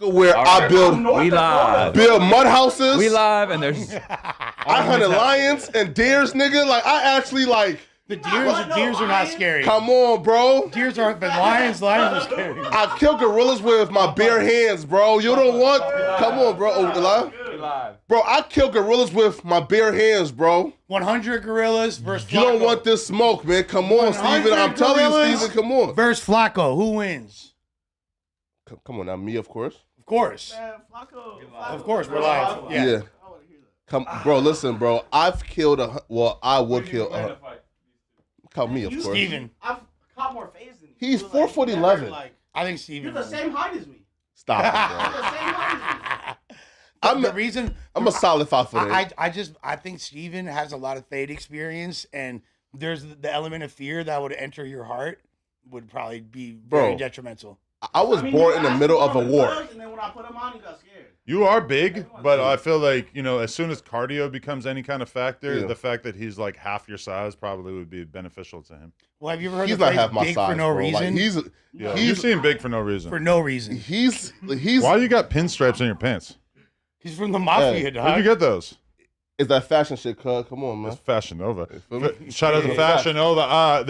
where I build mud houses. We live and there's I hunted lions and deers, nigga. Like I actually like the deers are not scary. Come on, bro. Deers aren't, but lions are scary. I kill gorillas with my bare hands, bro. You don't want? Come on, bro. Bro, I kill gorillas with my bare hands, bro. 100 gorillas versus Flacco. You don't want this smoke, man. Come on, Steven. I'm telling you, Steven, come on. Versus Flacco. Who wins? Come on now, me, of course. Of course. Man, Flacco. Of course, we're live. Yeah. Come, bro, listen, bro. I've killed I would kill Call me, of course. Steven. I've caught more phase than you. He's 4'11". I think Steven. You're the same height as me. Stop it, bro. You're the same height as me. I'm a solid 5'8". I think Steven has a lot of fade experience, and there's the element of fear that would enter your heart would probably be very detrimental. I was born in the middle of a war. And then when I put him on, he got scared. You are big, but I feel like, you know, as soon as cardio becomes any kind of factor, the fact that he's like half your size probably would be beneficial to him. Well, have you ever heard he's the not phrase half my big size, for no bro. reason? Like, you seem big for no reason. For no reason. He's Why you got pinstripes in your pants? He's from the mafia, dog. Where'd you get those? It's that fashion shit, cuz. Come on, man. It's Fashion Nova. Shout out to Fashion Nova.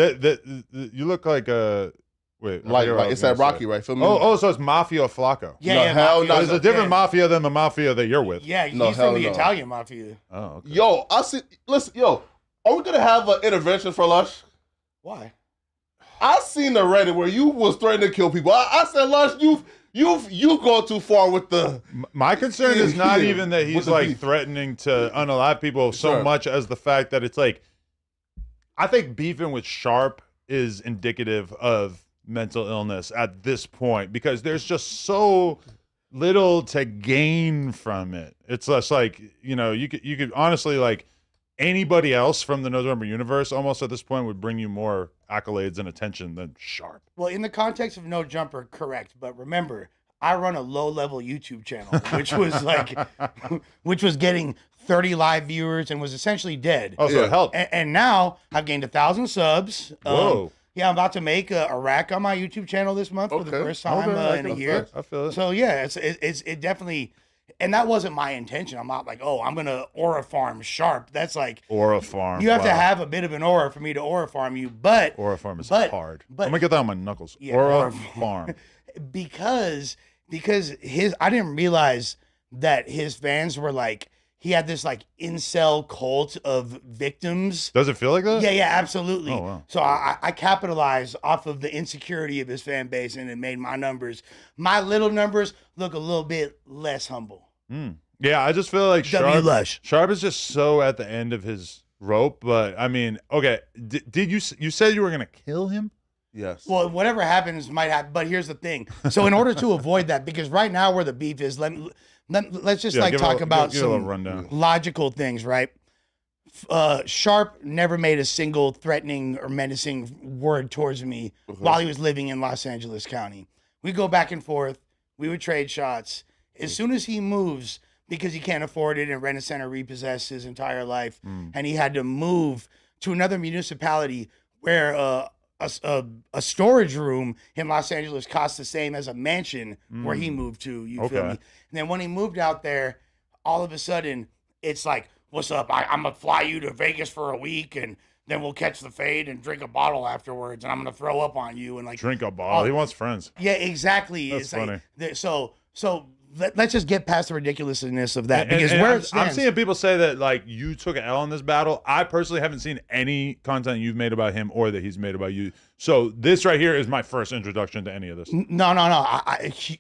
You look like a... Wait, like it's that Rocky, right? Feel me? Oh, so it's Mafia Flacco. Yeah, hell no. There's a different mafia than the mafia that you're with. Yeah, he's from the Italian mafia. Oh, okay. Yo, listen, are we gonna have an intervention for Lush? Why? I seen the Reddit where you was threatening to kill people. I said, Lush, you go too far with the. My concern is not even that he's like threatening to unalive people so much as the fact that it's like, I think beefing with Sharp is indicative of mental illness at this point because there's just so little to gain from it. It's just like, you know, you could honestly, like, anybody else from the No Jumper universe almost at this point would bring you more accolades and attention than Sharp. Well, in the context of No Jumper, correct. But remember, I run a low-level YouTube channel, which was like, which was getting 30 live viewers and was essentially dead. Oh, so it helped. And now I've gained 1,000 subs. Whoa. Yeah, I'm about to make a rack on my YouTube channel this month for the first time in a year. I feel it. So yeah, it definitely, and that wasn't my intention. I'm not like, oh, I'm gonna aura farm Sharp. That's like aura farm. You have to have a bit of an aura for me to aura farm you, but aura farm is hard. But I'm gonna get that on my knuckles. Yeah, aura farm. because I didn't realize that his fans were like. He had this like incel cult of victims. Does it feel like that? Yeah, absolutely. Oh, wow. So I capitalized off of the insecurity of his fan base, and it made my little numbers, look a little bit less humble. Yeah, I just feel like Lush. Sharp is just so at the end of his rope. But I mean, okay, did you said you were gonna kill him? Yes. Well, whatever happens might happen. But here's the thing. So in order to avoid that, because right now where the beef is, let's just talk about some logical things, right? Sharp never made a single threatening or menacing word towards me while he was living in Los Angeles County. We go back and forth. We would trade shots. As soon as he moves, because he can't afford it and Rent-A-Center repossessed his entire life, and he had to move to another municipality where a storage room in Los Angeles costs the same as a mansion where he moved to. You feel me? And then when he moved out there, all of a sudden it's like, "What's up? I'm gonna fly you to Vegas for a week, and then we'll catch the fade and drink a bottle afterwards, and I'm gonna throw up on you and like drink a bottle." He wants friends. Yeah, exactly. That's funny. Like, so let's just get past the ridiculousness of that because I'm seeing people say that like you took an L in this battle. I personally haven't seen any content you've made about him or that he's made about you. So this right here is my first introduction to any of this. No.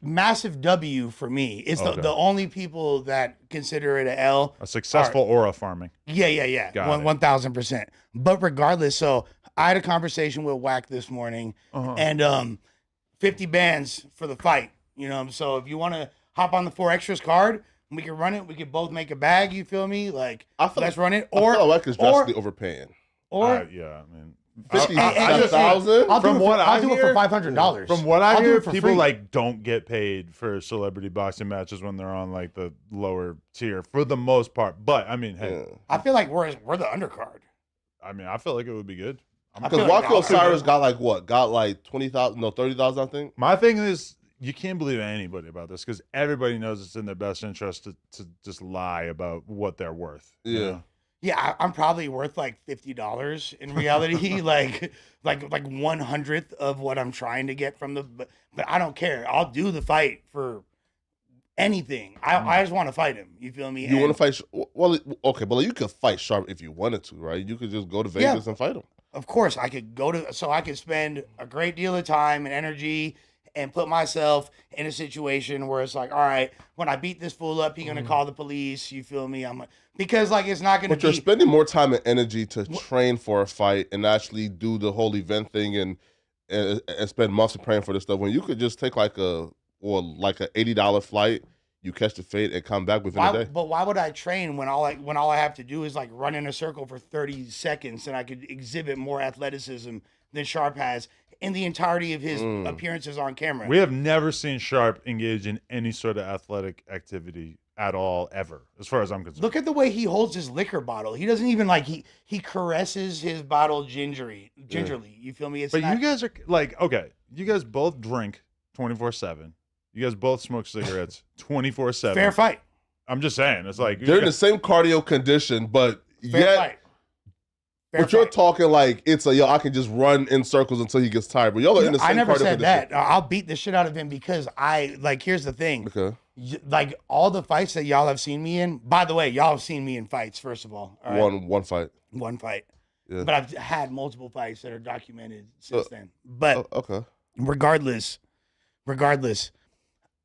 Massive W for me. It's the only people that consider it an L. A successful aura farming. Yeah. 1,000%. But regardless, so I had a conversation with Wack this morning, and 50 bands for the fight. You know, so if you want to hop on the 4 extras card, we can run it. We could both make a bag. You feel me? Like, let's run it. Or I feel like it's drastically overpaying. Or yeah, I mean, 50,000. I'll do it for $500. From what I hear, people like don't get paid for celebrity boxing matches when they're on like the lower tier for the most part. But I mean, hey, I feel like we're the undercard. I mean, I feel like it would be good. Because Waco Osiris got like what? Got like 20,000, no 30,000, I think. My thing is, you can't believe anybody about this because everybody knows it's in their best interest to just lie about what they're worth. Yeah. You know? Yeah, I'm probably worth like $50 in reality, like 1/100th of what I'm trying to get from but I don't care. I'll do the fight for anything. I just want to fight him. You feel me? You want to fight? Well, okay, but you could fight Sharp if you wanted to, right? You could just go to Vegas and fight him. Of course, I could I could spend a great deal of time and energy and put myself in a situation where it's like, all right, when I beat this fool up, he's gonna call the police. You feel me? Because like it's not gonna. But you're spending more time and energy to train for a fight and actually do the whole event thing and spend months preparing for this stuff. When you could just take like a $80 flight, you catch the fate and come back within a day. But why would I train when all I have to do is like run in a circle for 30 seconds and I could exhibit more athleticism than Sharp has in the entirety of his appearances on camera? We have never seen Sharp engage in any sort of athletic activity at all, ever, as far as I'm concerned. Look at the way he holds his liquor bottle. He doesn't even like he caresses his bottle gingerly. You feel me? But you guys are like, okay, you guys both drink 24/7. You guys both smoke cigarettes 24/7. Fair fight. I'm just saying, it's like they're in the same cardio condition, but Fair fight. But you're talking like it's I can just run in circles until he gets tired. But y'all are in the same cardio I never said condition. that. I'll beat the shit out of him because here's the thing. Okay. Like all the fights that y'all have seen me in, by the way, y'all have seen me in fights, first of all. Right? One fight. One fight. Yeah. But I've had multiple fights that are documented since then. But okay. Regardless,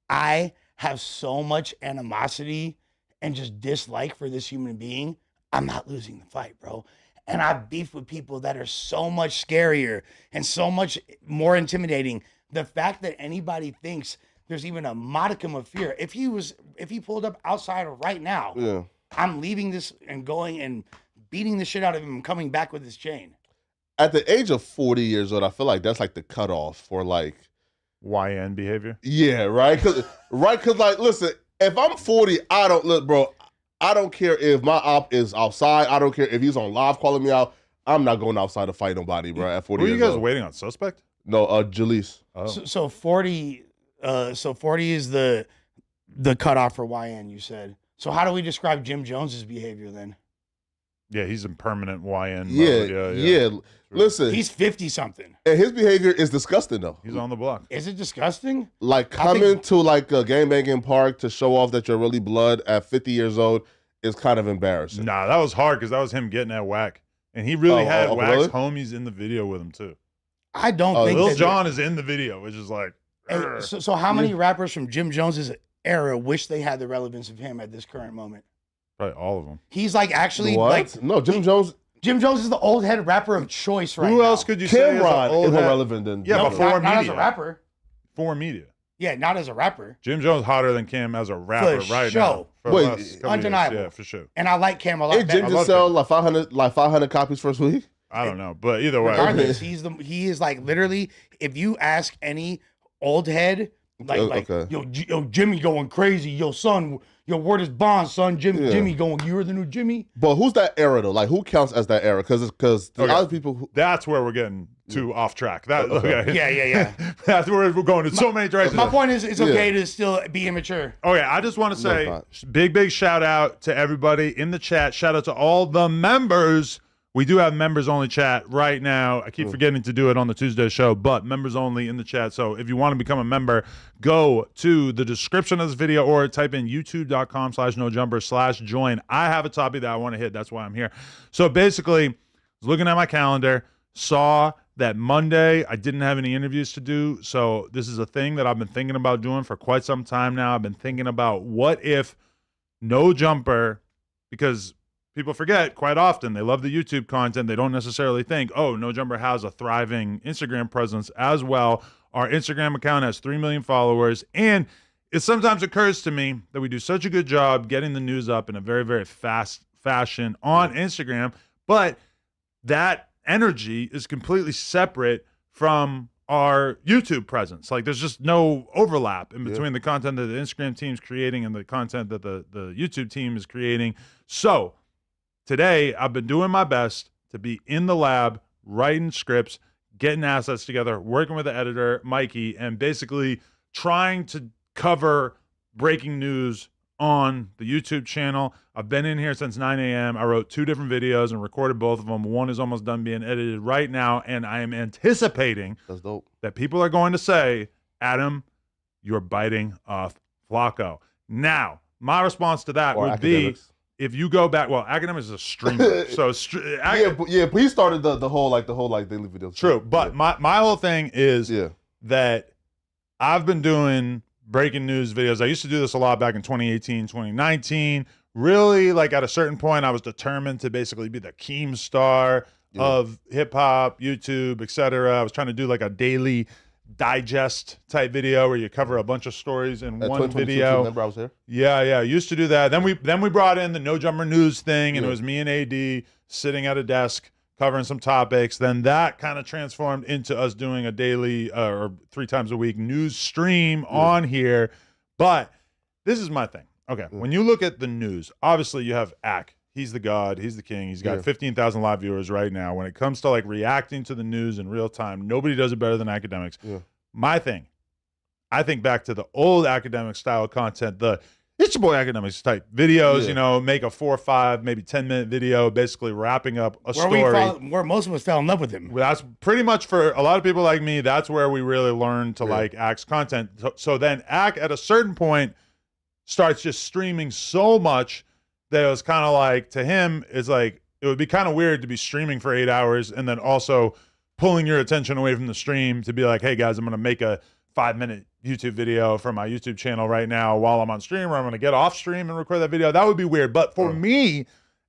I have so much animosity and just dislike for this human being. I'm not losing the fight, bro. And I've beefed with people that are so much scarier and so much more intimidating. The fact that anybody thinks there's even a modicum of fear. If he pulled up outside right now, I'm leaving this and going and beating the shit out of him and coming back with his chain. At the age of 40 years old, I feel like that's like the cutoff for like YN behavior. Yeah, right. Cause like, listen, if I'm 40, I don't care if my op is outside. I don't care if he's on live calling me out. I'm not going outside to fight nobody, bro. At 40 Who years you guys old. waiting on? Suspect? No, Jalise. Oh. So 40. So 40 is the cutoff for YN. You said. So how do we describe Jim Jones's behavior then? Yeah, he's in permanent YN. Yeah. Listen, he's 50 something, and his behavior is disgusting though. He's on the block. Is it disgusting? Like coming to like a gangbanging park to show off that you're really blood at 50 years old is kind of embarrassing. Nah, that was hard because that was him getting at Whack, and he really had Whack's really? homies in the video with him too. I don't think Lil Jon is in the video, which is like. Hey, so how many rappers from Jim Jones's era wish they had the relevance of him at this current moment? Probably all of them. He's like actually What? like No, Jim Jones. Jim Jones is the old head rapper of choice right now. Who else could you say Cameron is more relevant than Yeah, No, but for not media. as a rapper. For media. Yeah, not as a rapper. Jim Jones hotter than Cam as a rapper For right sure. now. For the Wait, last couple years. undeniable. Yeah, for sure. And I like Cam a lot Hey, better. Jim just sell like 500 copies first week. I don't know, but either way. Regardless, he is like literally. If you ask any old head, like yo Jimmy going crazy, yo son, your word is bond, son. Jimmy going, you're the new Jimmy. But who's that era though? Like who counts as that era? Because the other people. Who, that's where we're getting too off track. That okay. Yeah. That's where we're going in so many directions. My point is, it's okay to still be immature. Okay, I just want to say big shout out to everybody in the chat. Shout out to all the members. We do have members only chat right now. I keep forgetting to do it on the Tuesday show, but members only in the chat. So if you want to become a member, go to the description of this video or type in youtube.com/nojumper/join. I have a topic that I want to hit. That's why I'm here. So basically, I was looking at my calendar, saw that Monday I didn't have any interviews to do. So this is a thing that I've been thinking about doing for quite some time now. I've been thinking about what if No Jumper, because people forget quite often, they love the YouTube content. They don't necessarily think, oh, No Jumper has a thriving Instagram presence as well. Our Instagram account has 3 million followers. And it sometimes occurs to me that we do such a good job getting the news up in a very, very fast fashion on Instagram. But that energy is completely separate from our YouTube presence. Like there's just no overlap in between the content that the Instagram team's creating and the content that the YouTube team is creating. So today, I've been doing my best to be in the lab, writing scripts, getting assets together, working with the editor, Mikey, and basically trying to cover breaking news on the YouTube channel. I've been in here since 9 a.m. I wrote 2 different videos and recorded both of them. One is almost done being edited right now, and I am anticipating that people are going to say, Adam, you're biting off Flacco. Now, my response to that would be, if you go back, well, Akademiks is a streamer, so but he started the whole daily videos. True, but my whole thing is that I've been doing breaking news videos. I used to do this a lot back in 2018, 2019. Really, like at a certain point, I was determined to basically be the Keemstar of hip hop, YouTube, etc. I was trying to do like a daily digest type video where you cover a bunch of stories in one video. Remember I was there? Yeah, I used to do that. Then we brought in the No Jumper News thing, and it was me and AD sitting at a desk covering some topics. Then that kind of transformed into us doing a daily or 3 times a week news stream on here. But this is my thing. Okay, when you look at the news, obviously you have Ak. He's the god. He's the king. He's got 15,000 live viewers right now. When it comes to like reacting to the news in real time, nobody does it better than Akademiks. My thing, I think back to the old Akademiks style content, it's your boy Akademiks type videos, you know, make a 4 or 5, maybe 10-minute video, basically wrapping up a story. Where most of us fell in love with him. That's pretty much, for a lot of people like me, that's where we really learned to like Ak's content. So then Ak, at a certain point, starts just streaming so much that it was kind of like, to him, it's like, it would be kind of weird to be streaming for 8 hours and then also pulling your attention away from the stream to be like, hey guys, I'm going to make a 5-minute YouTube video for my YouTube channel right now while I'm on stream, or I'm going to get off stream and record that video. That would be weird. But for me,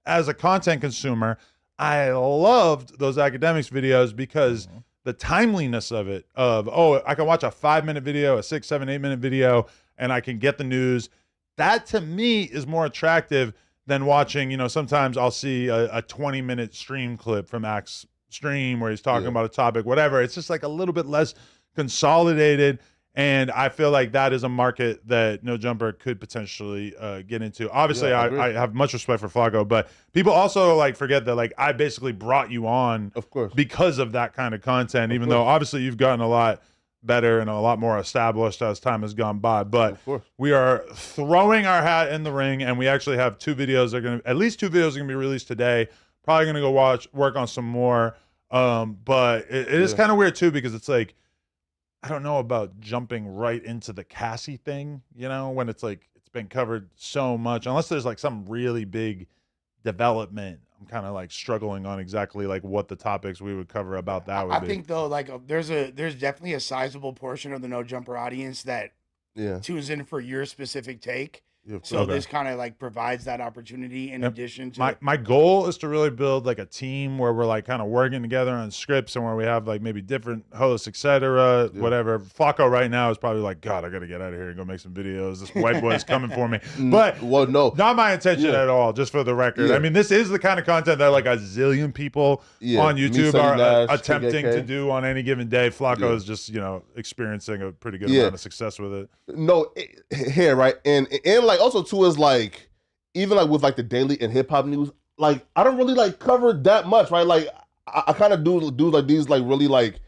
as a content consumer, I loved those Akademiks videos because the timeliness of it, I can watch a 5-minute video, a 6, 7, 8-minute video, and I can get the news. That to me is more attractive than watching, you know, sometimes I'll see a 20-minute stream clip from Ak's stream where he's talking about a topic, whatever. It's just like a little bit less consolidated, and I feel like that is a market that No Jumper could potentially get into. Obviously, I have much respect for Flacco, but people also like forget that like I basically brought you on, of course, because of that kind of content, even though obviously you've gotten a lot better and a lot more established as time has gone by. But we are throwing our hat in the ring, and we actually have 2 videos that are going to, at least 2 videos are going to be released today. Probably going to go work on some more. But it is kind of weird too, because it's like, I don't know about jumping right into the Cassie thing, you know, when it's like, it's been covered so much, unless there's like some really big development. I'm kind of like struggling on exactly like what the topics we would cover about that would be. I think though, like there's definitely a sizable portion of the No Jumper audience that tunes in for your specific take. So this kind of like provides that opportunity in addition to my goal is to really build like a team where we're like kind of working together on scripts, and where we have like maybe different hosts, etc. Whatever. Flacco right now is probably like, God, I gotta get out of here and go make some videos. This white boy is coming for me. But no, not my intention at all, just for the record. I mean, this is the kind of content that like a zillion people on YouTube are attempting to do on any given day. Flacco is just, you know, experiencing a pretty good amount of success with it. No, here, right? And like also too is like, even like with like the daily and hip hop news, like I don't really like cover that much, right? Like I kind of do like these like really like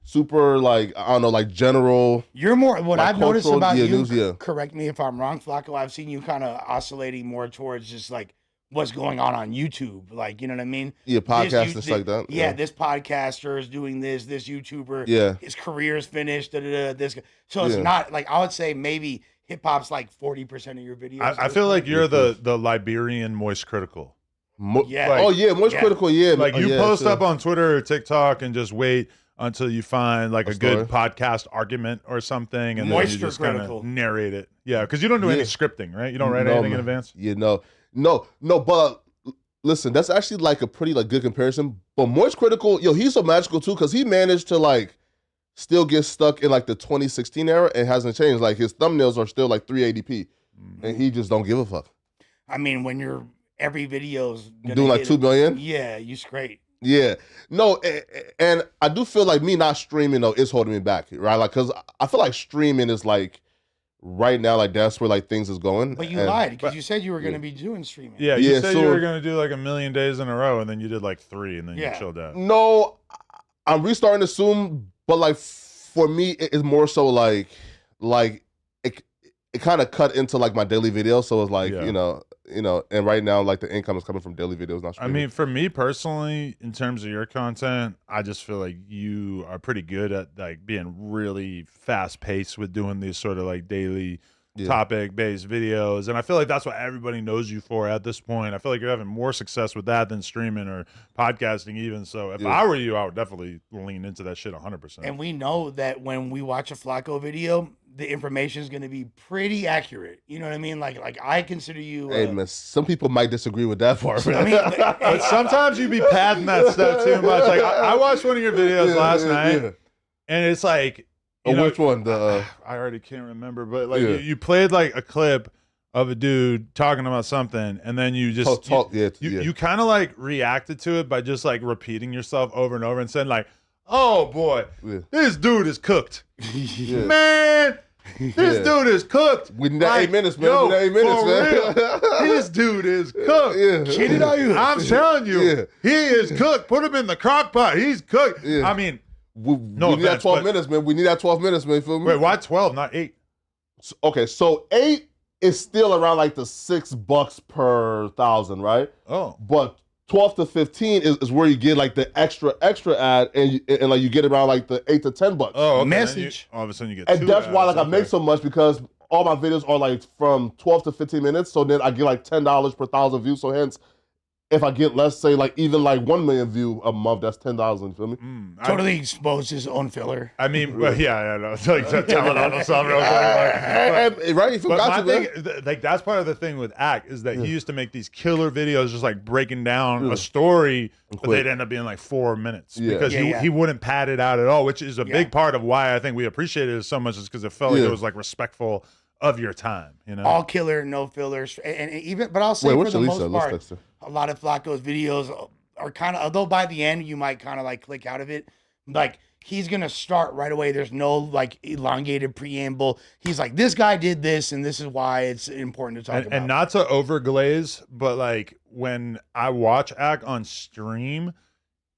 super like, I don't know, like general. You're more, what like I've noticed about you, news, correct me if I'm wrong, Flacco, I've seen you kind of oscillating more towards just like what's going on YouTube, like, you know what I mean? Yeah, podcasts and stuff like that. Yeah, this podcaster is doing this YouTuber, his career is finished, this. So it's not like, I would say maybe hip hop's like 40% of your videos. I feel like you're the Liberian Moist Critical. Moist Critical, Like you post up on Twitter or TikTok and just wait until you find like a good podcast argument or something, and then you just kind of narrate it. Yeah, because you don't do any scripting, right? You don't write anything in advance? No, but listen, that's actually like a pretty like good comparison. But Moist Critical, he's so magical too, because he managed to like still get stuck in like the 2016 era and hasn't changed. Like his thumbnails are still like 380p, and he just don't give a fuck. I mean, when you're every video's doing like 2 million, you straight. Yeah, no, and I do feel like me not streaming though is holding me back, right? Like, cause I feel like streaming is like right now, like that's where like things is going. But you lied, because you said you were going to be doing streaming. Yeah, you said you were going to do like 1 million days in a row, and then you did like 3, and then you chilled out. No, I'm restarting to soon, but like for me, it's more so like like it kind of cut into like my daily videos. So it's like, you know, and right now like the income is coming from daily videos, not streaming. I mean, for me personally, in terms of your content, I just feel like you are pretty good at like being really fast paced with doing these sort of like daily topic based videos. And I feel like that's what everybody knows you for at this point. I feel like you're having more success with that than streaming or podcasting even. So if I were you, I would definitely lean into that shit 100%. And we know that when we watch a Flacco video, the information is going to be pretty accurate. You know what I mean? Like I consider you. Hey man, some people might disagree with that part. I mean, but sometimes you be padding that stuff too much. Like I watched one of your videos last night, and it's like, you know, which one? I already can't remember, but like you played like a clip of a dude talking about something, and then you just you kind of like reacted to it by just like repeating yourself over and over and saying like, "Oh boy, this dude is cooked, man." This dude is cooked. We need that 8 minutes, man. We need 8 minutes, man. This dude is cooked. Cheated on you. I'm telling you, he is cooked. Put him in the crock pot. He's cooked. I mean, we need that 12 minutes, man. We need that 12 minutes, man. You feel me? Wait, why 12, not 8? Okay, so 8 is still around like the $6 per 1,000, right? Oh, but 12 to 15 is where you get like the extra ad, and like you get around like the $8 to $10. Oh, okay. Message. All of a sudden you get. And that's why like I make so much, because all my videos are like from 12 to 15 minutes. So then I get like $10 per 1,000 views. So hence, if I get, let's say, like even like 1 million view a month, that's $10. You feel me? Totally exposed his own filler. I mean, well, yeah, no. It's like telling on himself real quick. Right? If you got my thing, like that's part of the thing with Ack is that he used to make these killer videos, just like breaking down a story, but they'd end up being like 4 minutes because he wouldn't pad it out at all, which is a big part of why I think we appreciated it so much, is because it felt like it was like respectful of your time, you know. All killer, no fillers, and even. But I'll say for the most part, a lot of Flacco's videos are kind of, although by the end you might kind of like click out of it, like he's gonna start right away. There's no like elongated preamble. He's like, this guy did this, and this is why it's important to talk about. And not to overglaze, but like when I watch Ack on stream,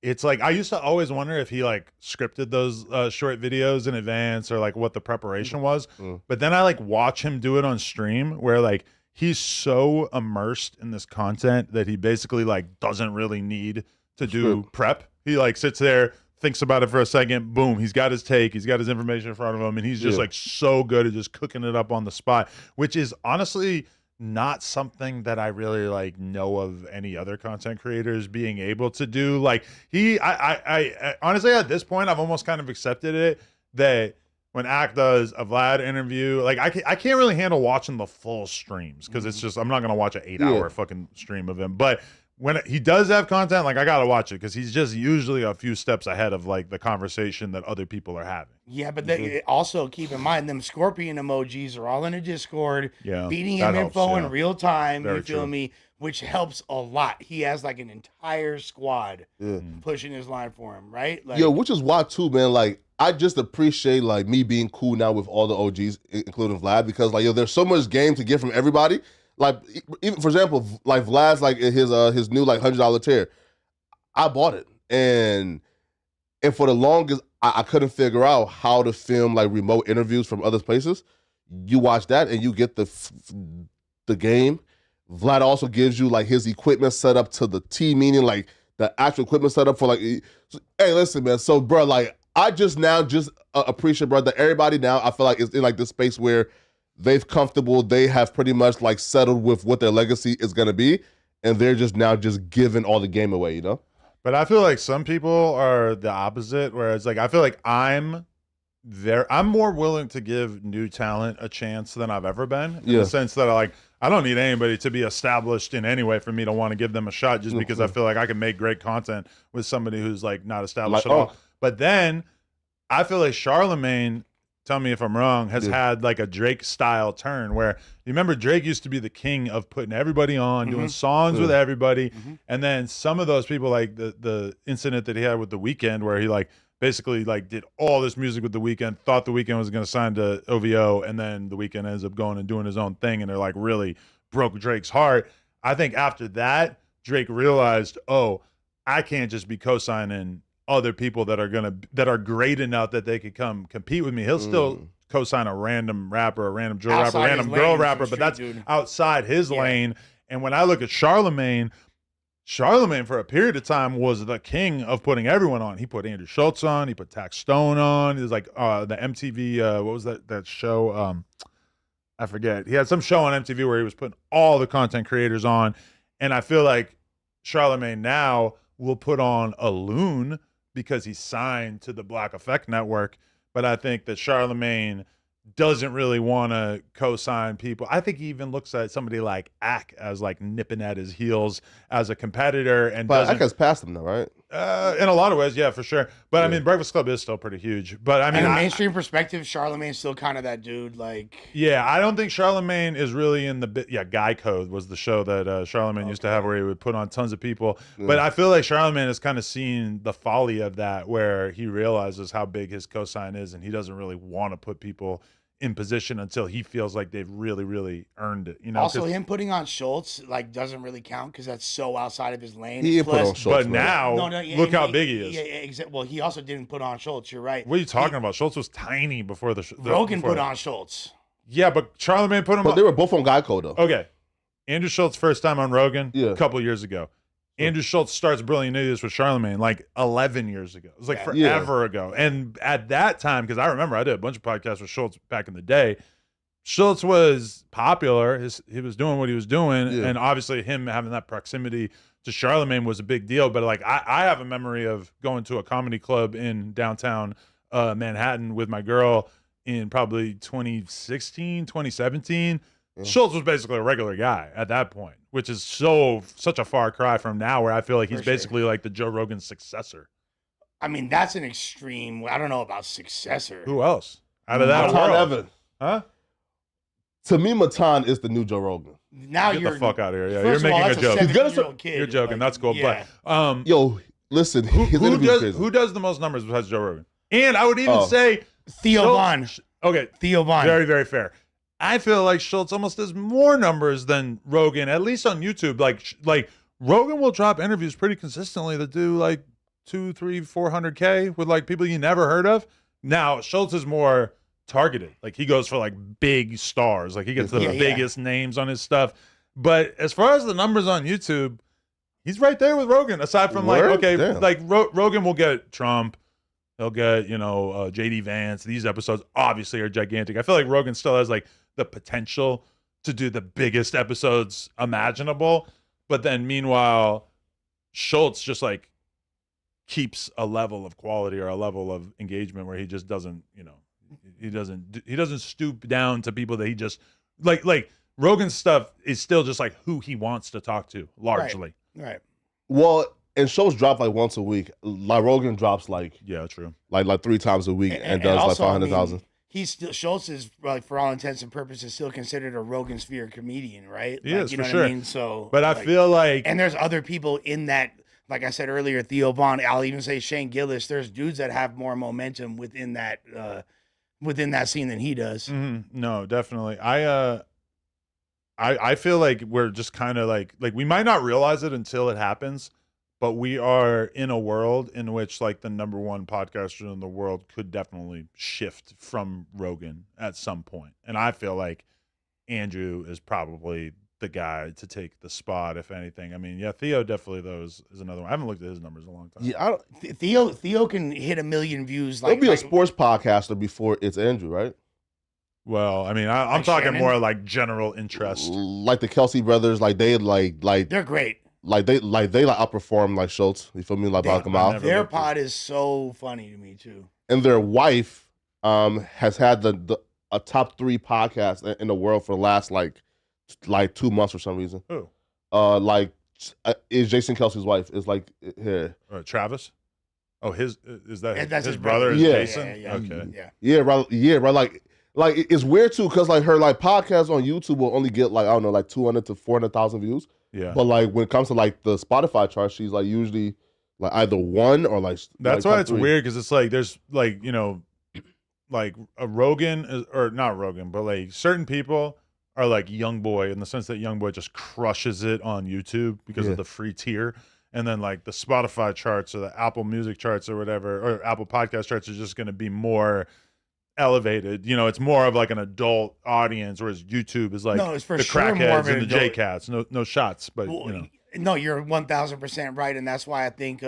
it's like I used to always wonder if he like scripted those short videos in advance or like what the preparation was. But then I like watch him do it on stream where like he's so immersed in this content that he basically like doesn't really need to do prep. He like sits there, thinks about it for a second, boom, he's got his take, he's got his information in front of him, and he's just like so good at just cooking it up on the spot, which is honestly not something that I really like know of any other content creators being able to do. Like I honestly at this point I've almost kind of accepted it that when Ack does a Vlad interview, like I can't really handle watching the full streams because it's just I'm not gonna watch an 8-hour fucking stream of him. But when he does have content, like I gotta watch it because he's just usually a few steps ahead of like the conversation that other people are having. Yeah, but they also keep in mind them scorpion emojis are all in a Discord, feeding him info in real time. You feel me? Which helps a lot. He has like an entire squad pushing his line for him, right? Like, which is why too, man. Like I just appreciate like me being cool now with all the OGs, including Vlad, because like there's so much game to get from everybody. Like even for example, like Vlad's like his new like $100 tier, I bought it, and for the longest I couldn't figure out how to film like remote interviews from other places. You watch that and you get the game. Vlad also gives you like his equipment set up to the T, meaning like the actual equipment set up for like. Hey, listen, man. So, bro, like I just appreciate, bro, that everybody now I feel like is in like this space where they've comfortable. They have pretty much like settled with what their legacy is gonna be, and they're just now just giving all the game away, you know. But I feel like some people are the opposite, where it's like I feel like I'm more willing to give new talent a chance than I've ever been, in the sense that I don't need anybody to be established in any way for me to want to give them a shot just because I feel like I can make great content with somebody who's like not established at all. But then I feel like Charlemagne, tell me if I'm wrong, has had like a Drake style turn where you remember Drake used to be the king of putting everybody on, doing songs with everybody. And then some of those people, like the incident that he had with The Weeknd where he like basically like did all this music with The Weeknd, thought The Weeknd was going to sign to OVO, and then The Weeknd ends up going and doing his own thing, and they're like really broke Drake's heart. I think after that, Drake realized, oh, I can't just be co-signing other people that are great enough that they could come compete with me. He'll still co-sign a random rapper, a random drill Outside rapper, a random his girl lane, rapper, some but that's street dude. outside his lane. And when I look at Charlemagne for a period of time was the king of putting everyone on. He put Andrew Schultz on. He put Tax Stone on. He was like the MTV, what was that show? I forget. He had some show on MTV where he was putting all the content creators on. And I feel like Charlemagne now will put on a loon because he's signed to the Black Effect Network. But I think that Charlemagne doesn't really want to co-sign people. I think he even looks at somebody like Ack as like nipping at his heels as a competitor. And but Ack has passed him now, right? In a lot of ways, yeah, for sure. But I mean, Breakfast Club is still pretty huge. But I mean, in a mainstream perspective, Charlemagne's still kind of that dude. Like, yeah, I don't think Charlemagne is really in the bit. Yeah, Guy Code was the show that Charlemagne used to have where he would put on tons of people. But I feel like Charlemagne has kind of seen the folly of that, where he realizes how big his cosign is, and he doesn't really want to put people in position until he feels like they've really, really earned it. You know. Also, him putting on Schultz like doesn't really count because that's so outside of his lane. He put on Schultz, but now look how big he is. Yeah, exactly. Well, he also didn't put on Schultz. You're right. What are you talking about? Schultz was tiny before the Rogan put on Schultz. Yeah, but Charlemagne put him. But they were both on Guy Code though. Okay, Andrew Schultz first time on Rogan a couple years ago. Andrew Schultz starts Brilliant Idiots with Charlemagne like 11 years ago. It was like forever ago. And at that time, because I remember I did a bunch of podcasts with Schultz back in the day. Schultz was popular. He was doing what he was doing. And obviously him having that proximity to Charlemagne was a big deal. But like I have a memory of going to a comedy club in downtown Manhattan with my girl in probably 2016, 2017. Schultz was basically a regular guy at that point, which is such a far cry from now, where I feel like he's basically like the Joe Rogan successor. I mean, that's an extreme. I don't know about successor. Who else out of that Matan world? Evan. Huh? To me, Matan is the new Joe Rogan. Now Get you're the fuck out of here. Yeah, first you're of all, making a that's joke. 17-year-old kid. You're joking. Like, That's cool. yeah. But Yo, listen, who does the most numbers besides Joe Rogan? And I would even say Theo Von. Okay, Theo Von. Very, very fair. I feel like Schultz almost does more numbers than Rogan, at least on YouTube. Like Rogan will drop interviews pretty consistently that do like 200, 300, 400K with like people you never heard of. Now Schultz is more targeted. Like he goes for like big stars. Like he gets the biggest names on his stuff. But as far as the numbers on YouTube, he's right there with Rogan. Aside from Rogan will get Trump. He'll get, JD Vance. These episodes obviously are gigantic. I feel like Rogan still has like the potential to do the biggest episodes imaginable. But then meanwhile, Schultz just like keeps a level of quality or a level of engagement where he just doesn't, he doesn't stoop down to people that he just like Rogan's stuff is still just like who he wants to talk to largely. Right. Well, and shows drop like once a week. Like Rogan drops like true. Like 3 times a week and does also, like 500,000. He's still Schultz is like for all intents and purposes still considered a Rogan sphere comedian, right? He is, you know for what sure. I mean? So, but I feel like, and there's other people in that. Like I said earlier, Theo Von. I'll even say Shane Gillis. There's dudes that have more momentum within that scene than he does. Mm-hmm. No, definitely. I feel like we're just kind of like we might not realize it until it happens. But we are in a world in which like the #1 podcaster in the world could definitely shift from Rogan at some point. And I feel like Andrew is probably the guy to take the spot, if anything. I mean, yeah, Theo definitely though is another one. I haven't looked at his numbers in a long time. Yeah, Theo can hit 1 million views. Like, he'll be a sports podcaster before it's Andrew, right? Well, I mean, I'm talking Shannon? More like general interest. Like the Kelsey brothers, like they like they're great. Like they outperform like Schultz. You feel me? Like Malcolm out. Their pod is so funny to me too. And their wife has had a top 3 podcast in the world for the last like 2 months for some reason. Who? Is Jason Kelsey's wife? Is like here. Travis. Oh, that's his brother. Is Jason. Yeah. Okay. Yeah, right. Like it's weird too, because like her like podcast on YouTube will only get like I don't know like 200 to 400,000 views. Yeah. But like when it comes to like the Spotify chart, she's like usually like either 1 or like that's like why it's 3. weird, because it's like there's like like a Rogan or not Rogan, but like certain people are like YoungBoy in the sense that YoungBoy just crushes it on YouTube because of the free tier. And then like the Spotify charts or the Apple Music charts or whatever, or Apple Podcast charts are just going to be more elevated. You know, it's more of like an adult audience, whereas YouTube is like it's for the sure more crackheads of an and the adult. J-cats. No shots, but Well, you know. No, you're 1000% right, and that's why I think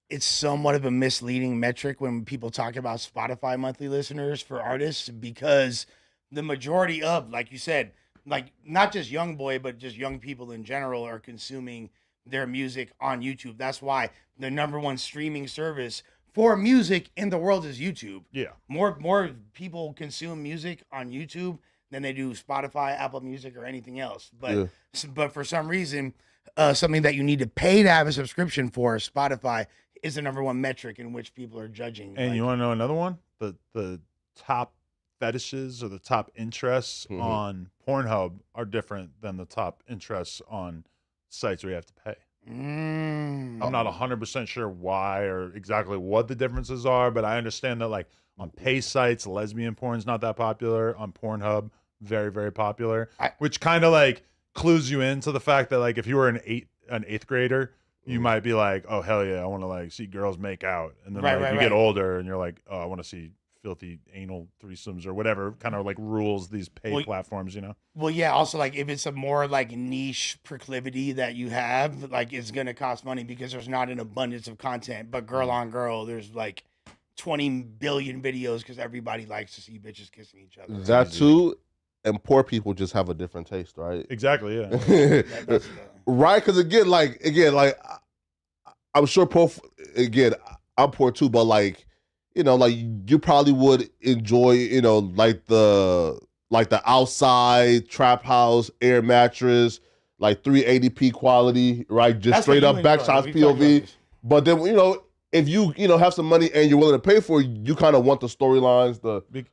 it's somewhat of a misleading metric when people talk about Spotify monthly listeners for artists, because the majority of, like you said, like not just young boy, but just young people in general are consuming their music on YouTube. That's why the #1 streaming service for music in the world is YouTube. Yeah. More people consume music on YouTube than they do Spotify, Apple Music, or anything else. But but for some reason, something that you need to pay to have a subscription for, Spotify, is the #1 metric in which people are judging. And like, you want to know another one? The top fetishes or the top interests on Pornhub are different than the top interests on sites where you have to pay. I'm not 100% sure why or exactly what the differences are, but I understand that like on pay sites, lesbian porn is not that popular. On Pornhub, very, very popular, which kind of like clues you into the fact that like if you were an eighth grader, you might be like, oh hell yeah, I want to like see girls make out, and then you get older and you're like, oh, I want to see filthy anal threesomes or whatever kind of like rules these pay platforms, you know. Well, yeah. Also, like if it's a more like niche proclivity that you have, like it's gonna cost money because there's not an abundance of content. But girl on girl, there's like 20 billion videos because everybody likes to see bitches kissing each other. That too, and poor people just have a different taste, right? Exactly. Yeah. Right, because again, I'm sure poor. Again, I'm poor too, but like, you know, like you probably would enjoy, you know, like the outside trap house air mattress, like 380p quality, right? Just straight up back shots POV. But then, you know, if you have some money and you're willing to pay for it, you kind of want the storylines.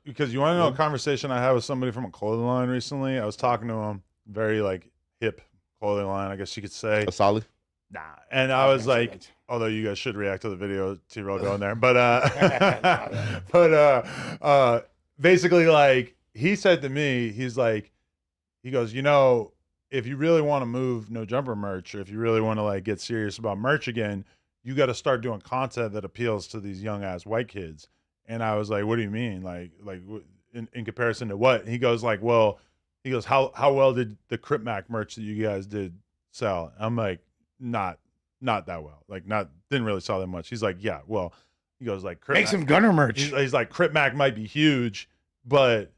Because you want to know a conversation I had with somebody from a clothing line recently. I was talking to him, very like hip clothing line, I guess you could say. Asali? Nah. And I was like, although you guys should react to the video, T-Roll going there. But basically like he said to me, he's like, he goes, you know, if you really want to move No Jumper merch, or if you really want to like get serious about merch again, you got to start doing content that appeals to these young ass white kids. And I was like, what do you mean? Like in comparison to what? And he goes like, well, he goes, how well did the Crip Mac merch that you guys did sell? I'm like, not that well. Like didn't really sell that much. He's like, yeah, well, he goes like, make some Gunner merch. He's like, Crip Mac might be huge, but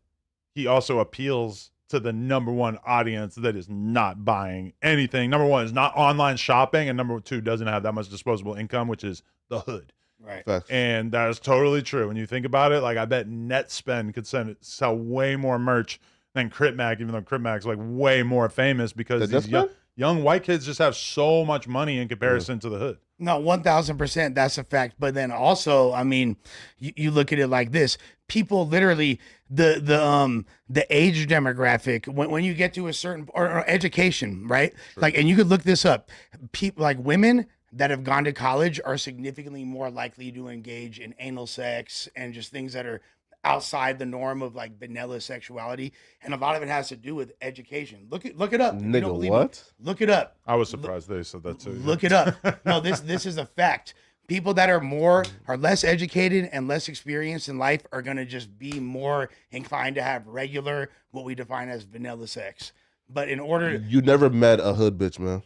he also appeals to the #1 audience that is not buying anything. #1 is not online shopping, and #2 doesn't have that much disposable income, which is the hood. Right. Facts. And that is totally true. When you think about it, like I bet Net Spend could sell way more merch than Crip Mac, even though Crip Mac's like way more famous because these young white kids just have so much money in comparison to the hood. No, 1000%, that's a fact. But then also, I mean, you look at it like this: people literally the age demographic when you get to a certain or education, right? Sure. Like, and you could look this up. People like women that have gone to college are significantly more likely to engage in anal sex and just things that are outside the norm of like vanilla sexuality, and a lot of it has to do with education. Look it up. Nigga, what? Look it up. I was surprised they said that too. Look it up. No, this is a fact. People that are less educated and less experienced in life are gonna just be more inclined to have regular, what we define as vanilla sex. But in order, you never met a hood bitch, man.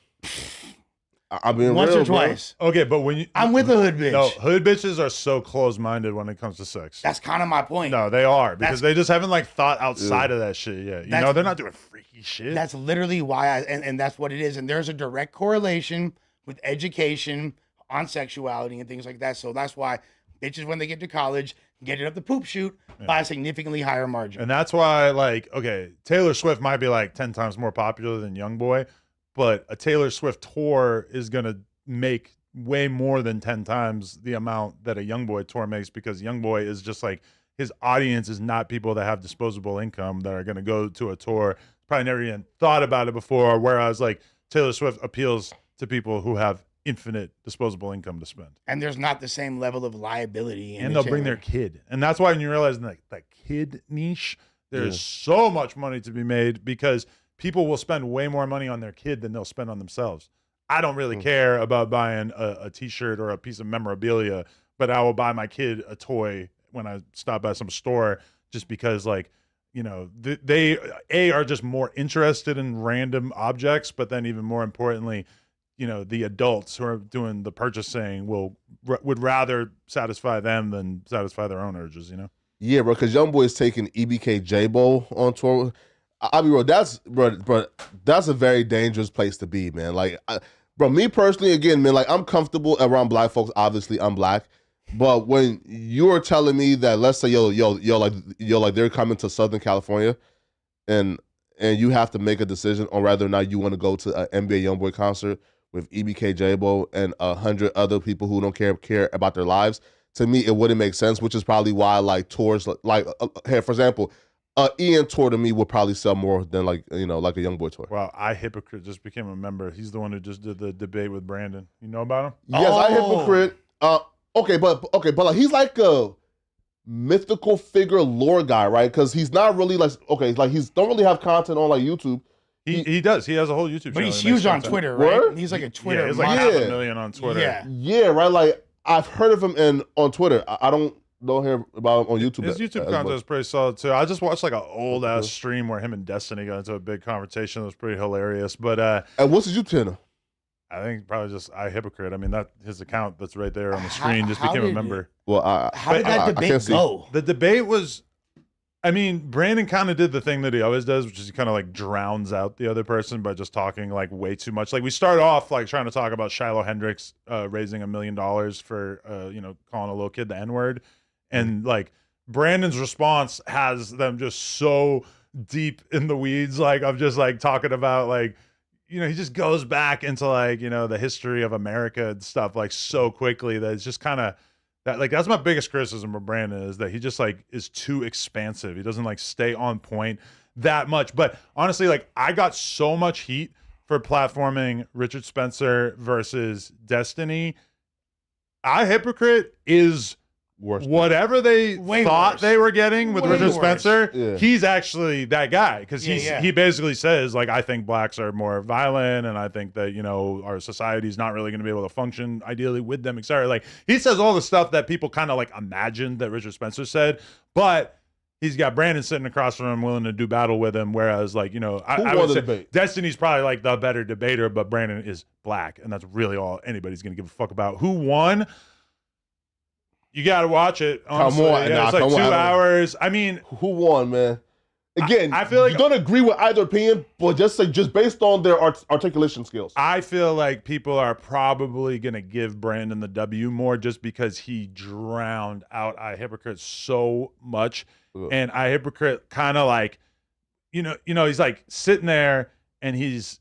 I mean, once or twice. Bro. Okay, but when I'm with a hood bitch. No, hood bitches are so close-minded when it comes to sex. That's kind of my point. No, they are because they just haven't like thought outside of that shit yet. You know, they're not doing freaky shit. That's literally why and that's what it is. And there's a direct correlation with education on sexuality and things like that. So that's why bitches, when they get to college, get it up the poop chute by a significantly higher margin. And that's why, like, okay, Taylor Swift might be like 10 times more popular than Youngboy, but a Taylor Swift tour is going to make way more than 10 times the amount that a Youngboy tour makes, because Youngboy is just like, his audience is not people that have disposable income that are going to go to a tour. Probably never even thought about it before. Whereas like Taylor Swift appeals to people who have infinite disposable income to spend. And there's not the same level of liability. And they'll bring their kid. And that's why when you realize that kid niche, there's so much money to be made, because people will spend way more money on their kid than they'll spend on themselves. I don't really care about buying a t-shirt or a piece of memorabilia, but I will buy my kid a toy when I stop by some store, just because like, you know, they are just more interested in random objects, but then even more importantly, you know, the adults who are doing the purchasing would rather satisfy them than satisfy their own urges, you know? Yeah, bro, because Young Boy is taking EBK Jabbo on tour. I'll be real, that's a very dangerous place to be, man. Like, bro, me personally, again, man, like I'm comfortable around black folks. Obviously, I'm black. But when you're telling me that, let's say, like they're coming to Southern California, and you have to make a decision on whether or not you want to go to an NBA Youngboy concert with EBK Jabbo and 100 other people who don't care about their lives, to me it wouldn't make sense. Which is probably why like tours like here, for example, Ian tour to me would probably sell more than like a Youngboy tour. Wow, iHypocrite just became a member. He's the one who just did the debate with Brandon. You know about him? Yes, iHypocrite. Okay, but like he's like a mythical figure lore guy, right? Because he's not really like he's don't really have content on like YouTube. He does. He has a whole YouTube channel. But he's huge on Twitter, right? Word? He's like a Twitter. Yeah, he's like 500,000 on Twitter. Yeah, right. Like I've heard of him on Twitter. I don't hear about him on YouTube. His YouTube content is pretty solid too. I just watched like an old ass stream where him and Destiny got into a big conversation. It was pretty hilarious. But and what's his YouTube channel? I think probably just iHypocrite. I mean, that his account that's right there on the screen just became a member. Well, how did that debate go? The debate was, I mean, Brandon kind of did the thing that he always does, which is he kind of like drowns out the other person by just talking like way too much. Like we start off like trying to talk about Shiloh Hendrix raising $1 million for calling a little kid the N-word, and like Brandon's response has them just so deep in the weeds, like of just like talking about like, you know, he just goes back into like, you know, the history of America and stuff like so quickly that it's just kind of that, like, that's my biggest criticism of Brandon, is that he just like is too expansive. He doesn't like stay on point that much. But honestly, like I got so much heat for platforming Richard Spencer versus Destiny. iHypocrite is worse. Whatever they thought they were getting with Richard Spencer, he's actually that guy, because he basically says like, I think blacks are more violent, and I think that, you know, our society's not really going to be able to function ideally with them, etc. Like he says all the stuff that people kind of like imagined that Richard Spencer said, but he's got Brandon sitting across from him willing to do battle with him. Whereas like, you know, I would say Destiny's probably like the better debater, but Brandon is black, and that's really all anybody's going to give a fuck about. Who won? You got to watch it. Honestly. Come on. Yeah, it's like 2 hours. I mean, who won, man? Again, I feel like you don't agree with either opinion, but just based on their articulation skills. I feel like people are probably going to give Brandon the W more just because he drowned out iHypocrite so much. Ugh. And iHypocrite kind of like, you know, he's like sitting there and he's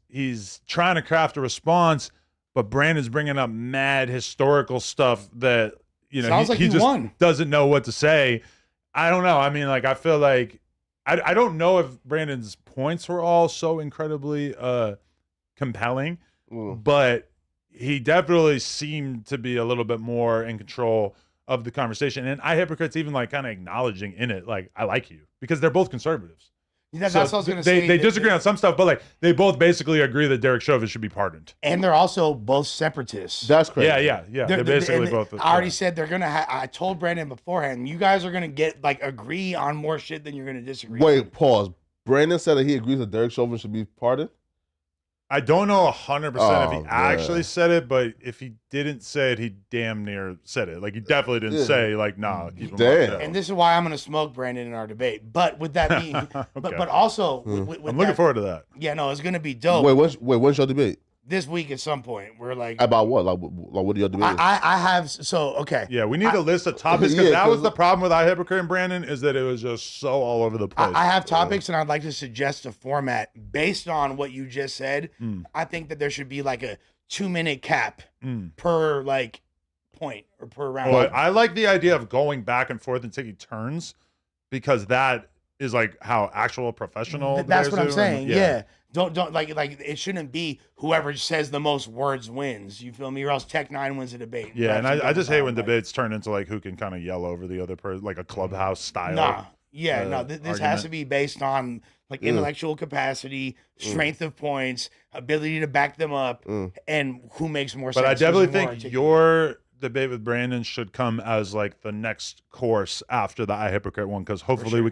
trying to craft a response, but Brandon's bringing up mad historical stuff that, you know, he just won. Doesn't know what to say. I don't know. I mean, like, I feel like I don't know if Brandon's points were all so incredibly compelling, but he definitely seemed to be a little bit more in control of the conversation. And iHypocrite's even like kind of acknowledging in it, like, I like you, because they're both conservatives. That's what I was going to say. They disagree on some stuff, but like they both basically agree that Derek Chauvin should be pardoned. And they're also both separatists. That's crazy. Yeah. They're basically both. I already said they're going to I told Brandon beforehand, you guys are going to get like agree on more shit than you're going to disagree. Wait, pause. Brandon said that he agrees that Derek Chauvin should be pardoned? I don't know 100% if he actually said it, but if he didn't say it, he damn near said it. Like, he definitely didn't say, like, nah, keep him damn. And this is why I'm going to smoke Brandon in our debate. But with that being, okay. but also, with I'm looking forward to that. Yeah, no, it's going to be dope. When's your debate? This week at some point. We're like, about what? Like what are your debating? I have, so, okay. Yeah, we need a list of topics, because that was the problem with iHypocrite and Brandon, is that it was just so all over the place. I have topics, and I'd like to suggest a format based on what you just said. I think that there should be like a 2-minute cap per like point or per round. Well, I like the idea of going back and forth and taking turns, because that is like how actual professional. That's what I'm saying. Yeah. Don't like it shouldn't be whoever says the most words wins. You feel me? Or else Tech 9 wins a debate. Yeah, and I just hate when debates turn into like who can kind of yell over the other person, like a clubhouse style. Nah. Yeah, this has to be based on like intellectual capacity, strength of points, ability to back them up, and who makes more sense. But I definitely think your debate with Brandon should come as like the next course after the I Hypocrite one, because hopefully we're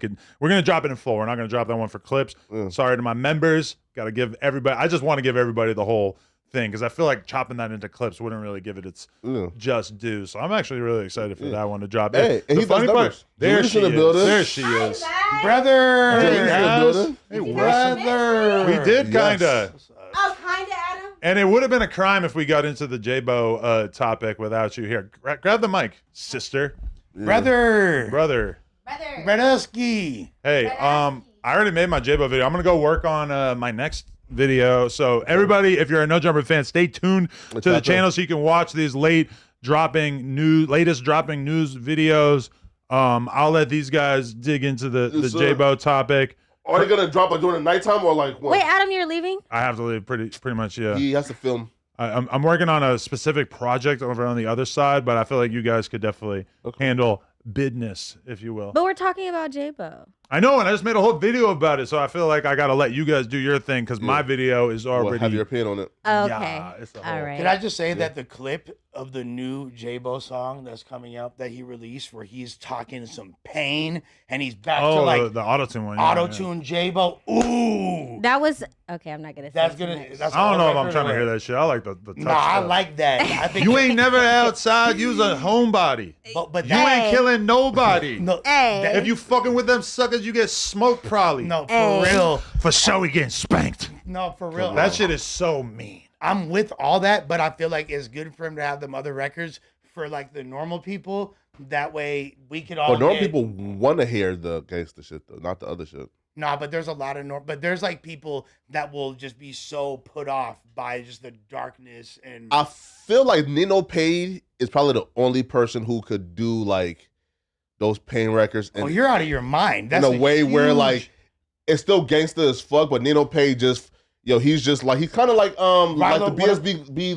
gonna drop it in full. We're not gonna drop that one for clips. Sorry to my members. Gotta give everybody. I just want to give everybody the whole thing, because I feel like chopping that into clips wouldn't really give it its just due. So I'm actually really excited for that one to drop. Hey, and the funny part, there she is. There she is, brother. Hey, brother. We did kind of. Oh, kind of, Adam. And it would have been a crime if we got into the Jabbo topic without you here. Grab the mic, sister. Brother. Bradusky. Hey, I already made my Jabbo video. I'm gonna go work on my next video. So everybody, if you're a No Jumper fan, stay tuned to the channel so you can watch these latest dropping news videos. I'll let these guys dig into the Jabbo topic. Are they gonna drop it during the nighttime or like what? Wait, Adam, you're leaving? I have to leave pretty much, yeah. He has to film. I'm working on a specific project over on the other side, but I feel like you guys could definitely handle business, if you will. But we're talking about Jabbo. I know, and I just made a whole video about it, so I feel like I got to let you guys do your thing, because my video is already... have your opinion on it. Okay. Yeah, all right. Can I just say that the clip of the new Jabbo song that's coming out that he released, where he's talking some pain and he's back to like the auto-tune one. Auto-tune Jabbo. Ooh. That was... Okay, I'm not going to say That's gonna... That's I don't know if I'm trying to hear that shit. I like the touch Nah, I stuff. like that. I think You ain't never outside. You's a homebody. But You ain't killing nobody. No, Hey. If you fucking with them suckers, you get smoked probably. no, for real. For sure, we getting spanked. No, for real. That shit is so mean. I'm with all that, but I feel like it's good for him to have them other records for like the normal people. That way we could all. But normal people want to hear the gangster shit though, not the other shit. Nah, but there's a lot of but there's like people that will just be so put off by just the darkness and. I feel like Nino Payne is probably the only person who could do like those pain records. And you're out of your mind. That's in a way where huge... like it's still gangster as fuck, but Nino Payne just. He's just like he's kind of like the BSB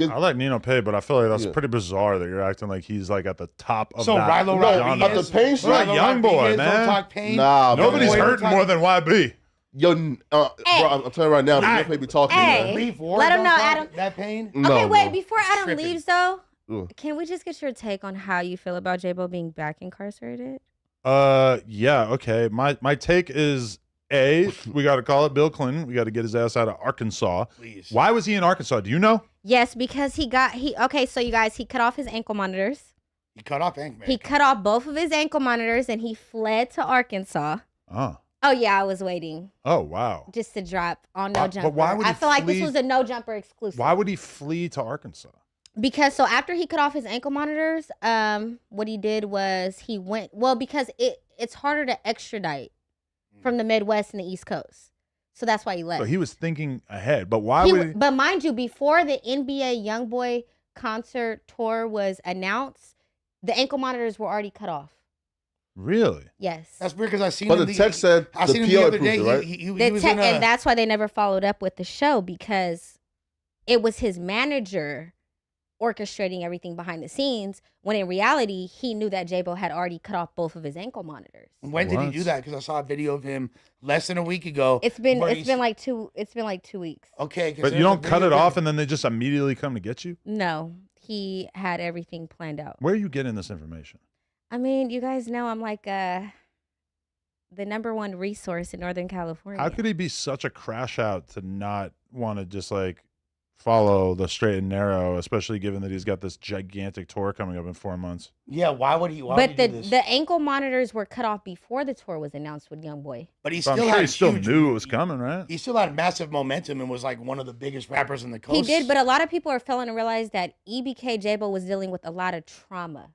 I like Nino Payne, but I feel like that's pretty bizarre that you're acting like he's like at the top of so that. Rilo Rodriguez, the Pain shit. Young boy, man. Don't talk pain. Nah, nobody's hurting more than YB. Yo, bro, I'm telling you right now, Nino Payne be talking. Hey, let him know, Adam. That pain. Okay, wait. Before Adam leaves, though, can we just get your take on how you feel about Jabbo being back incarcerated? Yeah, okay. My take is. We got to call it Bill Clinton. We got to get his ass out of Arkansas. Please. Why was he in Arkansas? Do you know? Yes, because okay, so you guys, he cut off his ankle monitors. He cut off ankle. He cut off both of his ankle monitors and he fled to Arkansas. Oh yeah, I was waiting. Oh wow. Just to drop on No Jumper. But why would he I feel like this was a No Jumper exclusive. Why would he flee to Arkansas? Because so after he cut off his ankle monitors, what he did was he went because it's harder to extradite from the Midwest and the East Coast. So that's why he left. So he was thinking ahead. But why would he? But mind you, before the NBA YoungBoy concert tour was announced, the ankle monitors were already cut off. Really? Yes. That's weird because I seen. But the text said I seen him the other day. Right? He was in and that's why they never followed up with the show, because it was his manager orchestrating everything behind the scenes, when in reality he knew that Jabbo had already cut off both of his ankle monitors. When did he do that? Because I saw a video of him less than a week ago. It's been like 2 weeks. Okay, but you don't cut it off and then they just immediately come to get you? No, he had everything planned out. Where are you getting this information? I mean, you guys know I'm like the #1 resource in Northern California. How could he be such a crash out to not want to just like follow the straight and narrow, especially given that he's got this gigantic tour coming up in 4 months? Yeah, why would he? The ankle monitors were cut off before the tour was announced with YoungBoy. But he still knew it was coming, right? He still had massive momentum and was like one of the biggest rappers in the coast. He did, but a lot of people are failing to realize that EBK Jabbo was dealing with a lot of trauma.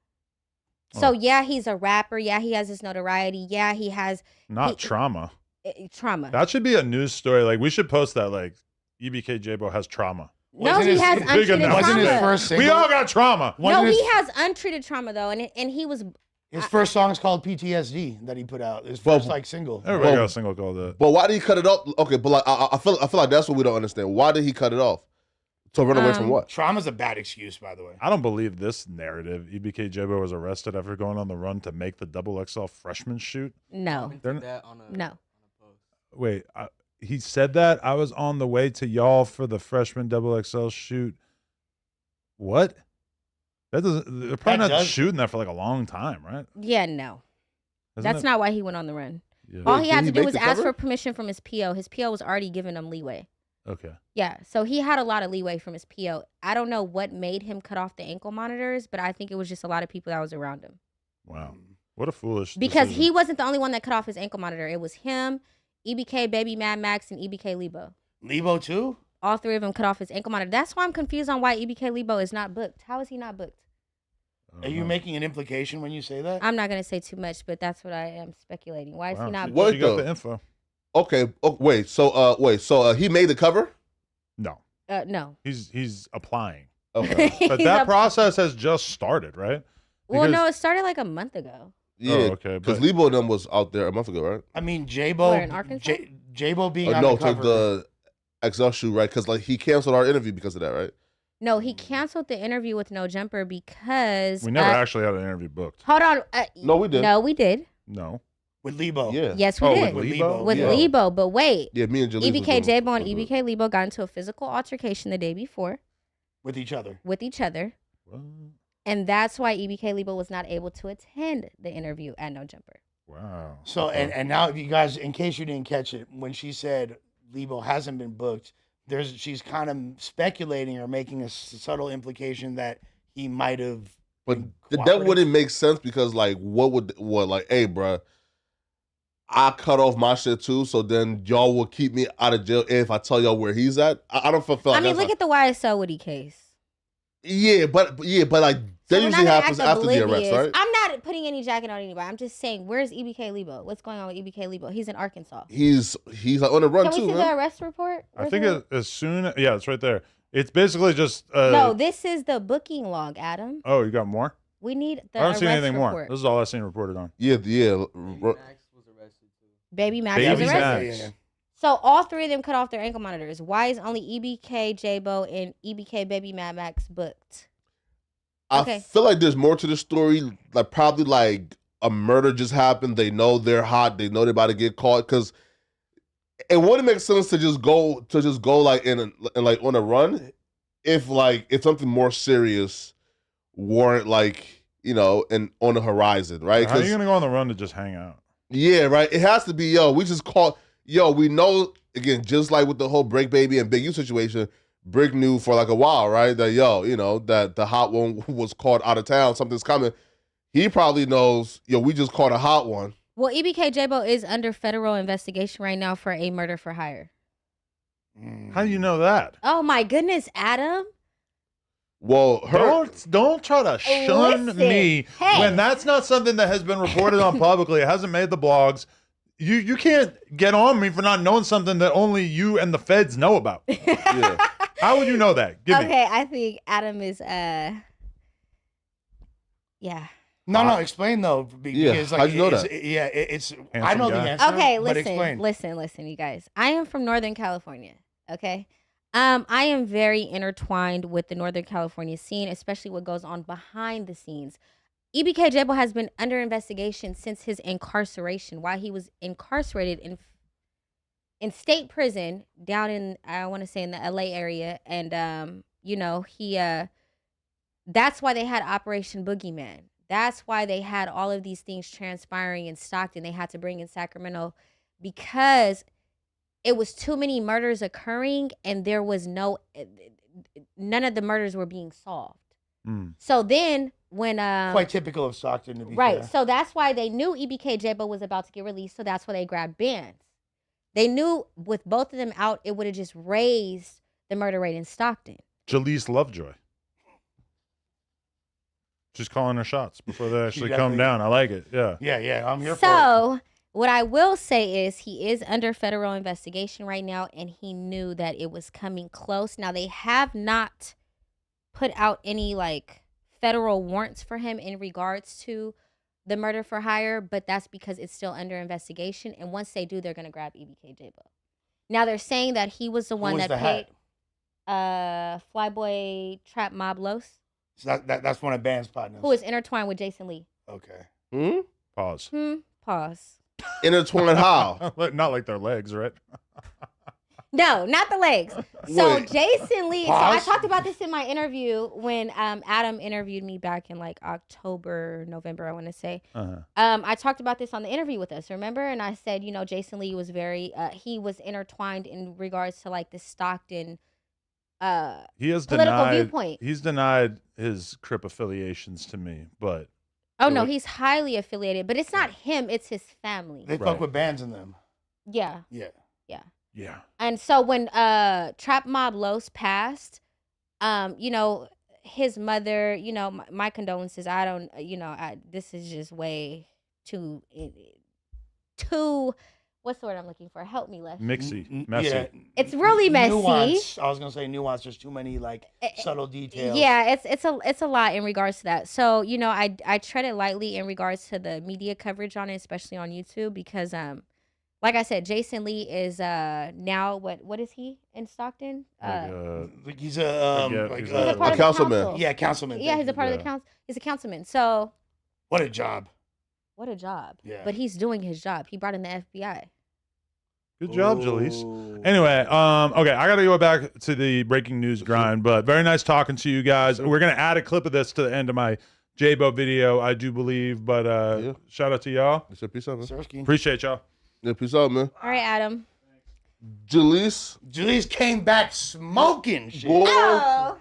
So yeah, he's a rapper. Yeah, he has his notoriety. Yeah, he has trauma. Trauma. That should be a news story. Like we should post that. Like EBK Jabbo has trauma. No, he has untreated trauma. Wasn't his first single? We all got trauma. No, he has untreated trauma though, and he was. His first song is called PTSD that he put out. His first single. Everybody got a single called that. But why did he cut it off? Okay, but like I feel like that's what we don't understand. Why did he cut it off? To run away from what? Trauma's a bad excuse, by the way. I don't believe this narrative. EBK Jabbo was arrested after going on the run to make the XXL freshman shoot. No. No. Wait, he said that? I was on the way to y'all for the freshman XXL shoot. What? That doesn't. They're probably not shooting that for like a long time, right? Yeah, no. That's not why he went on the run. Yeah. All he had to do was ask for permission from his PO. His PO was already giving him leeway. Okay. Yeah, so he had a lot of leeway from his PO. I don't know what made him cut off the ankle monitors, but I think it was just a lot of people that was around him. Wow. What a foolish Because decision. he wasn't the only one that cut off his ankle monitor. It was him, EBK Baby Mad Max, and EBK Lebo. Lebo too? All three of them cut off his ankle monitor. That's why I'm confused on why EBK Lebo is not booked. How is he not booked? Are you making an implication when you say that? I'm not going to say too much, but that's what I am speculating. Why is he not booked? What you got the info? Okay. Oh, wait. So he made the cover? No. No. He's applying. Okay. But that process has just started, right? Well, no, it started like a month ago. Yeah. Oh, okay. Because Lebo and them was out there a month ago, right? I mean, Jabbo. in Arkansas? Jabbo being on no, the cover. to the XL shoot, right? Because like he canceled our interview because of that, right? No, he canceled the interview with No Jumper because We never actually had an interview booked. Hold on. No, we did. No, we did. No. With Lebo. Yeah. Yes, we did. With Lebo? With Yeah. Lebo, but wait. Yeah, me and Jaleel EBK Jabbo and EBK Lebo got into a physical altercation the day before With each other. What? And that's why EBK Lebo was not able to attend the interview at No Jumper. Wow. So, and now, if you guys, in case you didn't catch it, when she said Lebo hasn't been booked, she's kind of speculating or making a subtle implication that he might have. But that wouldn't make sense because, like, hey, bruh, I cut off my shit too, so then y'all will keep me out of jail if I tell y'all where he's at. I don't feel like I mean, look at the YSL Woody case. Yeah, but like that usually happens after the arrest, right? I'm not putting any jacket on anybody. I'm just saying, where's EBK Lebo? What's going on with EBK Lebo? He's in Arkansas. He's like on the run too. Can we see the arrest report? I think as soon, yeah, it's right there. It's basically just. No, this is the booking log, Adam. Oh, you got more? We need the I haven't seen anything report. more. This is all I've seen reported on. Yeah. Baby Max was arrested. Max. So all three of them cut off their ankle monitors. Why is only EBK Jabbo and EBK Baby Mad Max booked? I feel like there's more to the story. Like probably like a murder just happened. They know they're hot. They know they're about to get caught. Because it wouldn't make sense to just go like like on a run if something more serious weren't like and on the horizon, right? How are you gonna go on the run to just hang out? Yeah, right. It has to be we just caught we know again just like with the whole Break Baby and Big U situation. Brick knew for like a while, right? That that the hot one was caught out of town. Something's coming. He probably knows. We just caught a hot one. Well, EBK Jabbo is under federal investigation right now for a murder for hire. How do you know that? Oh my goodness, Adam. Well, don't try to shun me when that's not something that has been reported on publicly. It hasn't made the blogs. You can't get on me for not knowing something that only you and the feds know about. Yeah. How would you know that? Give me. I think Adam is yeah. No, explain though, because how'd you know that? It's Handsome I know guy. the answer. Okay, but explain. listen, you guys. I am from Northern California. Okay, I am very intertwined with the Northern California scene, especially what goes on behind the scenes. EBK Jabbo has been under investigation since his incarceration. While he was incarcerated in state prison down in, I want to say, in the LA area, and he that's why they had Operation Boogeyman. That's why they had all of these things transpiring in Stockton. They had to bring in Sacramento because it was too many murders occurring and there was none of the murders were being solved. So then when quite typical of Stockton to be right, fair. so that's why they knew EBK Jabbo was about to get released. So that's why they grabbed bands. They knew with both of them out, it would have just raised the murder rate in Stockton. Jaleese Lovejoy. She's calling her shots before they actually come definitely- down. I like it. Yeah. Yeah, I'm here for it. So what I will say is he is under federal investigation right now, and he knew that it was coming close. Now, they have not put out any federal warrants for him in regards to the murder for hire, but that's because it's still under investigation. And once they do, they're going to grab EBK Jabbo. Now, they're saying that he was the one that paid Flyboy Trap Mob Los. So that's one of Band's partners. Who is intertwined with Jason Lee. Okay. Pause. Pause. Intertwined how? Not like their legs, right? No, not the legs. So Wait. Jason Lee. So I Pause. talked about this in my interview when Adam interviewed me back in like October, November, I want to say. I talked about this on the interview with us, remember? And I said, you know, Jason Lee was very he was intertwined in regards to like the Stockton he has political denied, viewpoint. He's denied his Crip affiliations to me, but Oh no, he's highly affiliated, but it's not him, it's his family. They fuck with bands in them. Yeah. Yeah. Yeah. And so when Trap Mob Los passed, you know, his mother, you know, my condolences. I don't, you know, this is just way too, what's the word I'm looking for? Help me, Les. messy. Yeah. It's really messy. Nuance. I was gonna say nuance. There's too many like subtle details. Yeah, it's a lot in regards to that. So, you know, I tread it lightly in regards to the media coverage on it, especially on YouTube, because like I said, Jason Lee is now what is he in Stockton? He's a he's a part of the councilman. council. Yeah, councilman. Yeah, he's a part of the council. He's a councilman. So what a job. what a job. Yeah. But he's doing his job. He brought in the FBI. Good job, Jalise. Anyway, okay, I gotta go back to the breaking news grind, but very nice talking to you guys. We're gonna add a clip of this to the end of my Jabbo video, I do believe, but shout out to y'all. Peace out, man. Appreciate y'all. Yeah, peace out, man. All right, Adam. Jalise came back smoking shit. Boy, Oh.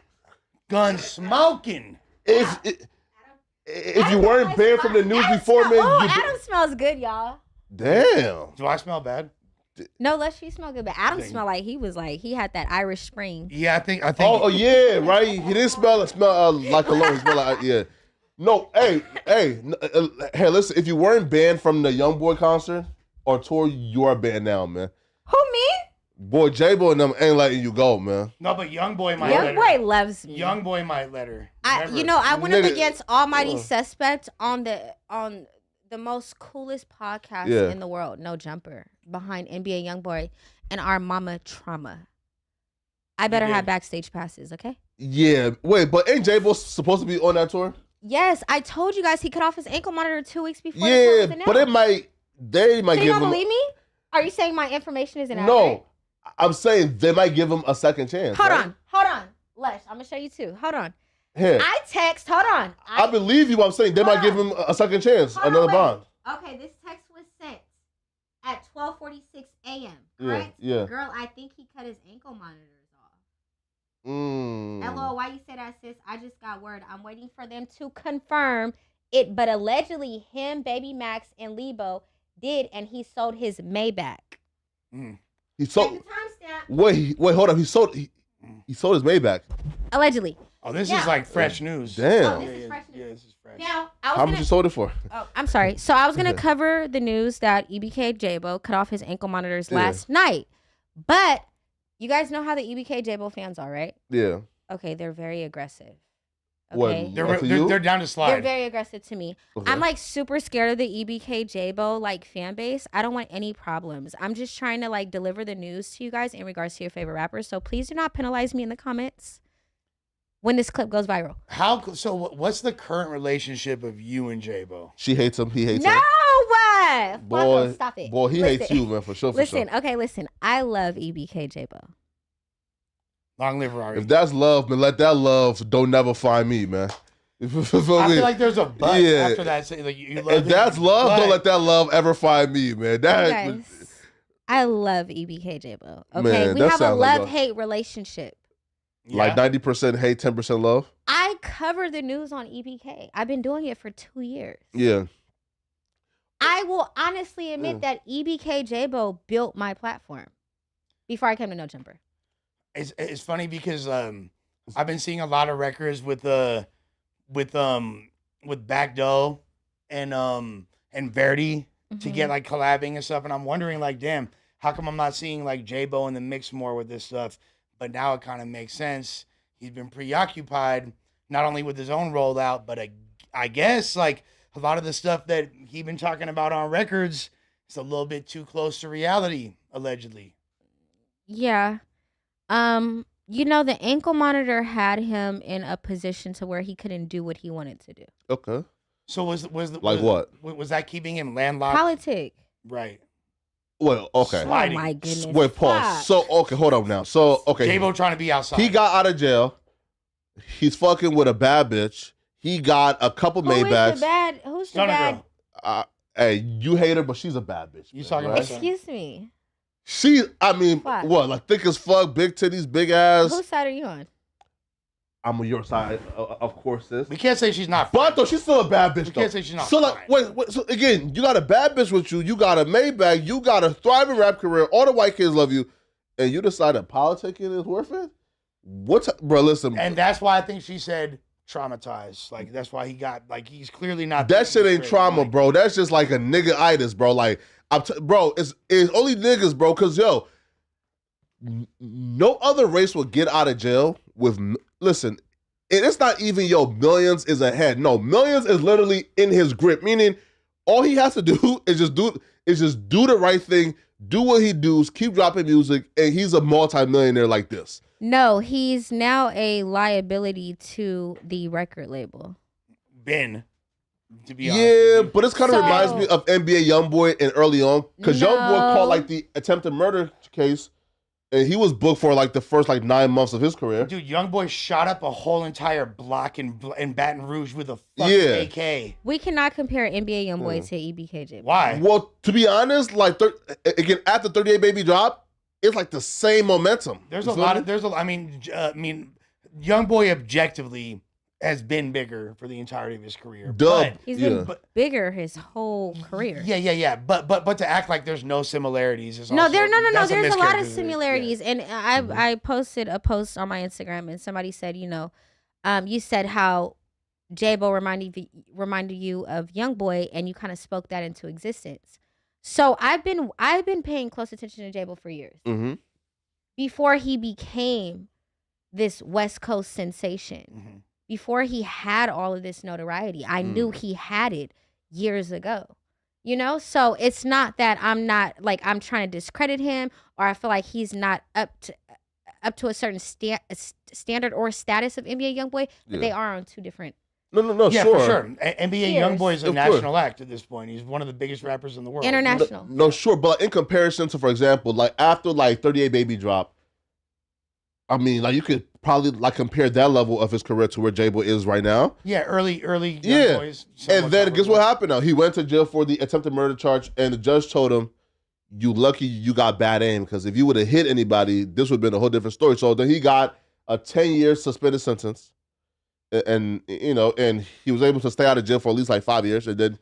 Gun smoking. if you weren't banned from the news before, man, Adam smells good, y'all. damn. Do I smell bad? No, let's she smell good, but Adam smelled like he had that Irish Spring. Yeah, I think. Oh yeah, right. He didn't smell like cologne. He smelled like yeah. No, hey, listen. If you weren't banned from the YoungBoy concert or tour, you are banned now, man. Who, me? Boy, Jabbo and them ain't letting you go, man. No, but YoungBoy might. YoungBoy loves me. YoungBoy might let her. I went up Nigga. against Almighty Suspect on the most coolest podcast in the world, No Jumper, behind NBA YoungBoy and our mama Trauma. I better have backstage passes, okay? Yeah. Wait, but ain't Jabbo supposed to be on that tour? Yes, I told you guys he cut off his ankle monitor 2 weeks before. Yeah, the tour was but announced. they might So you give don't him. believe me? Are you saying my information isn't accurate? No, I'm saying they might give him a second chance. Hold right? on. Lush, I'm gonna show you too. Hold on. Here, Hold on. I believe you. I'm saying they might give him a second chance, another bond. Okay, this text was sent at 12:46 a.m. Yeah, Correct? yeah. Girl, I think he cut his ankle monitors off. Mm. Hello, why you say that, sis? I just got word. I'm waiting for them to confirm it, but allegedly him, Baby Max, and Lebo did, and he sold his Maybach. He sold. Check the timestamp. Wait, hold up. He sold his Maybach. Allegedly. Oh, this is like fresh news. Damn. Oh, this is fresh news. Yeah, this is fresh. Now, How much you sold it for? Oh, I'm sorry. So I was gonna cover the news that EBK Jabbo cut off his ankle monitors last night, but you guys know how the EBK Jabbo fans are, right? Yeah. Okay, they're very aggressive. What? Okay, They're down to slide. they're very aggressive to me. Okay. I'm like super scared of the EBK Jabbo like fan base. I don't want any problems. I'm just trying to like deliver the news to you guys in regards to your favorite rappers. So please do not penalize me in the comments when this clip goes viral. What's the current relationship of you and Jabbo? She hates him. He hates No, her. what? Boy, Flacco, stop it. Boy, he Listen. hates you, man, for sure. Listen, listen. I love EBK Jabbo. Long live Ferrari. If that's love, man, let that love don't never find me, man. I feel like there's a but after that. Say, like, you love if that's love, but don't let that love ever find me, man. That Guys, I love EBK Jabbo. Okay, Man, we that have a sounds like love-hate relationship. like 90% hate, 10% love. I cover the news on EBK. I've been doing it for 2 years. Yeah. I will honestly admit that EBK Jabbo built my platform before I came to No Jumper. It's funny because I've been seeing a lot of records with Back Doe and Verdi to get like collabing and stuff, and I'm wondering like, damn, how come I'm not seeing like Jabbo in the mix more with this stuff? But now it kind of makes sense. He's been preoccupied not only with his own rollout, but I guess like a lot of the stuff that he's been talking about on records is a little bit too close to reality, allegedly. Yeah. You know, the ankle monitor had him in a position to where he couldn't do what he wanted to do. Okay. So was Like what? Was that keeping him landlocked? Politic. Right. Well, okay. Oh my goodness. Wait, pause. So, okay, hold up now. So, okay. Jabbo trying to be outside. He got out of jail. He's fucking with a bad bitch. He got a couple Maybachs. Who's the bad? Hey, you hate her, but she's a bad bitch. You talking right? about? Excuse me. What? Like thick as fuck, big titties, big ass. Whose side are you on? I'm on your side, of course, sis. We can't say she's not. But though she's still a bad bitch. We can't say she's not. So like, wait. So again, you got a bad bitch with you. You got a Maybach. You got a thriving rap career. All the white kids love you, and you decide that politicking is worth it. Bro? Listen, and that's why I think she said traumatized. Like that's why he got like he's clearly not. That shit ain't trauma, bro. That's just like a nigga-itis, bro. Like bro, it's only niggas, bro. Cause yo, no other race will get out of jail with. Listen, it's not even Millions is ahead. No, Millions is literally in his grip. Meaning, all he has to do is just do the right thing, do what he does, keep dropping music, and he's a multi-millionaire like this. No, he's now a liability to the record label. To be honest, but this kind of reminds me of NBA YoungBoy and early on, because YoungBoy caught like the attempted murder case. And he was booked for like the first 9 months of his career. Dude, YoungBoy shot up a whole entire block in Baton Rouge with a fucking AK. We cannot compare NBA YoungBoy to EBK Jabbo. Why? Well, to be honest, again, after 38 Baby drop, it's like the same momentum. I mean, YoungBoy objectively has been bigger for the entirety of his career. He's been bigger his whole career. Yeah. But to act like there's no similarities is no. There's a lot of similarities, and I posted a post on my Instagram, and somebody said, you said how Jabbo reminded you of YoungBoy, and you kind of spoke that into existence. So I've been paying close attention to Jabbo for years. Mm-hmm. Before he became this West Coast sensation. Mm-hmm. Before he had all of this notoriety, I knew he had it years ago, So it's not that I'm trying to discredit him, or I feel like he's not up to a certain standard or status of NBA YoungBoy, but they are on two different. No, yeah, sure. For sure. NBA YoungBoy is a national act at this point. He's one of the biggest rappers in the world. International. No, sure, but in comparison to, for example, after 38 Baby drop, I mean, you could probably compare that level of his career to where Jabbo is right now. Yeah, early young boys. And then guess what happened now? He went to jail for the attempted murder charge, and the judge told him, "You lucky you got bad aim, because if you would have hit anybody, this would have been a whole different story." So then he got a 10-year suspended sentence, and and he was able to stay out of jail for at least 5 years, and then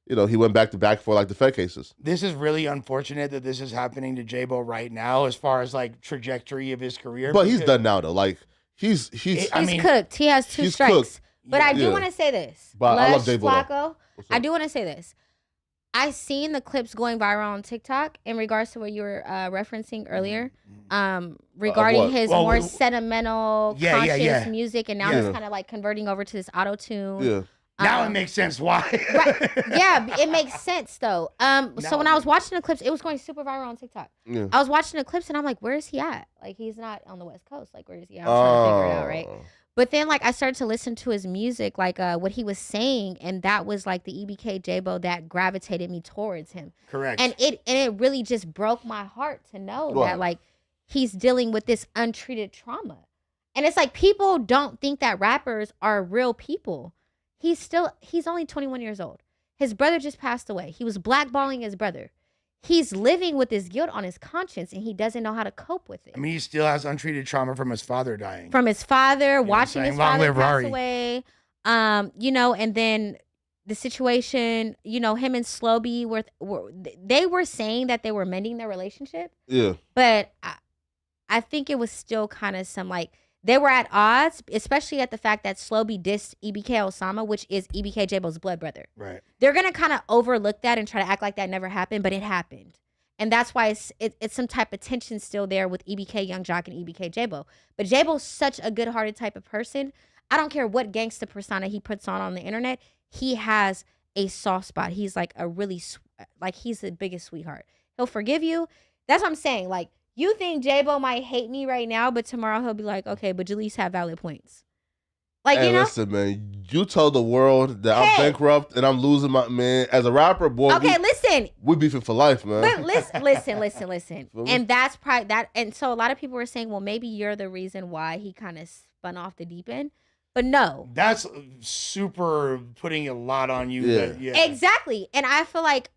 he went back for the Fed cases. This is really unfortunate that this is happening to Jabbo right now, as far as trajectory of his career. But he's done now, though. He's cooked. He has two strikes. Cooked. But I do want to say this. But Lush, I love Jabbo. Flacco, I do want to say this. I seen the clips going viral on TikTok in regards to what you were referencing earlier, regarding his more sentimental, conscious music, and now he's kind of converting over to this auto tune. Yeah. Now it makes sense why. Right. Yeah, it makes sense though. So when I was watching the clips, it was going super viral on TikTok. Yeah. I was watching the clips and I'm like, where is he at? He's not on the West Coast. Where is he at? I'm trying to figure it out, right? But then I started to listen to his music, what he was saying, and that was the EBK Jabbo that gravitated me towards him. Correct. And it really just broke my heart to know that he's dealing with this untreated trauma. And it's people don't think that rappers are real people. He's only 21 years old. His brother just passed away. He was blackballing his brother. He's living with this guilt on his conscience, and he doesn't know how to cope with it. I mean, he still has untreated trauma from his father dying. From his father, watching his father pass away. And then the situation, him and Slowby were saying that they were mending their relationship. Yeah. But I think it was still kind of some they were at odds, especially at the fact that Slowby dissed EBK Osama, which is EBK Jabbo's blood brother. Right. They're going to kind of overlook that and try to act like that never happened, but it happened. And that's why it's some type of tension still there with EBK Young Jock and EBK Jabbo. But Jabbo's such a good-hearted type of person. I don't care what gangsta persona he puts on the internet. He has a soft spot. He's a really, he's the biggest sweetheart. He'll forgive you. That's what I'm saying. You think Jabbo might hate me right now, but tomorrow he'll be like, okay, but you at least have valid points. Like, hey, you know? listen, man. You told the world that I'm bankrupt and I'm losing my man. As a rapper, boy. Okay, listen. We beefing for life, man. But listen. And that's probably that. And so a lot of people were saying, well, maybe you're the reason why he kind of spun off the deep end. But no. That's super putting a lot on you. Yeah. Exactly. And I feel like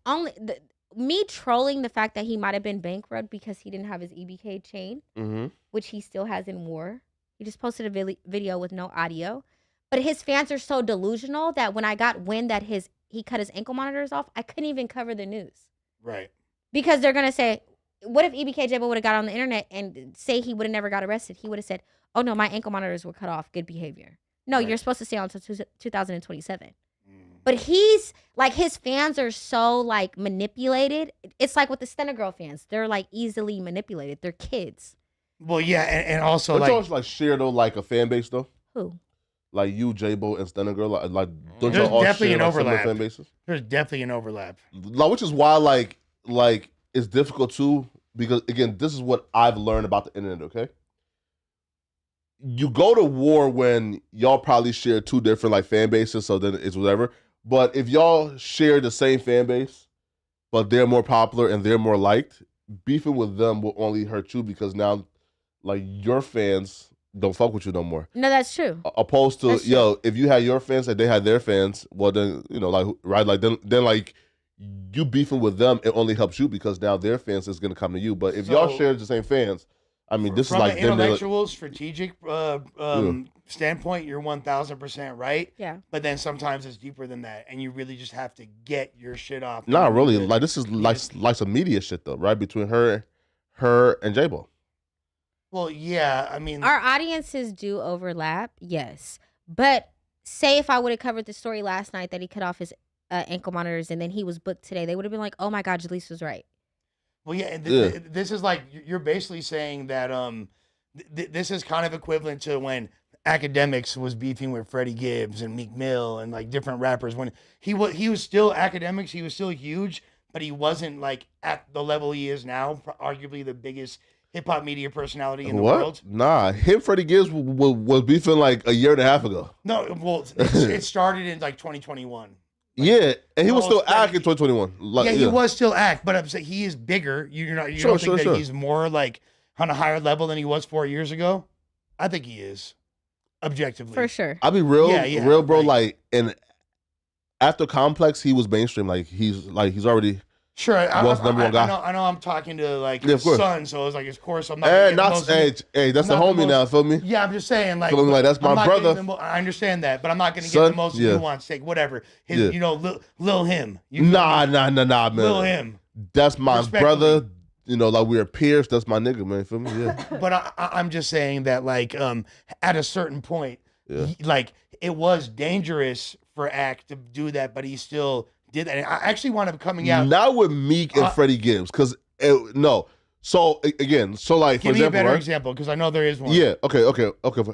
me trolling the fact that he might have been bankrupt because he didn't have his EBK chain, which he still has in war. He just posted a video with no audio. But his fans are so delusional that when I got wind that he cut his ankle monitors off, I couldn't even cover the news. Right. Because they're going to say, what if EBK Jabbo would have got on the internet and say he would have never got arrested? He would have said, oh, no, my ankle monitors were cut off. Good behavior. No, you're supposed to stay on until 2027. But he's like, his fans are so like manipulated. It's like with the Stunner Girl fans. They're like easily manipulated. They're kids. Well, yeah, and also don't like, y'all like share though like a fan base though? Who? Like you, Jabbo, and Stunner Girl. Like don't there's y'all all definitely share an like, similar overlap. fan bases? There's definitely an overlap. Like, which is why like it's difficult too, because again, this is what I've learned about the internet. Okay, you go to war when y'all probably share two different like fan bases, so then it's whatever. But if y'all share the same fan base, but they're more popular and they're more liked, beefing with them will only hurt you because now, like, your fans don't fuck with you no more. No, that's true. Opposed to, if you had your fans and they had their fans, well then, like, right, like, then like, you beefing with them, it only helps you because now their fans is gonna come to you. But if y'all share the same fans, I mean, this is like from an intellectual, strategic standpoint, you're 1,000% right. Yeah. But then sometimes it's deeper than that, and you really just have to get your shit off. Not really. Like this is like some media shit though, right? Between her and Jabbo. Well, yeah. I mean, our audiences do overlap, yes. But say if I would have covered the story last night that he cut off his ankle monitors and then he was booked today, they would have been like, "Oh my God, Jalise was right." Well, yeah, and this is like you're basically saying that this is kind of equivalent to when Akademiks was beefing with Freddie Gibbs and Meek Mill and like different rappers. When he was still Akademiks, he was still huge, but he wasn't like at the level he is now. Arguably the biggest hip hop media personality in the world. Nah, Freddie Gibbs was beefing like a year and a half ago. No, well, it started in like 2021. Like, yeah, and he was still act in 2021. Like, he was still act, but I'm saying he is bigger. You don't think that he's more like on a higher level than he was 4 years ago? I think he is, objectively. For sure. I'll be real, real, bro. Like, and after Complex, he was mainstream. Like he's already. Sure, was number one guy. I know. I'm talking to like his son, so it's like, of course, I'm not. Hey, that's the homie now. Feel me? Yeah, I'm just saying, like, that's my brother. I understand that, but I'm not going to get the most nuanced take. Whatever, Lil Him. Nah, man. Lil Him. That's my brother. Like we are peers. That's my nigga, man. Feel me? Yeah. But I'm just saying that, like, at a certain point, like, it was dangerous for Act to do that, but he still did that. And I actually wound up coming out. Not with Meek and Freddie Gibbs, because no. So again, like, give for me example, a better example, because I know there is one. Yeah. Okay.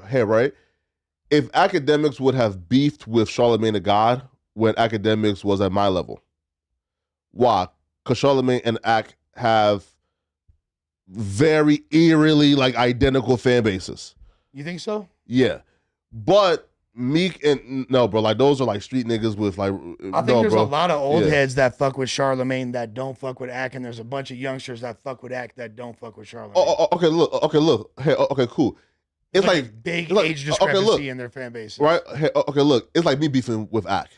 Hey, right. If Akademiks would have beefed with Charlemagne the God when Akademiks was at my level, why? Because Charlemagne and Ak have very eerily like identical fan bases. You think so? Yeah, but Meek and no, bro, like those are like street niggas with like. I think there's a lot of old heads that fuck with Charlemagne that don't fuck with Ak, and there's a bunch of youngsters that fuck with Ak that don't fuck with Charlemagne. Okay, look. Hey, okay, cool. It's like big age discrepancy in their fan base, right? Hey, okay, look, it's like me beefing with Ak.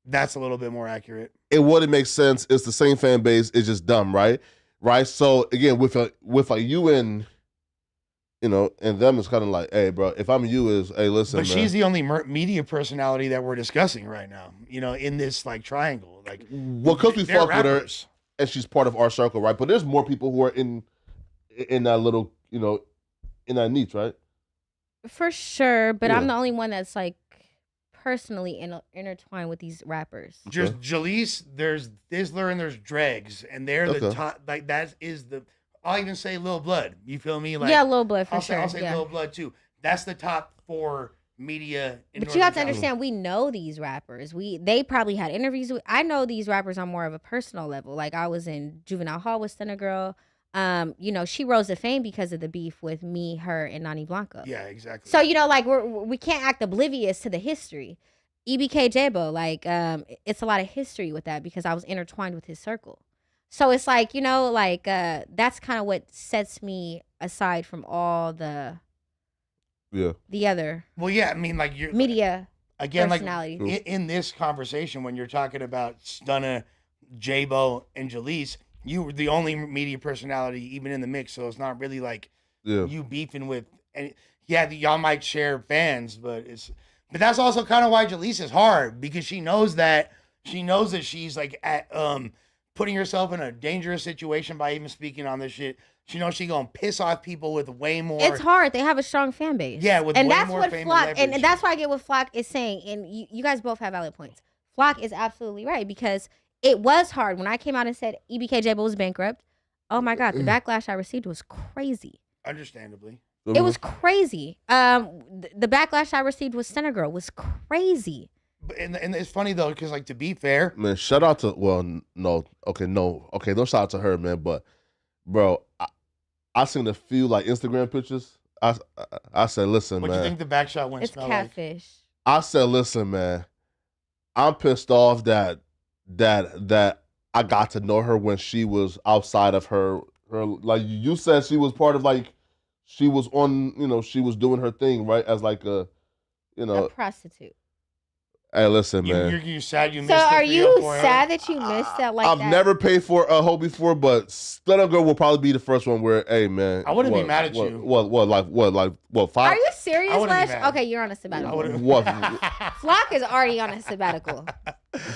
That's a little bit more accurate. It wouldn't make sense. It's the same fan base. It's just dumb, right? Right. So again, with you and. And them is kind of like, hey, bro, if I'm you, hey, listen, but man. She's the only media personality that we're discussing right now, in this, like, triangle. Like, well, because we fuck with her, and she's part of our circle, right? But there's more people who are in that little, in that niche, right? For sure, but I'm the only one that's, like, personally intertwined with these rappers. Just Jalise, there's Dizzler, and there's Dregs, and they're the top, like, that is the... I'll even say Lil Blood. You feel me? Like, yeah, Lil Blood for sure. I'll say Lil Blood too. That's the top 4 media. But you have to understand, we know these rappers. They probably had interviews with. I know these rappers on more of a personal level. Like I was in Juvenile Hall with Stunner Girl. you know, she rose to fame because of the beef with me, her, and Nani Blanco. Yeah, exactly. So, you know, like we can't act oblivious to the history. EBK Jabbo, like it's a lot of history with that because I was intertwined with his circle. So it's like, you know, like that's kind of what sets me aside from all the other well, yeah, I mean, like you're media again, like personalities. in this conversation when you're talking about Stunna, Jabbo, and Jalise, you were the only media personality even in the mix, so it's not really like you beefing with any. Yeah, y'all might share fans, but that's also kind of why Jalise is hard because she knows that she's like at putting herself in a dangerous situation by even speaking on this shit. She knows she gonna piss off people with way more. It's hard. They have a strong fan base. Yeah, with and way that's more what fame Flock and and that's why I get what Flock is saying. And you guys both have valid points. Flock is absolutely right because it was hard when I came out and said EBK Jabbo was bankrupt. Oh my God, the backlash I received was crazy. Understandably. It was crazy. The backlash I received with Center Girl was crazy. And it's funny though, because like to be fair, man, shout out to don't shout out to her, man. But bro, I seen a few like Instagram pictures. I said, listen, man. What do you think the backshot went? It's catfish. Like? I said, listen, man. I'm pissed off that I got to know her when she was outside of her like you said she was part of like she was on, you know, she was doing her thing, right? As like a prostitute. Hey, listen, man. You're sad you missed. So are you oh sad that you missed that? Like I've never paid for a hoe before, but Stunner Girl will probably be the first one where, hey, man. I wouldn't be mad at you. What, 5? Are you serious, Lush? Okay, you're on a sabbatical. What? Flock is already on a sabbatical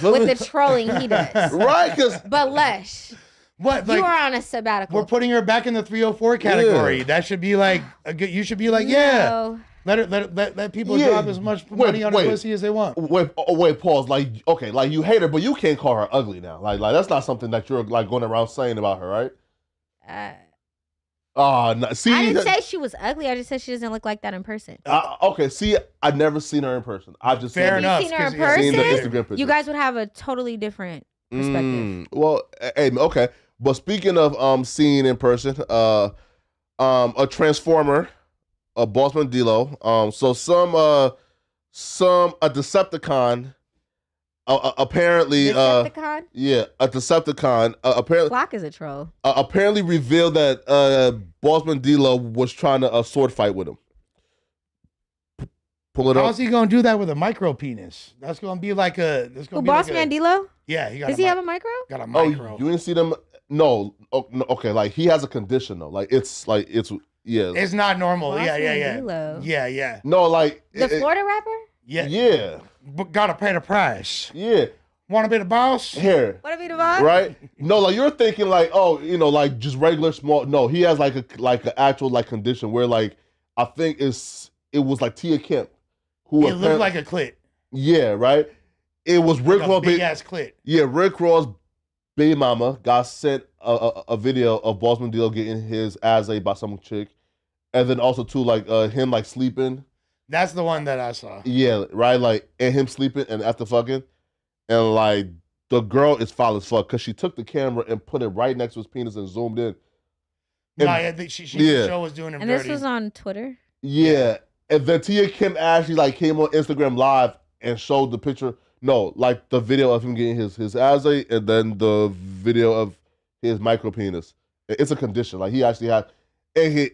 with the trolling he does. Right? But Lush, what? You are on a sabbatical. We're putting her back in the 304 category. Yeah. That should be like a good. You should be like, yeah. Let people drop as much money on her pussy as they want. Wait, pause. Like, okay, like you hate her, but you can't call her ugly now. Like that's not something that you're like going around saying about her, right? No, see, I didn't say she was ugly. I just said she doesn't look like that in person. Okay, see, I've never seen her in person. I just fair enough. Seen her in person, seen the Instagram picture. You guys would have a totally different perspective. Well, hey, okay. But speaking of seeing in person, a Transformer. Bossman Dolo. So a Decepticon. Apparently, Decepticon. A Decepticon. Apparently, Flock is a troll. Apparently revealed that Bossman Dolo was trying to sword fight with him. Pull it up. How's he gonna do that with a micro penis? That's gonna be like a. Bossman Dolo? Yeah, he got. Does he have a micro? Got a micro. Oh, you didn't see them? No. Okay, like he has a condition though. It's. Yeah, it's not normal. Bossman Yeah. No, like the Florida rapper. Yeah. But gotta pay the price. Yeah. Want to be the boss? Here. Want to be the boss? Right? No, like you're thinking like, oh, you know, like just regular small. No, he has like an actual like condition where like I think it was like Tia Kemp, who it looked like a clit. Yeah, right. It was Rick like Ross big ass clit. Yeah, Rick Ross' baby mama got sent a video of Bossman Dolo getting his ass ate by some chick, and then also too like him like sleeping. That's the one that I saw. Yeah, right. Like and him sleeping and after fucking, and like the girl is foul as fuck because she took the camera and put it right next to his penis and zoomed in. And, no, the show was doing him and dirty. This was on Twitter. Yeah, and then Tia Kim actually like came on Instagram Live and showed the picture. No, like the video of him getting his ass ate, and then the video of his micro penis. It's a condition. Like he actually had, and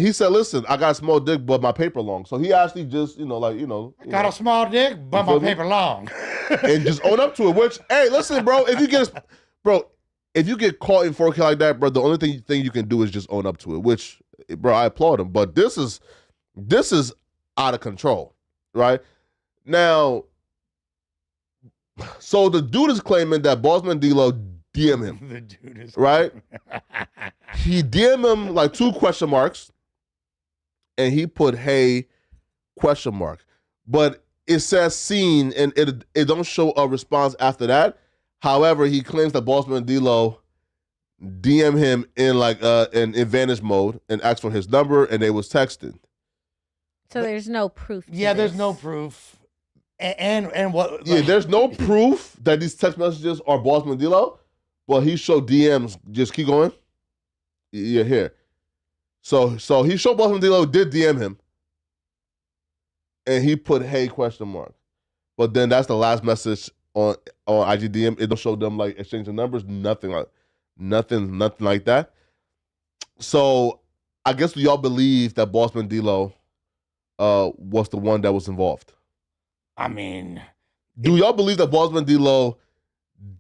he said, "Listen, I got a small dick, but my paper long." So he actually just, got a small dick, but my paper long, and just own up to it. Which, hey, listen, bro, if you get caught in 4K like that, bro, the only thing you can do is just own up to it. Which, bro, I applaud him. But this is out of control, right? Now, so the dude is claiming that Bossman Dolo DM him. The dude is right. He DM him like 2 question marks, and he put "Hey?" question mark, but it says "seen" and it don't show a response after that. However, he claims that Bossman Dolo DM him in like in advantage mode and asked for his number, and they was texting. So there's no proof. There's no proof. And what? Like, yeah, there's no proof that these text messages are Bossman Dolo, but he showed DMs. Just keep going. Yeah, here. So he showed Bossman Dolo did DM him, and he put hey ? But then that's the last message on IGDM. It don't show them like exchanging numbers, nothing like that. So I guess y'all believe that Bossman Dolo was the one that was involved. I mean, do y'all believe that Bossman Dolo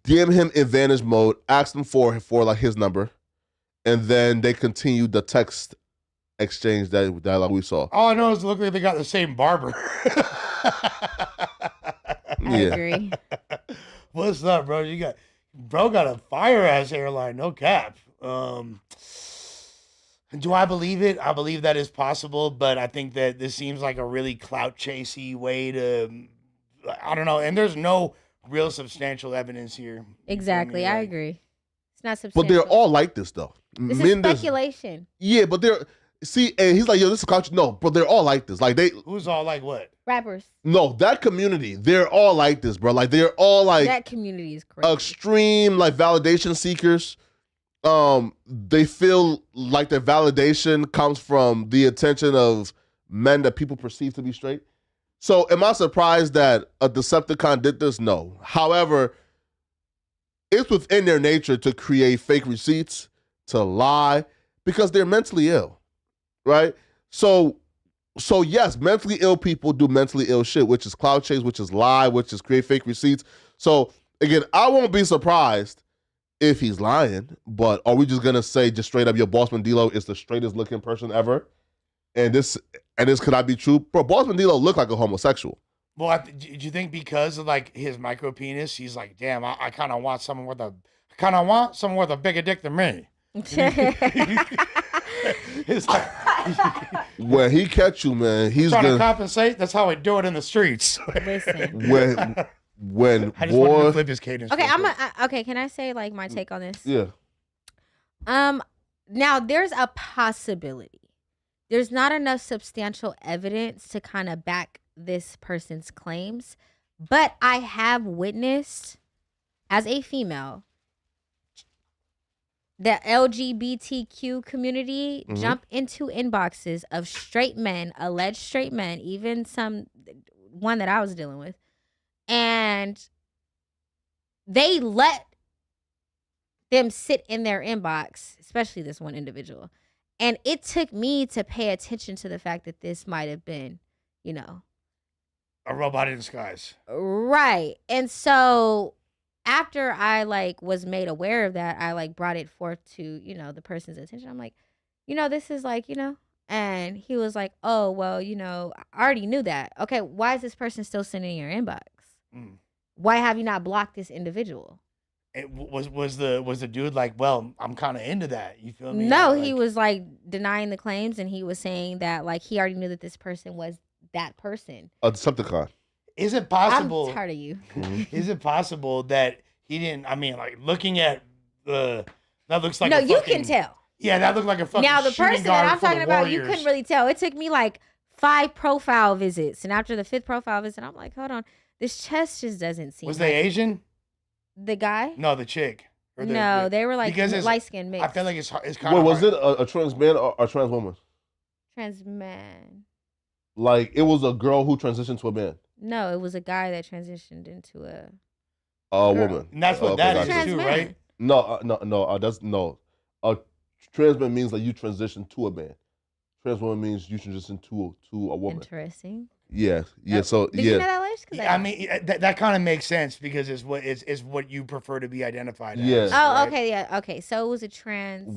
DM him in Vantage mode, asked him for like his number, and then they continued the text exchange that like we saw? All I know is it looked like they got the same barber. I agree. What's up, bro? Bro got a fire ass hairline, no cap. Do I believe it? I believe that is possible, but I think that this seems like a really clout chasey way to, I don't know, and there's no real substantial evidence here. Exactly, I agree. It's not substantial. But they're all like this though. This is speculation. Yeah, but they're and he's like, yo, this is culture. No, but they're all like this. Like who's all like what? Rappers. No, that community, they're all like this, bro. Like they're all like that community is crazy. Extreme like validation seekers. They feel like their validation comes from the attention of men that people perceive to be straight. So am I surprised that a Decepticon did this? No. However, it's within their nature to create fake receipts, to lie, because they're mentally ill, right? So yes, mentally ill people do mentally ill shit, which is clout chase, which is lie, which is create fake receipts. So again, I won't be surprised if he's lying, but are we just gonna say just straight up, your Bossman Dolo is the straightest looking person ever? And this could not be true? Bro, Bossman Dolo looked like a homosexual. Well, do you think because of like his micro penis, he's like, damn, I kind of want someone with a bigger dick than me. It's like, when he catch you, man, he's trying to compensate. That's how I do it in the streets. Listen. When I just wanted to flip his cadence. Okay, okay. Can I say like my take on this? Yeah. Now there's a possibility. There's not enough substantial evidence to kind of back this person's claims, but I have witnessed, as a female, the LGBTQ community jump into inboxes of straight men, alleged straight men, even one that I was dealing with, and they let them sit in their inbox, especially this one individual. And it took me to pay attention to the fact that this might have been, a robot in disguise. Right. And so after I was made aware of that, I brought it forth to, the person's attention. I'm like, this is and he was like, oh, well, I already knew that. Okay, why is this person still sending your inbox? Why have you not blocked this individual? It was the dude like, well, I'm kind of into that. You feel me? No, he was denying the claims, and he was saying that he already knew that this person was that person. A Decepticon. Is it possible? I'm tired of you. Is it possible that he didn't? I mean, looking at that looks like you can tell. Yeah, that looked like a fucking. Now the person that I'm talking about, Warriors. You couldn't really tell. It took me 5 profile visits, and after the 5th profile visit, I'm like, hold on, this chest just doesn't seem. Was they Asian? The guy? No, the chick. No, they were light skinned mix. I feel like it's kind of. Wait, was it a trans man or a trans woman? Trans man. It was a girl who transitioned to a man. No, it was a guy that transitioned into a woman. And that's what that is too, man. right? No. That's no. A trans man means you transition to a man. Trans woman means you transition to a woman. Interesting. Yeah. So Did you know that, Lush? I mean, that kind of makes sense because it's what you prefer to be identified as. Yeah. Oh, right? okay, yeah, okay. So it was a trans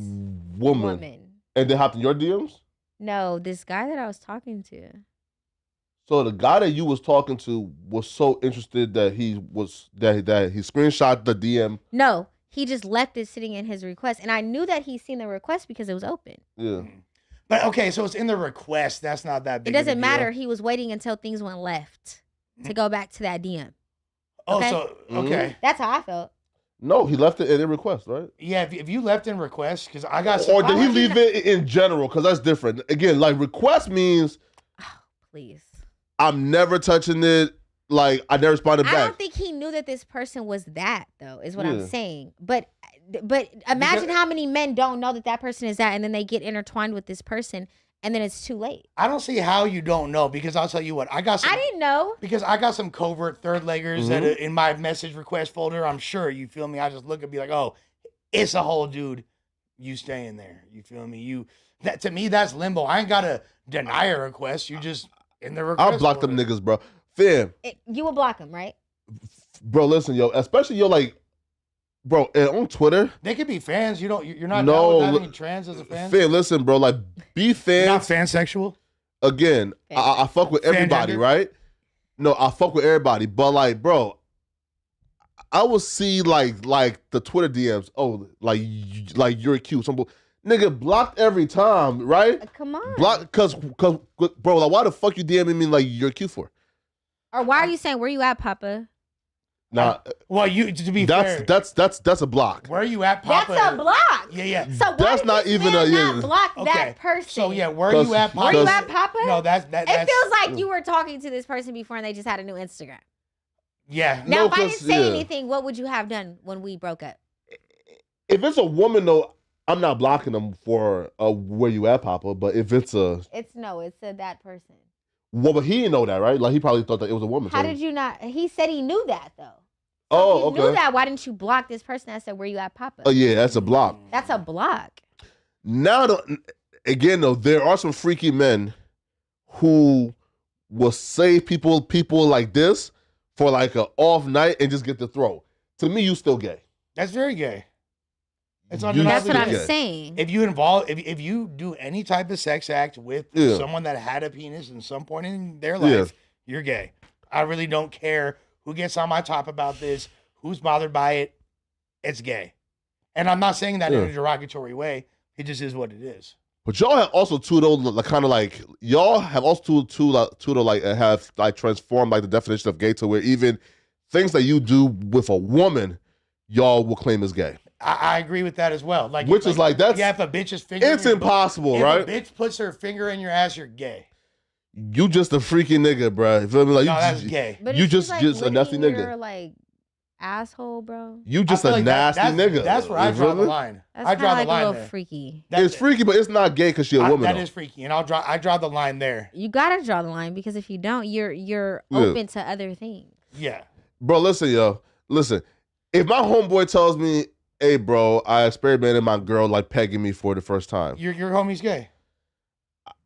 woman. And they hopped in your DMs? No, this guy that I was talking to. So the guy that you was talking to was so interested that he screenshot the DM. No, he just left it sitting in his request, and I knew that he'd seen the request because it was open. Yeah. But okay, so it's in the request. That's not that big. It doesn't matter. He was waiting until things went left to go back to that DM. Okay? Oh, so okay. That's how I felt. No, he left it in request, right? Yeah, if you left in request, because I got. Or did he leave it in general? Because that's different. Again, request means. Oh, please. I'm never touching it. I never responded back. I don't think he knew that this person was that, though, is what I'm saying. But But imagine how many men don't know that person is that, and then they get intertwined with this person, and then it's too late. I don't see how you don't know, because I'll tell you what, I didn't know. Because I got some covert third leggers that in my message request folder. I'm sure, you feel me? I just look and be like, oh, it's a whole dude. You stay in there. You feel me? That to me, that's limbo. I ain't gotta deny a request. You just in the request. I'll block them niggas, bro. Fam. You will block them, right? Bro, listen, yo, especially yo, like, bro, on Twitter, they could be fans. You're not down with any trans as a fan. Fan, listen, bro, like, be fans. You're not fansexual. Again, I fuck with everybody, gender? right? No, I fuck with everybody, but like, bro, I will see like the Twitter DMs. Oh, like you're cute. Some nigga blocked every time, right? Come on, block, cause, bro, like, why the fuck you DMing me like you're cute for? Or why are you saying where you at, Papa? Nah, well, to be fair, that's a block. Where are you at, Papa? That's a block. Yeah. So why that's not even a not block that person? So yeah, where are you at, Papa? Where you at, Papa? No, that's it feels like you were talking to this person before and they just had a new Instagram. Yeah. Now, if I didn't say anything, what would you have done when we broke up? If it's a woman though, I'm not blocking them for where you at, Papa. But if it's it's that person. Well, but he didn't know that, right? Like, he probably thought that it was a woman. How did you not? He said he knew that, though. So if you knew that, why didn't you block this person that said, where you at, Papa? Oh, yeah, that's a block. That's a block. Now, again, though, there are some freaky men who will save people like this for, like, an off night and just get the throw. To me, you still gay. That's very gay. It's that's what I'm saying. If you do any type of sex act with someone that had a penis in some point in their life, you're gay. I really don't care who gets on my top about this, who's bothered by it. It's gay. And I'm not saying that in a derogatory way. It just is what it is. But y'all have also too though, like, kind of like, y'all have also too though, like, have like transformed like the definition of gay to where even things that you do with a woman, y'all will claim as gay. I agree with that as well. Like, which is like, that's, yeah, if a bitch's finger, it's impossible, right? If a bitch puts her finger in your ass, you're gay. You just a freaky nigga, bro. You feel me? Like, no, that's gay. But you just like a nasty nigga. You're like asshole, bro. You just a nasty nigga. That's where I draw the line. I draw the line. A little freaky. It's freaky, but it's not gay because you're a woman. That is freaky, and I draw the line there. You gotta draw the line because if you don't, you're open to other things. Yeah, bro. Listen, yo. Listen. If my homeboy tells me, hey, bro, I experimented my girl like pegging me for the first time. Your homie's gay.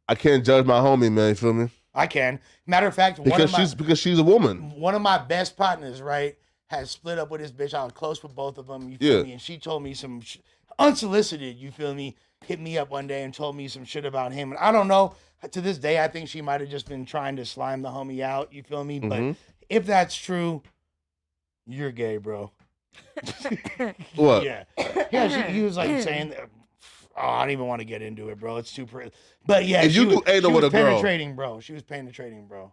I can't judge my homie, man. You feel me? I can. Matter of fact, because she's a woman. One of my best partners, right, has split up with his bitch. I was close with both of them. You feel me? And she told me some unsolicited. You feel me? Hit me up one day and told me some shit about him. And I don't know. To this day, I think she might have just been trying to slime the homie out. You feel me? But if that's true, you're gay, bro. What? Yeah. He was like saying, oh, I don't even want to get into it, bro. It's too pretty. But yeah, if you do anal with a girl, penetrating, bro. She was penetrating, bro.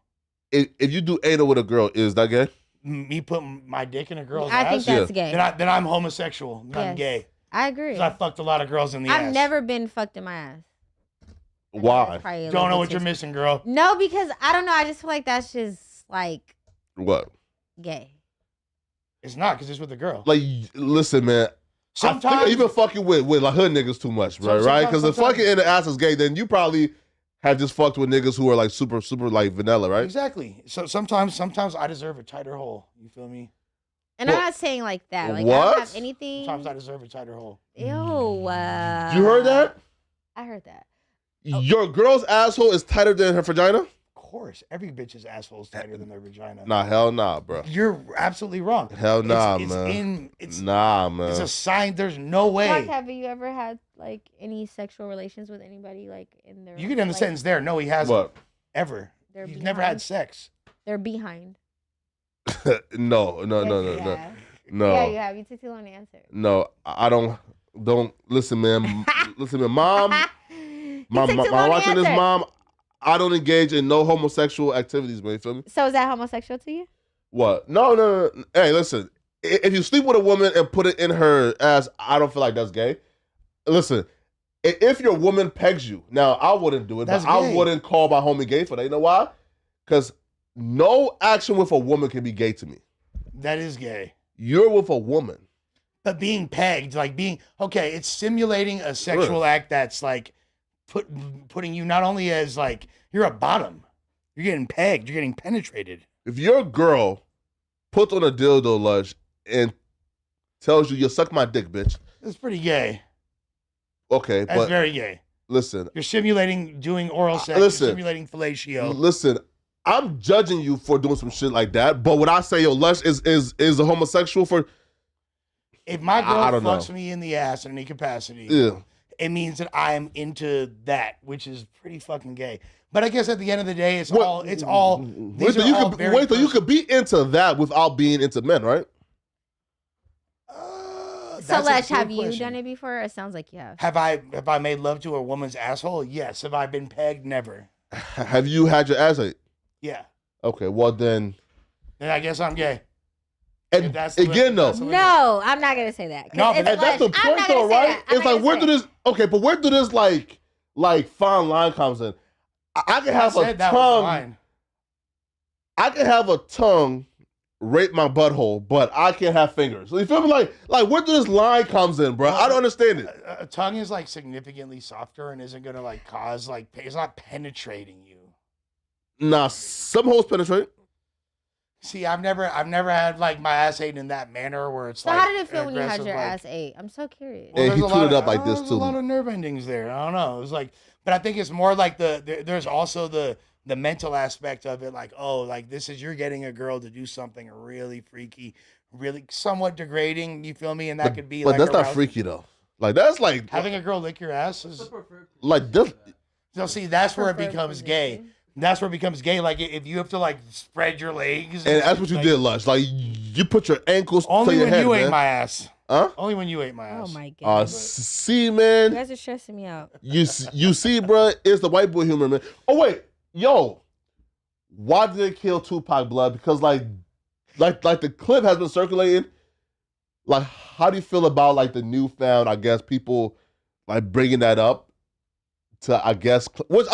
If you do anal with a girl, is that gay? Me putting my dick in a girl's ass? I think that's gay. Then I'm homosexual. I'm gay. I agree. I fucked a lot of girls in the ass. I've never been fucked in my ass. Why? Don't know what you're missing, girl. No, because I don't know. I just feel like that's just like what? Gay. It's not because it's with a girl. Like, listen, man. Sometimes I even fucking with like hood niggas too much, bro. Right? Because if fucking in the ass is gay, then you probably have just fucked with niggas who are like super like vanilla, right? Exactly. So sometimes I deserve a tighter hole. You feel me? And I'm not saying like that. Like, what? I don't have anything. Sometimes I deserve a tighter hole. Ew. You heard that? I heard that. Your girl's asshole is tighter than her vagina? Of course. Every bitch's asshole is tighter than their vagina. Nah, hell nah, bro. You're absolutely wrong. Hell nah, man. Nah, man. It's a sign. There's no way. Mark, have you ever had like any sexual relations with anybody like in their? You can end the sentence there. No, he hasn't. What? Ever. He's never had sex. They're behind. No. Yeah, you have. You took too long to answer. No, I don't listen, man. Listen, man, mom. Mom watching this, mom. I don't engage in no homosexual activities, man. You feel me? So is that homosexual to you? What? No. Hey, listen. If you sleep with a woman and put it in her ass, I don't feel like that's gay. Listen, if your woman pegs you, now I wouldn't do it, but I wouldn't call my homie gay for that. You know why? Because no action with a woman can be gay to me. That is gay. You're with a woman. But being pegged, like being okay, it's simulating a sexual act that's like putting you not only as like you're a bottom, you're getting pegged, you're getting penetrated. If your girl puts on a dildo, Lush, and tells you suck my dick, bitch. It's pretty gay. Okay, that's very gay. Listen, you're simulating doing oral sex. You're simulating fellatio. Listen, I'm judging you for doing some shit like that. But when I say Lush is a homosexual for, if my girl fucks me in the ass in any capacity, it means that I am into that, which is pretty fucking gay. But I guess at the end of the day, it's all. Wait till you could be into that without being into men, right? So, Lush, have you done it before? It sounds like you have. Have I made love to a woman's asshole? Yes. Have I been pegged? Never. Have you had your ass ate? Yeah. Okay, well then I guess I'm gay. And again, though. No, I'm not gonna say that. No, that's the point, though, right? It's like where do this? Okay, but where do this like fine line comes in? I can have a tongue. I can have a tongue rape my butthole, but I can't have fingers. So you feel me? Like where do this line comes in, bro? I don't understand it. A tongue is like significantly softer and isn't gonna like cause like it's not penetrating you. Nah, some hoes penetrate. See, I've never had like my ass ate in that manner where it's so like. So how did it feel when you had your ass ate? I'm so curious. And he tuned it up like this too. There's a lot of nerve endings there. I don't know. It was like, but I think it's more like there's also the mental aspect of it. Like, oh, like this is you're getting a girl to do something really freaky, really somewhat degrading. You feel me? And that could be. But like that's not freaky though. Like that's like having a girl lick your ass is like this. So see, that's where it becomes gay. That's where it becomes gay. Like if you have to like spread your legs, and that's what you did, Lush. Like you put your ankles only to your when head, you man. ate my ass. Huh? Only when you ate my ass. Oh my god. See, man. You guys are stressing me out. You see, bro. It's the white boy humor, man. Oh wait, yo, why did they kill Tupac, blood? Because like the clip has been circulating. Like, how do you feel about like the newfound, I guess, people like bringing that up to, I guess, which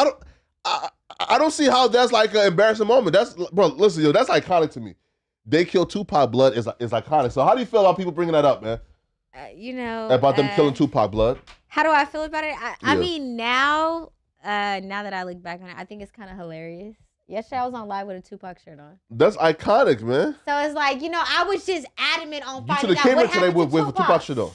I don't see how that's like an embarrassing moment. That's, bro, listen, yo, that's iconic to me. They killed Tupac, blood is iconic. So how do you feel about people bringing that up, man? About them killing Tupac, blood. How do I feel about it? I mean, now that I look back on it, I think it's kind of hilarious. Yesterday I was on live with a Tupac shirt on. That's iconic, man. So it's like, I was just adamant on finding out what happened to Tupac. You should have came in today with a Tupac shirt on.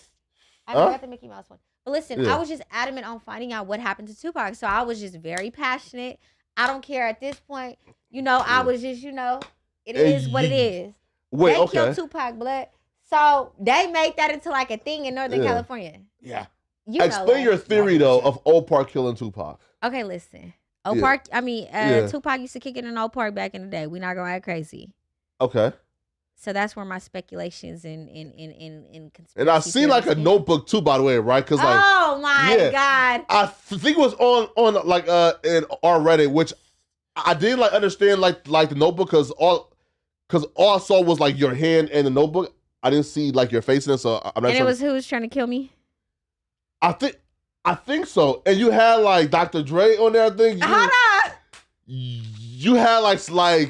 I got the Mickey Mouse one. But listen, I was just adamant on finding out what happened to Tupac. So I was just very passionate. I don't care at this point. I was just, it is what it is. Wait, they killed Tupac, blood. So they made that into like a thing in Northern California. Yeah. Explain your theory, though, of Old Park killing Tupac. Okay, listen. Tupac used to kick it in Old Park back in the day. We're not going to act crazy. Okay. So that's where my speculations in conspiracy. And I seen like a notebook too, by the way, right? Because like, oh my god, I think it was on like in our Reddit, which I didn't like understand like the notebook because all I saw was like your hand in the notebook. I didn't see like your face in it, so I'm not sure. And it was who was trying to kill me. I think so. And you had like Dr. Dre on there. I think. Hold on. You had like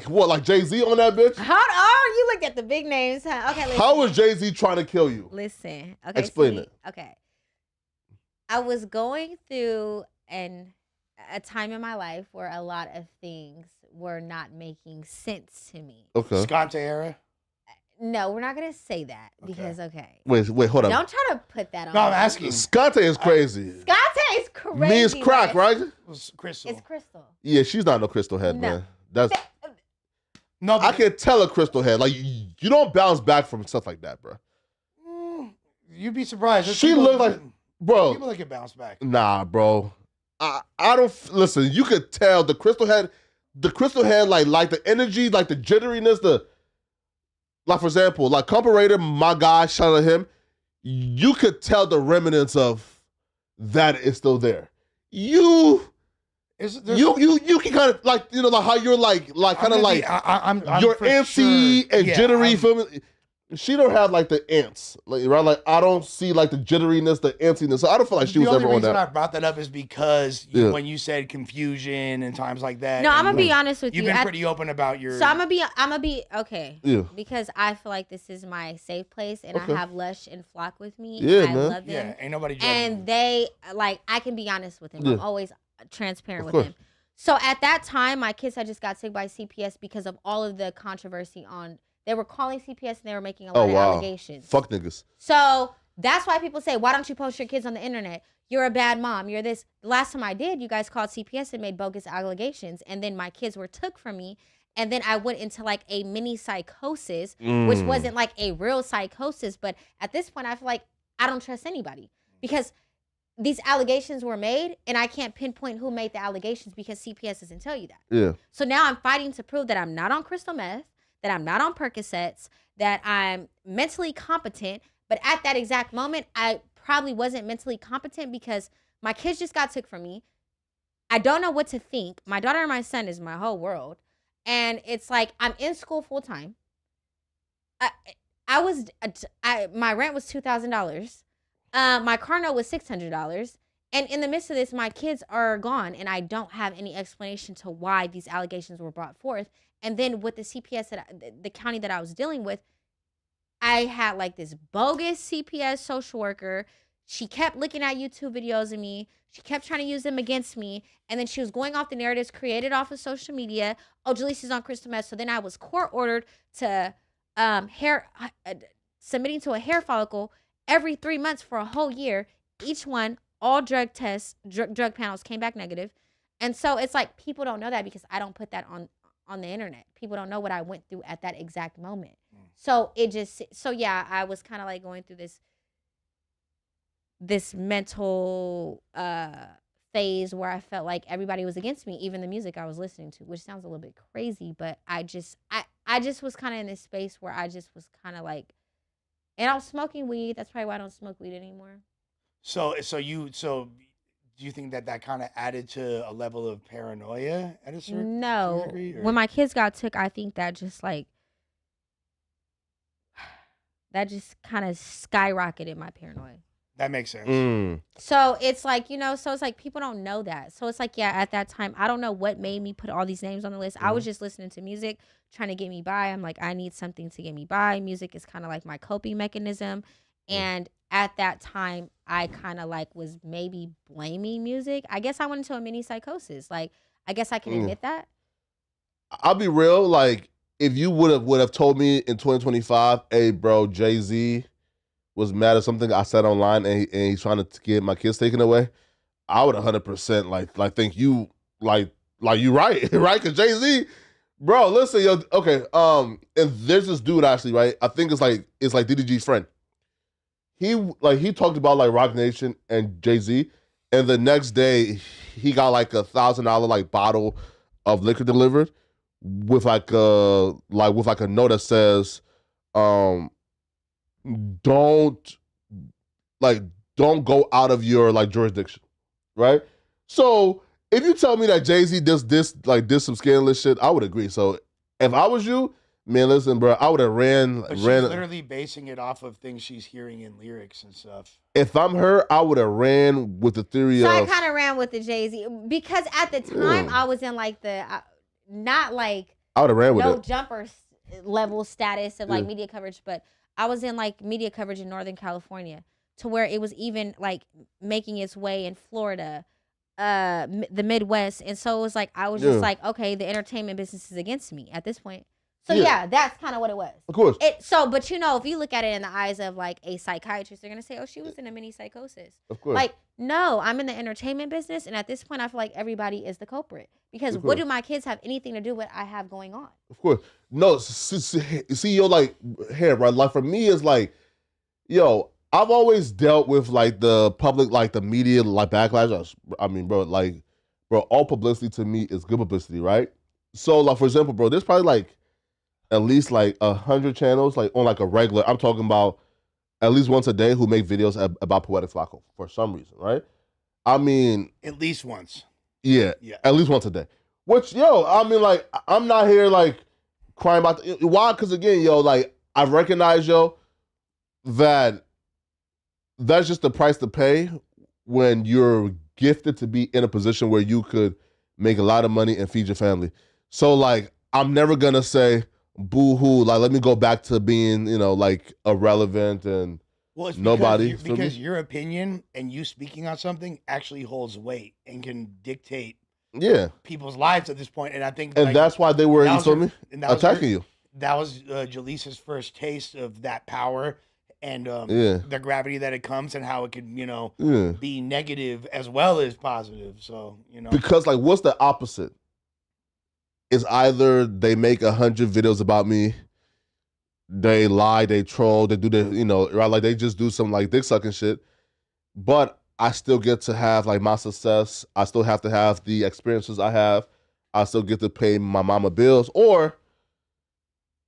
what, like Jay-Z on that bitch? Hold on, you looked at the big names. Huh? Okay, listen. How was Jay-Z trying to kill you? Listen, okay. Explain it. Okay. I was going through a time in my life where a lot of things were not making sense to me. Okay. Scante era? No, we're not gonna say that because Wait, hold on. Don't try to put that on. No, I'm asking. Scante is crazy. Scante is crazy. Means crack, right? It's Crystal. It's Crystal. Yeah, she's not no crystal head, man. That's no. I can tell a crystal head. Like you don't bounce back from stuff like that, bro. You'd be surprised. She looked like, bro. People that can bounce back. Nah, bro. I don't listen. You could tell the crystal head, like the energy, like the jitteriness, like for example, like Comparator, my guy, shout out to him. You could tell the remnants of that is still there. You can kind of like like how you're like kind of like I'm you're antsy and jittery. she don't have like the ants, like, right? Like I don't see like the jitteriness, the antsiness. So I don't feel like she was ever on that. The only reason I brought that up is because when you said confusion and times like that. No, I'm gonna be honest with you. You've been pretty open about your. So I'm gonna be okay. Yeah. Because I feel like this is my safe place, and I have Lush and Flock with me. Yeah, and I man. love them. Yeah, ain't nobody judging. And they like I can be honest with them. Yeah. I'm always transparent with course. them. So at that time, my kids had just got sick by CPS because of all of the controversy on. They were calling CPS and they were making a lot of allegations. Fuck niggas. So that's why people say, why don't you post your kids on the internet? You're a bad mom. You're this. The last time I did, you guys called CPS and made bogus allegations. And then my kids were took from me. And then I went into like a mini psychosis, which wasn't like a real psychosis. But at this point, I feel like I don't trust anybody because these allegations were made and I can't pinpoint who made the allegations because CPS doesn't tell you that. Yeah. So now I'm fighting to prove that I'm not on crystal meth, that I'm not on Percocets, that I'm mentally competent. But at that exact moment, I probably wasn't mentally competent because my kids just got took from me. I don't know what to think. My daughter and my son is my whole world. And it's like I'm in school full time. My rent was $2,000. My car note was $600. And in the midst of this, my kids are gone and I don't have any explanation to why these allegations were brought forth. And then with the CPS, the county that I was dealing with, I had like this bogus CPS social worker. She kept looking at YouTube videos of me. She kept trying to use them against me. And then she was going off the narratives created off of social media. Oh, Jaleese is on crystal meth. So then I was court ordered to submitting to a hair follicle every 3 months for a whole year. Each one, all drug tests, drug panels came back negative. And so it's like people don't know that because I don't put that on the internet. People don't know what I went through at that exact moment. So yeah, I was kind of like going through this mental phase where I felt like everybody was against me, even the music I was listening to, which sounds a little bit crazy, but I just was kind of in this space where I just was kind of like, and I was smoking weed. That's probably why I don't smoke weed anymore. So do you think that kind of added to a level of paranoia at a certain degree? When my kids got took, I think that just kind of skyrocketed my paranoia. That makes sense. So it's like, so it's like people don't know that. So it's like, yeah, at that time, I don't know what made me put all these names on the list. I was just listening to music, trying to get me by. I'm like, I need something to get me by. Music is kind of like my coping mechanism. And at that time, I kind of like was maybe blaming music. I guess I went into a mini psychosis. Like, I guess I can admit that. I'll be real. Like, if you would have told me in 2025, hey, bro, Jay-Z was mad at something I said online and he's trying to get my kids taken away, I would 100% like think you like you right, right? Because Jay-Z, bro, listen, yo, okay, and there's this dude actually, right? I think it's like DDG's friend. He talked about like Roc Nation and Jay-Z, and the next day he got like $1,000 like bottle of liquor delivered with like a note that says, don't go out of your like jurisdiction, right? So if you tell me that Jay-Z did some scandalous shit, I would agree. So if I was you, man, listen, bro, I would have ran. She's literally basing it off of things she's hearing in lyrics and stuff. If I'm her, I would have ran with the theory So I kind of ran with the Jay-Z because at the time I was in like not like I would have ran with no it. jumper level status of like media coverage, but I was in like media coverage in Northern California to where it was even like making its way in Florida, the Midwest. And so it was like, I was just like, okay, the entertainment business is against me at this point. So yeah, that's kind of what it was. Of course. But if you look at it in the eyes of like a psychiatrist, they're going to say, oh, she was in a mini psychosis. Of course. Like, no, I'm in the entertainment business. And at this point, I feel like everybody is the culprit because what do my kids have anything to do with what I have going on? Of course. No, see, yo, like, here, right? Like, for me, it's like, yo, I've always dealt with like the public, like the media, like backlash. I mean, bro, all publicity to me is good publicity, right? So, like, for example, bro, there's probably like at least like 100 channels, like on like a regular, I'm talking about at least once a day, who make videos about Poetic Flacco for some reason, right? I mean, at least once. Yeah, at least once a day. Which, yo, I mean, like, I'm not here like crying about why? Because again, yo, like, I recognize, yo, that that's just the price to pay when you're gifted to be in a position where you could make a lot of money and feed your family. So like, I'm never gonna say boo-hoo, like let me go back to being, like irrelevant and well, it's nobody. Because your opinion and you speaking on something actually holds weight and can dictate people's lives at this point. And I think that's why they were, attacking you. That was Jaleesa's first taste of that power and the gravity that it comes and how it could, be negative as well as positive. So, Because like, what's the opposite? It's either they make 100 videos about me, they lie, they troll, they do the, right? Like they just do some like dick sucking shit. But I still get to have like my success. I still have to have the experiences I have. I still get to pay my mama bills. Or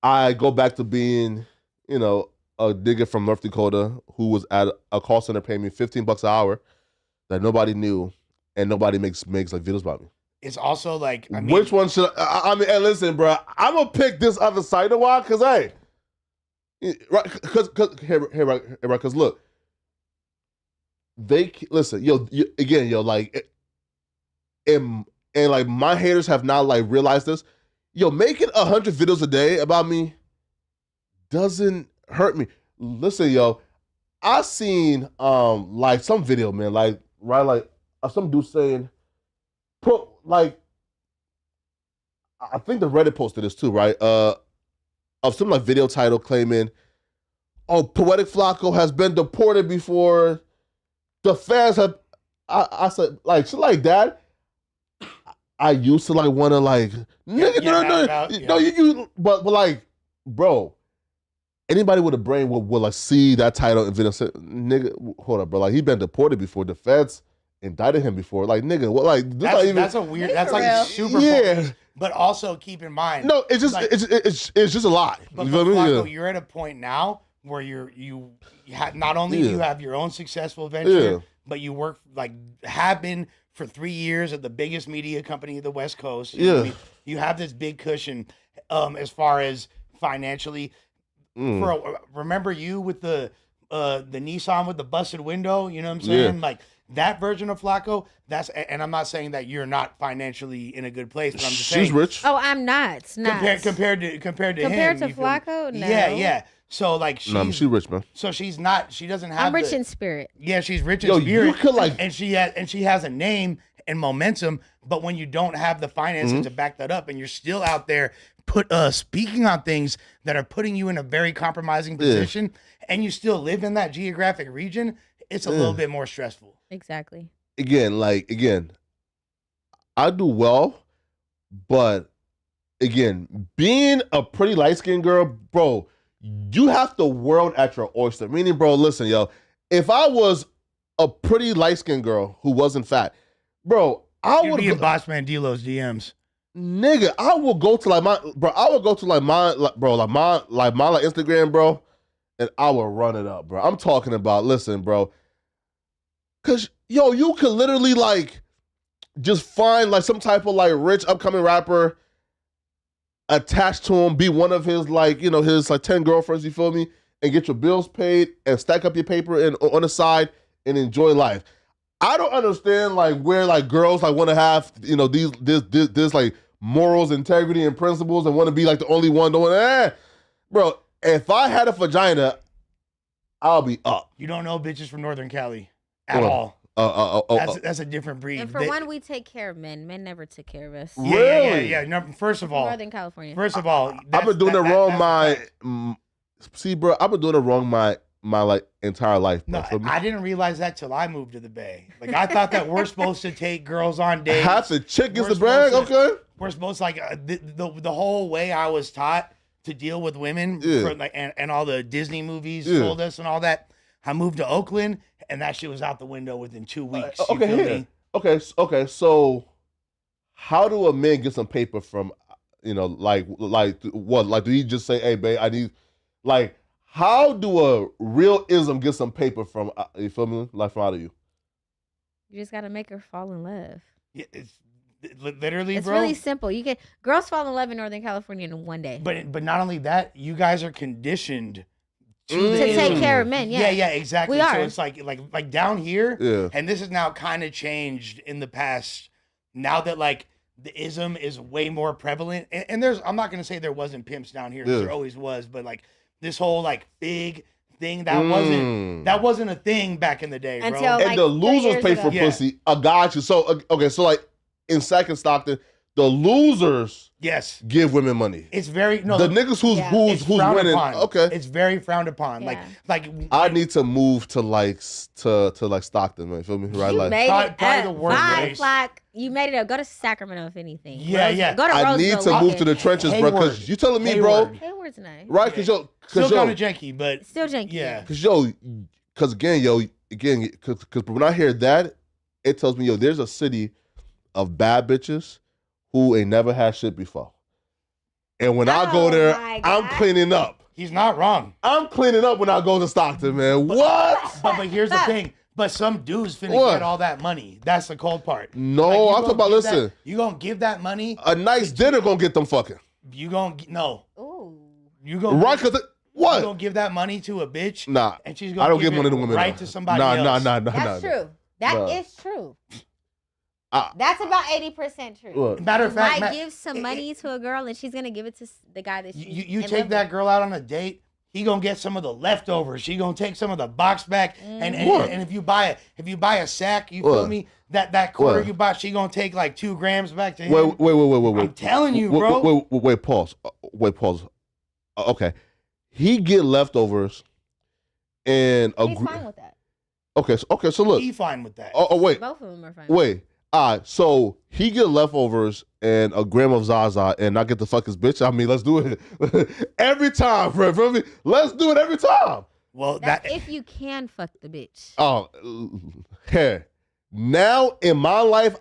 I go back to being, a nigga from North Dakota who was at a call center paying me $15 an hour that nobody knew and nobody makes like videos about me. It's also like, I mean, which one should I mean? And listen, bro, I'm gonna pick this other side a while, cause hey, right? Cause look, they listen, like, and like my haters have not like realized this. Making 100 videos a day about me doesn't hurt me. Listen, I seen like some video, man, like right, like some dude saying, like, I think the Reddit posted this too, right? Of some like video title claiming, "Oh, Poetic Flacco has been deported before." The fans have. I said like shit like that. I used to like want to like nigga, no, but like, bro, anybody with a brain will like see that title and video say, "Nigga, hold up, bro, like he been deported before. The feds indicted him before. Like, nigga, what? Like, that's a weird. That's like super. Yeah. But also keep in mind. No, it's just like, it's just a lie. But Flacco, you're at a point now where you not only do you have your own successful venture, but you work have been for 3 years at the biggest media company of the West Coast. You have this big cushion as far as financially. Remember you with the Nissan with the busted window? You know what I'm saying? Yeah. Like that version of Flacco. And I'm not saying that you're not financially in a good place, but I'm just saying she's rich. Oh, I'm not. Compared to him. Compared to Flacco, no. Yeah. So like she's rich, man. So she's not. She doesn't have. I'm rich in spirit. Yeah, she's rich in spirit. You could like, and she has a name and momentum. But when you don't have the finances to back that up, and you're still out there speaking on things that are putting you in a very compromising position, and you still live in that geographic region, it's a little bit more stressful. Exactly. Again, I do well, but again, being a pretty light-skinned girl, bro, you have the world at your oyster. Meaning, bro, listen, if I was a pretty light-skinned girl who wasn't fat, bro, You'd be in Bossman Dolo's DMs. Nigga, I will go to my Instagram, bro, and I will run it up, bro. I'm talking about, listen, bro, cause you could literally like just find like some type of like rich upcoming rapper, attached to him, be one of his his like 10 girlfriends, you feel me, and get your bills paid and stack up your paper and on the side and enjoy life. I don't understand like where like girls like want to have this like morals, integrity, and principles and want to be like the only one doing bro. If I had a vagina, I'll be up. You don't know bitches from Northern Cali at all. That's a different breed. And for one, we take care of men. Men never took care of us. Really? Yeah. No, first of all, Northern California. First of all, I've been doing it wrong. See, bro, I've been doing it wrong my like entire life. Bro. No, I didn't realize that till I moved to the Bay. Like I thought that we're supposed to take girls on dates. Half the chick is the brag. Okay. We're supposed to, like the whole way I was taught to deal with women and all the Disney movies told us and all that. I moved to Oakland and that shit was out the window within 2 weeks. You feel me? Okay. So how do a man get some paper from, like what? Like, do you just say, "Hey, babe, I need," like, how do a real ism get some paper from, you feel me? Like, from out of you? You just got to make her fall in love. Yeah, Literally, It's bro. really simple. You can girls fall in love in Northern California in one day. But not only that, you guys are conditioned To take care of men, yeah. Yeah, exactly. We are. So it's like down here, Yeah. and this is now kind of changed in the past. Now that like the ism is way more prevalent, and there's I'm not gonna say there wasn't pimps down here, 'cause there always was, but like this whole like big thing that wasn't a thing back in the day, bro. Until, And like, the 3 losers years pay ago. for pussy. I got you. So okay, so like in second Stockton, the losers Yes, give women money. it's very The niggas who's it's frowned winning. upon. Okay, It's very frowned upon. Yeah. Like I need to move to like Stockton, man. You feel me? Right, You like made Probably- it probably up. the worst Fine, race. Flock. You made it up. Go to Sacramento if anything. Yeah. Go to I need Roseville to move weekend. to the trenches, bro. Because Hayward. you telling me, bro, Hayward. Hayward's nice. right? Because still kind of janky, but Still janky. yeah. because when I hear that, it tells me, yo, there's a city of bad bitches who ain't never had shit before. And when I go Oh there, my I'm God. cleaning up. He's not wrong. I'm cleaning up when I go to Stockton, man. What? But here's the thing. But some dudes finna What? get all that money. That's the cold part. No, Like, you I'm gonna talking about, give listen, that- you gonna give that money? a nice dinner gonna get them fucking. You gonna no? Ooh. You gonna Right? Because You what? gonna give that money to a bitch? Nah, And she's gonna I don't give give money it to women. right no. to somebody nah, else. Nah. That's true. That is Nah. true. I- That's about 80% true. What? Matter of You fact, might give some money to a girl and she's gonna give it to the guy that she. you take that girl out on a date. He gonna get some of the leftovers. She gonna take some of the box back, and What? if you buy a sack, you feel What? me? That quarter What? you buy, she gonna take like 2 grams back to him. Wait. I'm telling you, bro. Wait, pause. Pause. Okay. He get leftovers and He's fine with that. Okay, so look. He fine with that. Wait. Both of them are fine. Wait. All right, so he get leftovers and a gram of Zaza and I get to fuck his bitch. I mean, let's do it every time, bro. Feel me? Let's do it every time. Well, That's that if you can fuck the bitch. Oh, hey. Now in my life,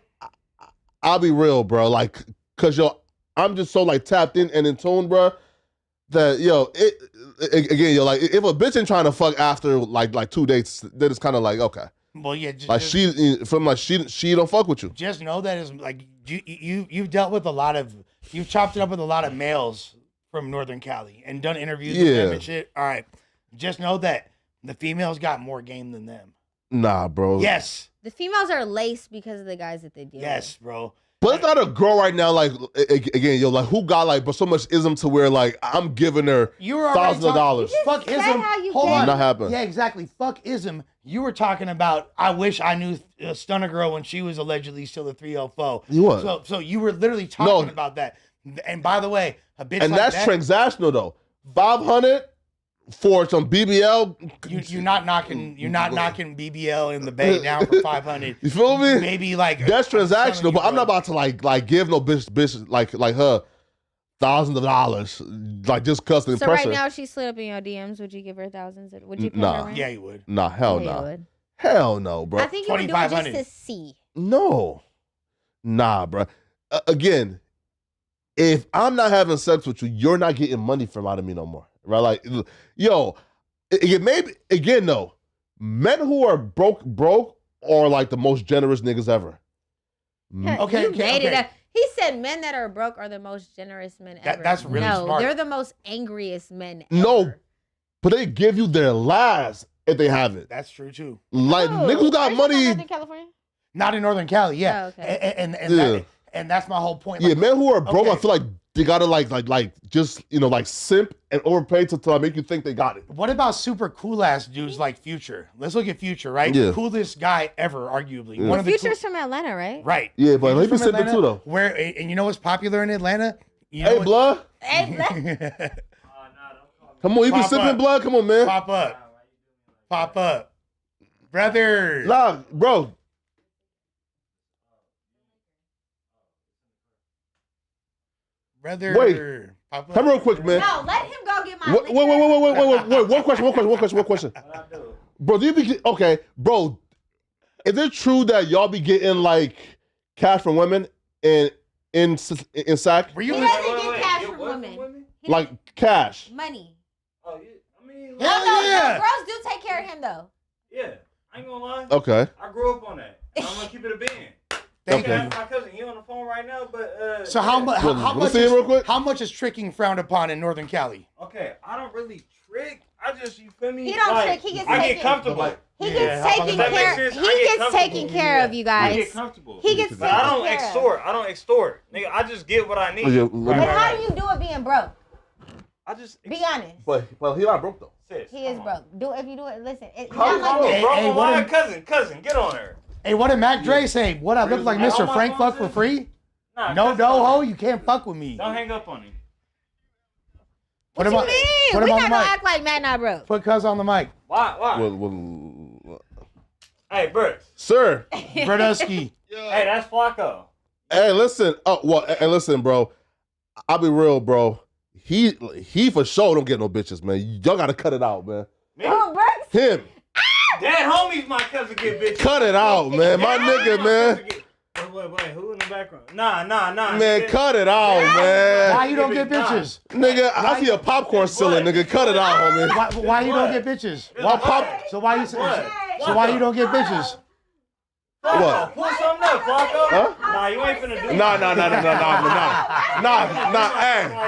I'll be real, bro. Like, cause yo, I'm just so like tapped in and in tune, bro. That again, like if a bitch ain't trying to fuck after like 2 dates, then it's kind of like okay. well, yeah. Like she don't fuck with you. Just know that is like you've dealt with you've chopped it up with a lot of males from Northern Cali and done interviews with them and shit. All right, just know that the females got more game than them. Nah, bro. Yes, The females are laced because of the guys that they deal yes, bro. But it's not a girl right now, like again, yo, like who got like but so much ism to where like I'm giving her You were already thousands of dollars. Fuck said ism. how you Hold gave. on. Not happen. Yeah, exactly. Fuck ism. You were talking about. I wish I knew Stunner Girl when she was allegedly still a 304. You what? So you were literally talking about that. And by the way, a bitch And like that's that, transactional though. 500 for some BBL. You're not knocking BBL in the bay down for 500. You feel me? Maybe like That's I'm telling transactional, you, but I'm not bro. about to like give no bitch like her thousands of dollars, like just custom So impress right her. now she slid up in your DMs. Would you give her thousands? Would you pay Nah. her rent? Yeah, you would. Nah, hell Yeah, you no. would. Hell no, bro. I think you would do it just 2,500. to see. No. Nah, bro. Again, if I'm not having sex with you, you're not getting money from out of me no more. Right? Like, yo, maybe again though, men who are broke are like the most generous niggas ever. Okay, You okay, made it okay. up. He said men that are broke are the most generous men ever. That's really no, smart. they're the most angriest men ever. No, but they give you their last if they have it. That's true too. Like Oh, niggas who are got you talking about money. Northern California? Not in Northern Cali, yeah. Oh, okay. And that's my whole point. Yeah, Like, men who are broke, okay. I feel like they gotta like just like simp and overpay to like make you think they got it. What about super cool ass dudes like Future? Let's look at Future, right? Yeah. Coolest guy ever, arguably. Yeah. One of the Future's from Atlanta, right? right. Yeah, but Future's he be from simping Atlanta, too though. Where and you know what's popular in Atlanta? You know Hey, what- blood, Hey, let- come on, you be Pop sipping up. blood, come on, man. Pop up, pop up, brother. Nah, bro. Brother. Wait. Pop up. Come real quick, man. no, let him go get my. Wait. One question. Bro, do you be okay, bro? Is it true that y'all be getting like cash from women in sack? Were He you doesn't get cash from women. He Like cash? money. Oh, yeah. I mean, Hell No, yeah. girls do take care of him though. yeah. I ain't gonna lie. Okay. I grew up on that. And I'm gonna keep it a bean. Thank you. My cousin, he on the phone right now, but so how much? Real quick. How much is tricking frowned upon in Northern Cali? Okay, I don't really trick. I just, you feel me? He don't trick. He gets taken. I get comfortable. He gets taken care. He gets taken care of, you guys. I get comfortable. He gets taken But I don't care extort. I don't extort. Nigga, I just get what I need. But how do you do it being broke? I just Be honest. Well, he not broke though. He is broke. If you do it, listen. It's How not like broke? Hey, what cousin, get on her. Hey, what did Mac Dre say? What I look like Mr. Frank fuck for free? Nah, No doho, you can't fuck with me. Don't hang up on him. What you mean? Put We him on not the gonna mic. act like Matt not broke. Put Cuz on the mic. Why? Hey, Bert. Sir. Brodusky. Hey, that's Flacco. Hey, listen. Hey, listen, bro. I'll be real, bro. He for sure don't get no bitches, man. Y'all gotta cut it out, man. Me? Him. Dad, homies, my cousin get bitches. Cut it out, man. My nigga, man. Wait, who in the background? Nah. Man, cut it out, man. Why you don't get bitches? Nigga, I see a popcorn ceiling, nigga. Cut it out, homie. Why you don't get bitches? So why you don't get bitches? What? Pull something up, Flacco. Huh? Nah, you ain't finna do Nah, Like hey.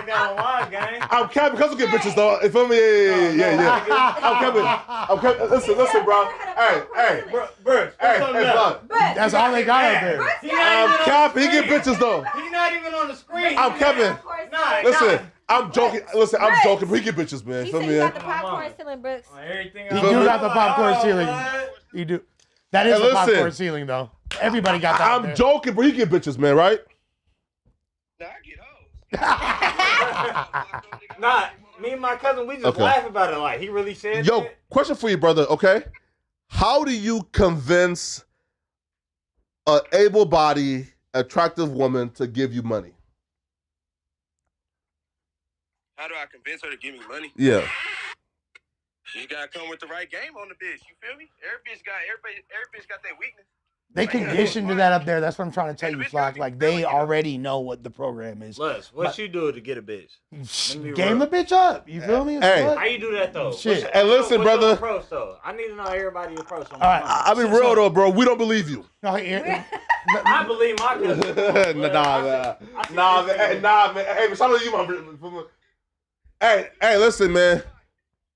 that on live, gang. I'm capping because we get bitches though. You feel me? Yeah. I'm capping. Listen, bro. Hey. Bert, Hey, up. bro. That's all they got out there. I'm capping. He get bitches though. He's not even on the screen. I'm capping. Listen, I'm joking. I'm joking, but he get bitches, man. He Feel said me? you got the popcorn ceiling, Brooks. Everything You do got the popcorn ceiling. What? You do. That is Hey, the listen. popcorn ceiling, though. Everybody got that. I'm joking, but he get bitches, man, right? Nah, I get hoes. Nah, me and my cousin, we just Okay. laugh about it. Like, he really said Yo, that? question for you, brother, okay? How do you convince an able-bodied, attractive woman to give you money? How do I convince her to give me money? Yeah. You gotta come with the right game on the bitch. You feel me? Every bitch got that weakness. They conditioned to that up there. That's what I'm trying to tell you, Flock. Like, they already know what the program is. Les, what you do to get a bitch? Game the bitch up. You feel me? Hey. What? How you do that, though? Shit. Hey, listen, what's your brother. approach, though? I need to know everybody's approach. All right, I be real, though, bro. We don't believe you. No, I believe my cousin. Nah, man. Hey, shout out to you, my brother. Hey, listen, man.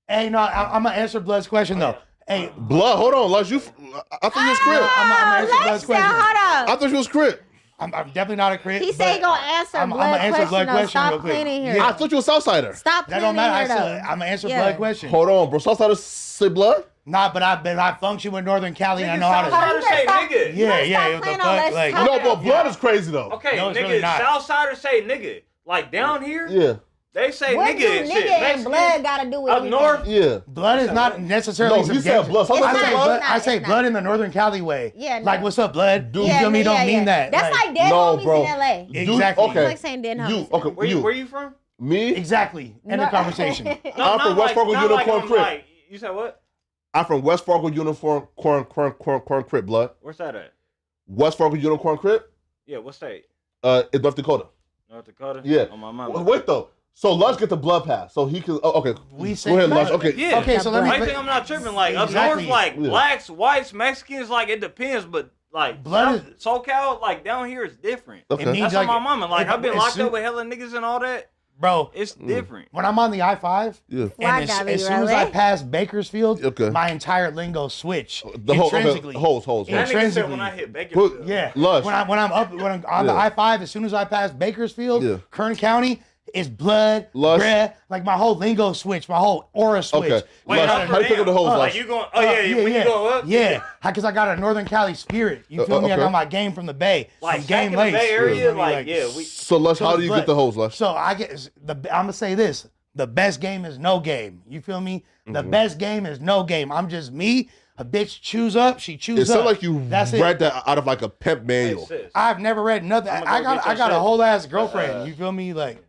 Hey, no, I'm gonna answer Blood's question though. Hey, Blood, hold on, Lush. I thought you was crip. I'm gonna answer Blood's question. Hold I thought you was crip. I'm definitely not a crit. He said he gonna answer I'm Blood gonna answer question. Blood though. question Stop real quick. playing in here. Yeah. I thought you was Southsider. Stop That playing don't in matter. here, I though. said, I'm gonna answer Yeah. Blood question. Hold on, bro. Southsider say blood? Nah, but I function with Northern Cali and I know how to. Southsiders say nigga. Yeah. What the playing on fuck? Let's Like, Talk. No, but blood is crazy, though. Okay, No, it's nigga, really not. Southsiders say nigga. Like, down here, Yeah. they say What nigga do and nigga shit. and Mexican, blood gotta do with up anything? north, Yeah. blood is not necessarily. No, some he said gangster- blood. Somebody I say say blood? I say It's blood not. in the Northern Cali way. Yeah, Like, no. what's up, blood? Dude, You feel me? Don't mean that. That's like dead No, homies bro. in LA. Exactly. Okay. It's like saying dead homies. Okay, where you from? Me? Exactly. End of conversation. No, I'm not from West Fargo not Unicorn I'm Crip. like, you said what? I'm from West Fargo Unicorn Corn Crip, blood. Where's that at? West Fargo Unicorn Crip? Yeah, what state? It's North Dakota. North Dakota? Yeah. On my mama. Wait, though. So Lush get the blood pass. So he can. Oh, okay. We say Go ahead, blood. Lush. Okay. Yeah. Okay, so let me. I think I'm not tripping. Like, Exactly. up north, like, Yeah. blacks, whites, Mexicans, like, it depends, but, like, Blood SoCal, like, down here is different. Okay. It means That's like on my mama. Like, it- I've been as locked soon- up with hella niggas and all that. Bro, It's different. when I'm on the I-5, Yeah. Why and gotta be as soon as I relay? pass Bakersfield, Okay. my entire lingo switch The whole intrinsically. holes. That nigga said Intrinsically. when I hit Bakersfield. Yeah. Lush. When I'm on the Yeah. I-5, as soon as I pass Bakersfield, Yeah. Kern County, it's blood, Lush. bruh, like my whole lingo switch, my whole aura switch. Okay. Wait, Lush, up how or you pick up the down? hose, Like, Lush? you going, when you go up? Yeah, because I got a Northern Cali spirit. You feel me? I okay. got my game from the Bay. Like, some game back in the lace. Bay You Area, feel me? like, yeah, we... So Lush, how do you blood. get the hose, Lush? So I get I'm gonna say this: the best game is no game. You feel me? The Mm-hmm. best game is no game. I'm just me. A bitch chews up, she chews It up. sounds like you That's read it. that out of like a pimp manual. Hey, sis, I've never read nothing. I'ma I go got get your a shit. whole ass girlfriend. You feel me? Like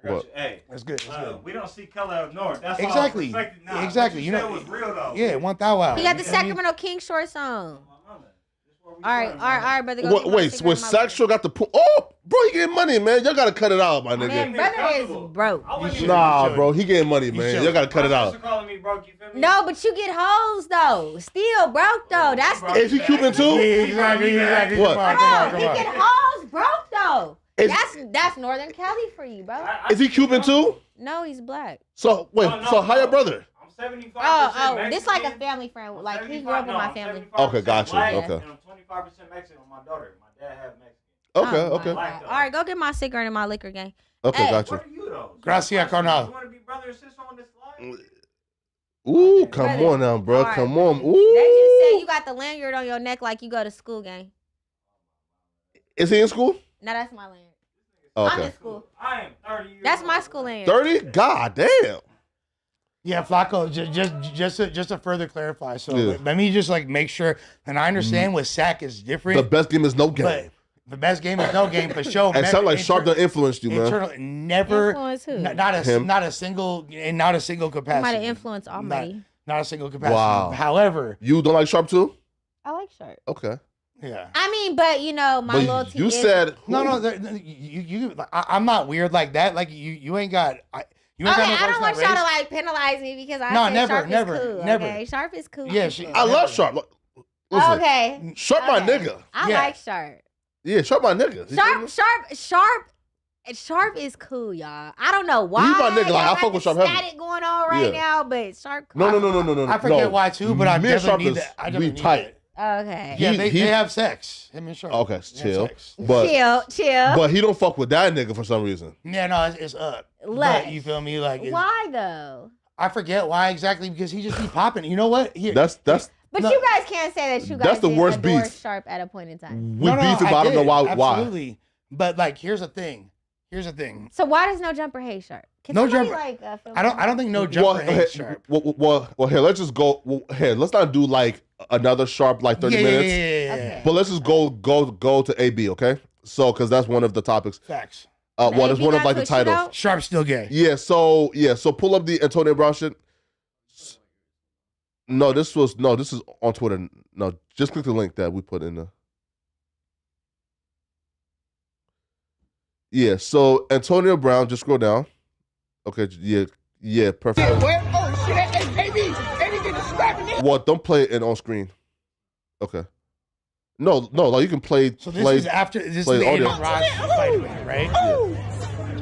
I got What? you. Hey, that's good. That's good. we don't see color up north. That's Exactly. all perfected now. Exactly. What You you know- said was real, though. Yeah, 1,000. He got the Sacramento King shorts on. My mama. This what right, brother. Go Wait, Sexual got the pool? Oh, bro, he getting money, man. Y'all gotta cut it out, my nigga. Man, brother is broke. Nah, bro, he getting money, man. Y'all gotta cut it out. Calling me broke, you feel me? No, but you get hoes though. Still broke though. That's the. Is he Cuban too? Exactly. What? Come on. He get hoes broke though. That's Northern Cali for you, bro. Is he Cuban too? No, he's black. So wait, so how your brother? I'm 75%. Oh, this like a family friend. Like he grew up with my family. Okay, gotcha. Okay. And I'm 25% Mexican on my daughter. My dad half Mexican. Okay. All right, go get my cigarette and my liquor gang. Okay, Hey. gotcha. What are you though? Gracias, carnal. You want to be brother and sister on this line? Ooh, come on now, bro. All right. Come on. They just said Ooh. you got the lanyard on your neck like you go to school, gang. Is he in school? No, that's my lanyard. Oh, I'm in okay. school. I am 30 years That's old. my school lanyard. 30? God damn. Yeah, Flacco. Just to further clarify. So Yeah. let me just like make sure, and I understand with SAC is different. The best game is no but game. the best game is no game for sure. And sound like Sharp done influenced you, man. Internally, never. Influence who? Not a Him. single You capacity. might have influenced Almighty. Not a single capacity. Wow. However, You don't like Sharp too? I like Sharp. Okay. yeah. I mean, but you know, my But loyalty you is... said No. I'm not weird like that. Like you ain't got. You ain't Okay, got no I don't want y'all to race. like penalize me because I No, said never, Sharp never, is cool. never. Okay, Sharp is cool. Yeah, people. I love Sharp. Look, listen, Okay. Sharp my Okay. nigga. I Yeah. like Sharp. Yeah, Sharp my nigga. You feel me? Sharp is cool, y'all. I don't know why. He's my nigga. Like, y'all I got fuck with the Sharp heavy. static going on right Yeah. now, but Sharp cool. No. I forget no. why too, but I Me and definitely Sharp need is- that. I we definitely need tight. that. Okay. Yeah, He- they have sex. Him and Sharp. Okay, They have chill. sex. But Chill. but he don't fuck with that nigga for some reason. Yeah, no, it's up. Lush. But you feel me? Like, Why though? I forget why exactly because he just be popping. You know what? Here, That's But No. you guys can't say that you guys That's the did worst adore beef. Sharp at a point in time. we beefing, but I don't know why. Absolutely. But like, here's the thing. So why does No Jumper hate Sharp? Can No somebody, Jumper- like, film I don't think no jumper hates Sharp. Well, here, let's just go. Here, let's not do like another Sharp like 30 minutes. Yeah. Okay. But let's just go to AB, okay? So, because that's one of the topics. Facts. Well, it's AB one of got like the switched titles. out? Sharp's still gay. Yeah. So pull up the Antonio Brown shit. No, this is on Twitter. No, just click the link that we put in the. Yeah. So Antonio Brown, just scroll down. Okay. Yeah. Perfect. Oh shit, hey, baby getting scrapping it. Well, don't play it on screen. Okay. No, like you can play. So this play, is after this is play the audio. Adin Raj fight with it, right?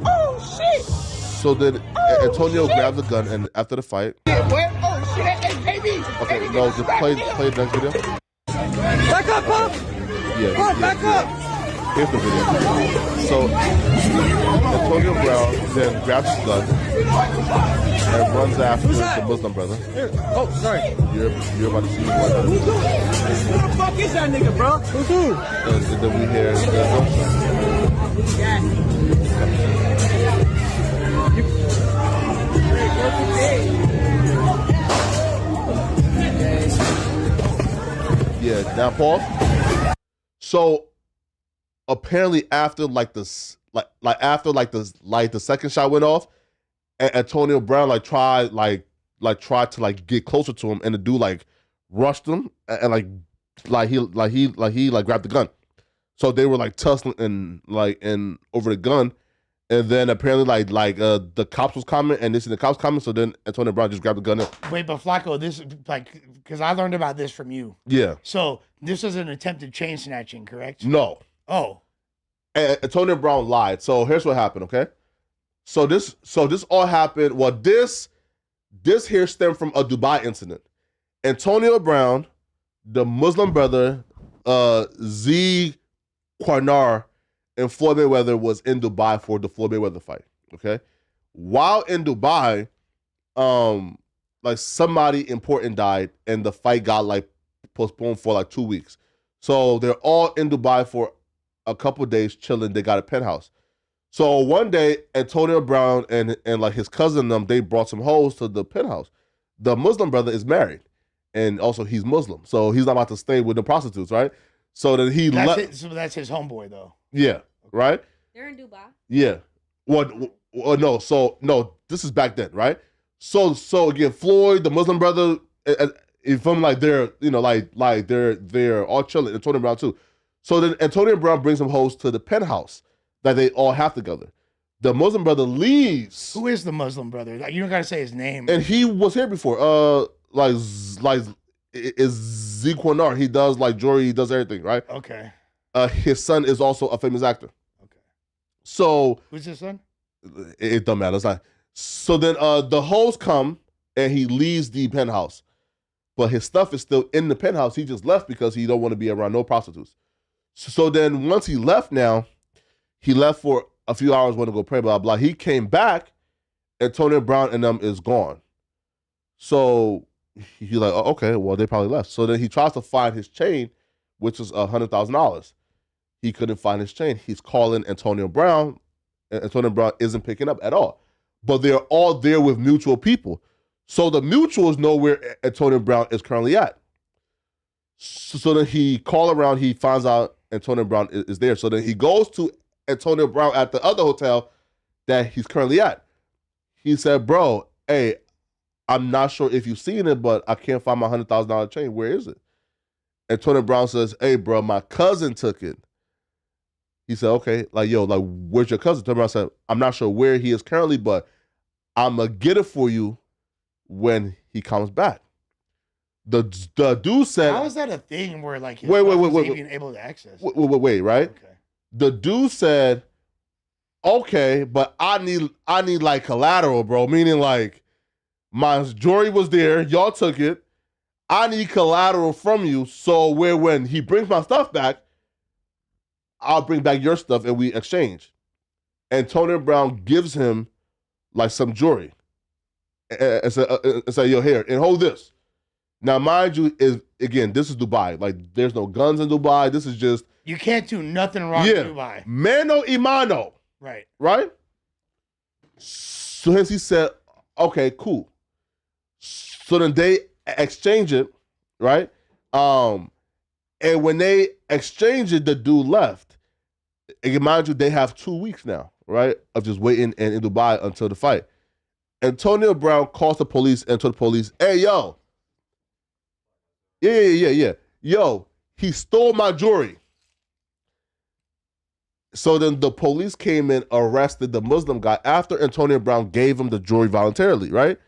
Oh shit. So then Antonio grabbed the gun, and after the fight, Oh shit, hey, baby. okay, no, just play the next video. Back up, Pop. Yeah, Back up. Here's the video. So Antonio Brown then grabs his gun and runs after the Muslim brother. Oh, sorry. You're about to see what. Who the fuck is that nigga, bro? Who's who? And then we hear yeah. Now pause. So apparently after the second shot went off, and Antonio Brown tried to get closer to him, and the dude rushed him and he grabbed the gun. So they were tussling and over the gun, and then apparently the cops was coming, and they see the cops coming, so then Antonio Brown just grabbed the gun. Wait, but Flacco, this because I learned about this from you. Yeah. So this is an attempted chain snatching, correct? No. Oh. And Antonio Brown lied. So here's what happened, okay? So this all happened. Well, this here stemmed from a Dubai incident. Antonio Brown, the Muslim brother, Z Qarnar, and Floyd Mayweather was in Dubai for the Floyd Mayweather fight. Okay? While in Dubai, somebody important died and the fight got postponed for 2 weeks. So they're all in Dubai for a couple of days chilling. They got a penthouse. So one day, Antonio Brown and his cousin they brought some hoes to the penthouse. The Muslim brother is married, and also he's Muslim, so he's not about to stay with the prostitutes, right? So then he left. So that's his homeboy though. Yeah, right. They're in Dubai. Yeah. No. So no, this is back then, right? So again, Floyd, the Muslim brother, You feel me? Like they're, they're all chilling. Antonio Brown too. So then Antonio Brown brings some hoes to the penthouse that they all have together. The Muslim brother leaves. Who is the Muslim brother? You don't gotta say his name. And he was here before. Is Zequanar. He does like jewelry. He does everything, right? Okay. His son is also a famous actor. Okay. So who's his son? It don't matter. It's not. So then the hoes come and he leaves the penthouse, but his stuff is still in the penthouse. He just left because he don't want to be around no prostitutes. So then once he left, he left for a few hours, went to go pray, blah, blah. He came back, Antonio Brown and them is gone. So he's like, oh, okay, well, they probably left. So then he tries to find his chain, which is $100,000. He couldn't find his chain. He's calling Antonio Brown, and Antonio Brown isn't picking up at all. But they're all there with mutual people. So the mutuals know where Antonio Brown is currently at. So then he call around, he finds out Antonio Brown is there. So then he goes to Antonio Brown at the other hotel that he's currently at. He said, bro, hey, I'm not sure if you've seen it, but I can't find my $100,000 chain. Where is it? Antonio Brown says, hey, bro, my cousin took it. He said, okay, where's your cousin? Antonio Brown said, I'm not sure where he is currently, but I'm going to get it for you when he comes back. The dude said, how is that a thing where like his wait, even able to access? Wait, right? Okay. The dude said, okay, but I need like collateral, bro. Meaning like my jewelry was there, y'all took it. I need collateral from you. So when he brings my stuff back, I'll bring back your stuff and we exchange. Antonio Brown gives him like some jewelry. And say, yo, here, and hold this. Now, mind you, this is Dubai. Like, there's no guns in Dubai. This is just... You can't do nothing wrong in Dubai. Mano y mano. Right. Right? So hence he said, okay, cool. So then they exchange it, right? And when they exchange it, the dude left. And mind you, they have 2 weeks now, right? Of just waiting in Dubai until the fight. Antonio Brown calls the police and told the police, hey, yo. Yeah. Yo, he stole my jewelry. So then the police came in, arrested the Muslim guy after Antonio Brown gave him the jewelry voluntarily, right?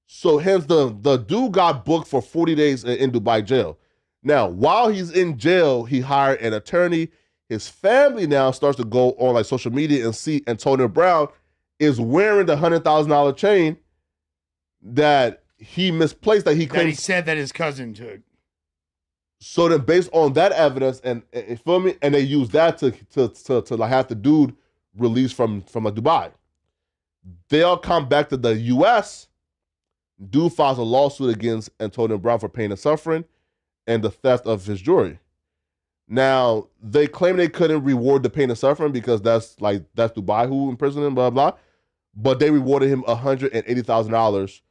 So hence the dude got booked for 40 days in Dubai jail. Now, while he's in jail, he hired an attorney. His family now starts to go on like social media and see Antonio Brown is wearing the $100,000 chain that he misplaced, that he claimed. That he said that his cousin took. So then, based on that evidence, and feel me, and they use that to like have the dude released from Dubai. They'll come back to the U.S. Dude files a lawsuit against Antonio Brown for pain and suffering and the theft of his jewelry. Now they claim they couldn't reward the pain and suffering because that's Dubai who imprisoned him, blah blah. But they rewarded him $180,000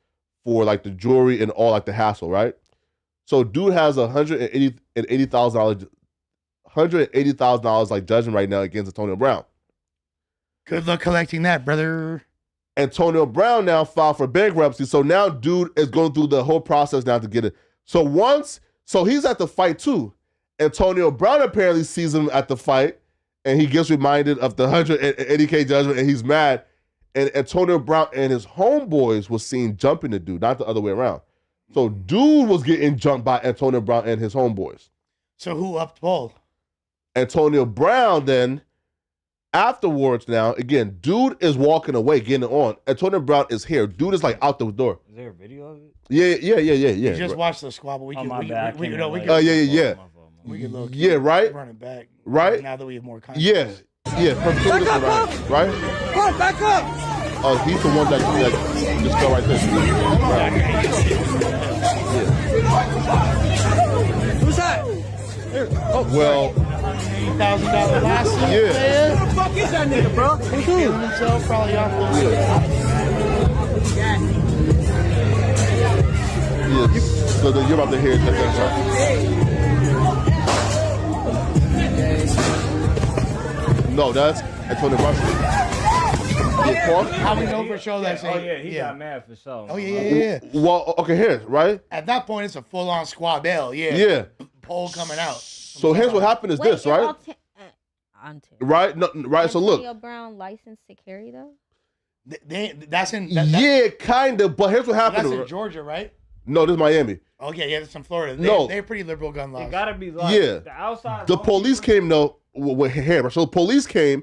for like the jewelry and all like the hassle, right? So dude has $180,000 like judgment right now against Antonio Brown. Good luck collecting that, brother. Antonio Brown now filed for bankruptcy. So now dude is going through the whole process now to get it. So he's at the fight too. Antonio Brown apparently sees him at the fight and he gets reminded of the 180K judgment and he's mad. And Antonio Brown and his homeboys was seen jumping the dude, not the other way around. So dude was getting jumped by Antonio Brown and his homeboys. So who upped Paul? Antonio Brown then, afterwards now, again, dude is walking away, getting it on. Antonio Brown is here. Dude is like out the door. Is there a video of it? Yeah. You just watched the squabble. We can run it back. Right? Now that we have more context. Yeah. Perfect. Right? Come on, back up. Oh, he's the one that just fell right there. Right. Who's that? Well, $80,000 lawsuit. Yeah. Who the fuck is that nigga, bro? Who's who? Himself probably off the So then you're about to hear that. No, that's Antonio Brown. How we know for sure that Oh yeah, he got mad for sure. Oh yeah. Well, okay, here's right. At that point, it's a full-on squad bail. Yeah. Yeah. Pole coming out. So here's what happened is this, right? Right? No, right. So look. Antonio Brown licensed to carry though. That's in. Kind of. But here's what happened. That's in Georgia, right? No, this is Miami. Okay, yeah, that's in Florida. They're pretty liberal gun laws. It gotta be like the outside. The police came though with hair. So the police came,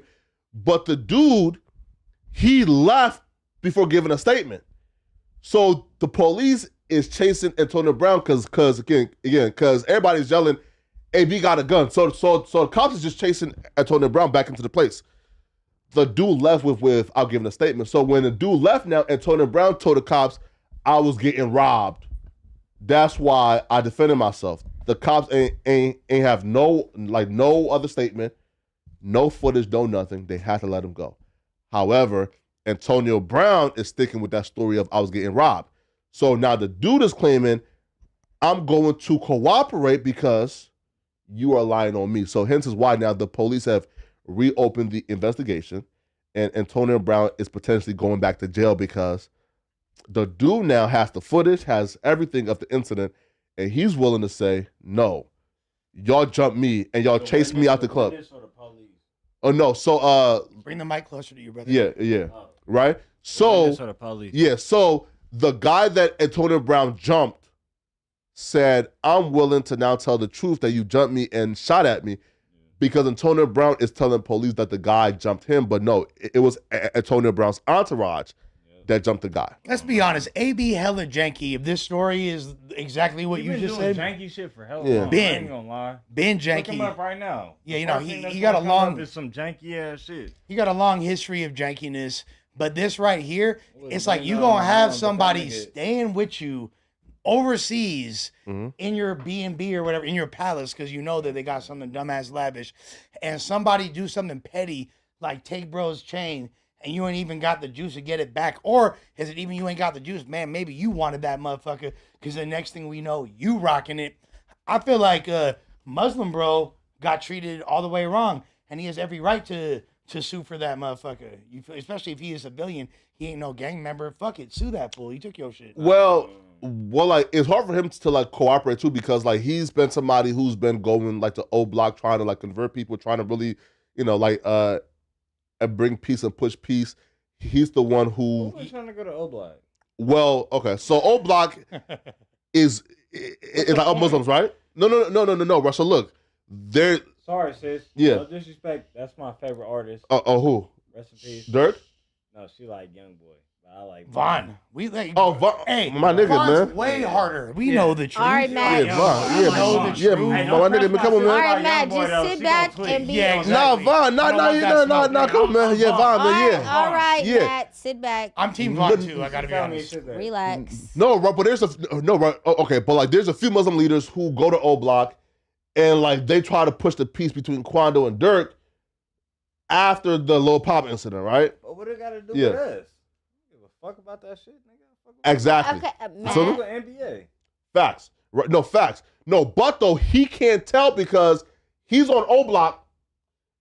but the dude, he left before giving a statement. So the police is chasing Antonio Brown because everybody's yelling, AB got a gun. So the cops is just chasing Antonio Brown back into the place. The dude left without giving a statement. So when the dude left now, Antonio Brown told the cops, I was getting robbed. That's why I defended myself. The cops ain't have no other statement, no footage, no nothing. They had to let him go. However, Antonio Brown is sticking with that story of I was getting robbed. So now the dude is claiming I'm going to cooperate because you are lying on me. So hence is why now the police have reopened the investigation and Antonio Brown is potentially going back to jail because the dude now has the footage, has everything of the incident, and he's willing to say, no, y'all jumped me and y'all chased me out the club. Oh no, so bring the mic closer to you, brother. Yeah. Right? So so the guy that Antonio Brown jumped said, I'm willing to now tell the truth that you jumped me and shot at me because Antonio Brown is telling police that the guy jumped him, but no, it was Antonio Brown's entourage that jumped the guy. Let's be honest, AB hella janky. If this story is exactly what you just said, janky shit for hella long. I ain't gonna lie. Ben janky. Look him up right now. Yeah, he got a long. Some janky ass shit. He got a long history of jankiness, but this right here, it's like you gonna have somebody staying with you overseas in your B&B or whatever, in your palace, because you know that they got something dumbass lavish, and somebody do something petty like take bro's chain. And you ain't even got the juice to get it back. Or is it even you ain't got the juice? Man, maybe you wanted that motherfucker because the next thing we know, you rocking it. I feel like Muslim bro got treated all the way wrong. And he has every right to sue for that motherfucker. Especially if he is a civilian. He ain't no gang member. Fuck it. Sue that fool. He took your shit. Well, like, it's hard for him to, like, cooperate, too, because, like, he's been somebody who's been going, like, to O Block, trying to, like, convert people, trying to really, and bring peace and push peace. He's the one who... Who's trying to go to O Block? Well, okay. So O Block is like all Muslims, right? No, Russell. Look, they're... Sorry, sis. Yeah. No disrespect. That's my favorite artist. Who? Rest in peace. Dirk? No, she like Young Boy. But I like Von. We like... Von. Hey, my nigga, Von's man. way harder. We know the truth. All right, Matt. Yeah, Von. Yeah, know the truth. my nigga, come on, man. All right, Matt, just sit back and be... Yeah, exactly. Von. Nah, come on, man. Yeah, Von, man, yeah. All right, Matt, sit back. I'm Team Von, too. I gotta be honest. Relax. No, right, but there's okay, but like there's a few Muslim leaders who go to O Block and like they try to push the peace between Quando and Dirk after the Lil Pop incident, right? But what it got to do with us? I don't give a fuck about that shit, nigga. Exactly. Okay, So the NBA. Facts. Right? No, facts. No, but though he can't tell because he's on O Block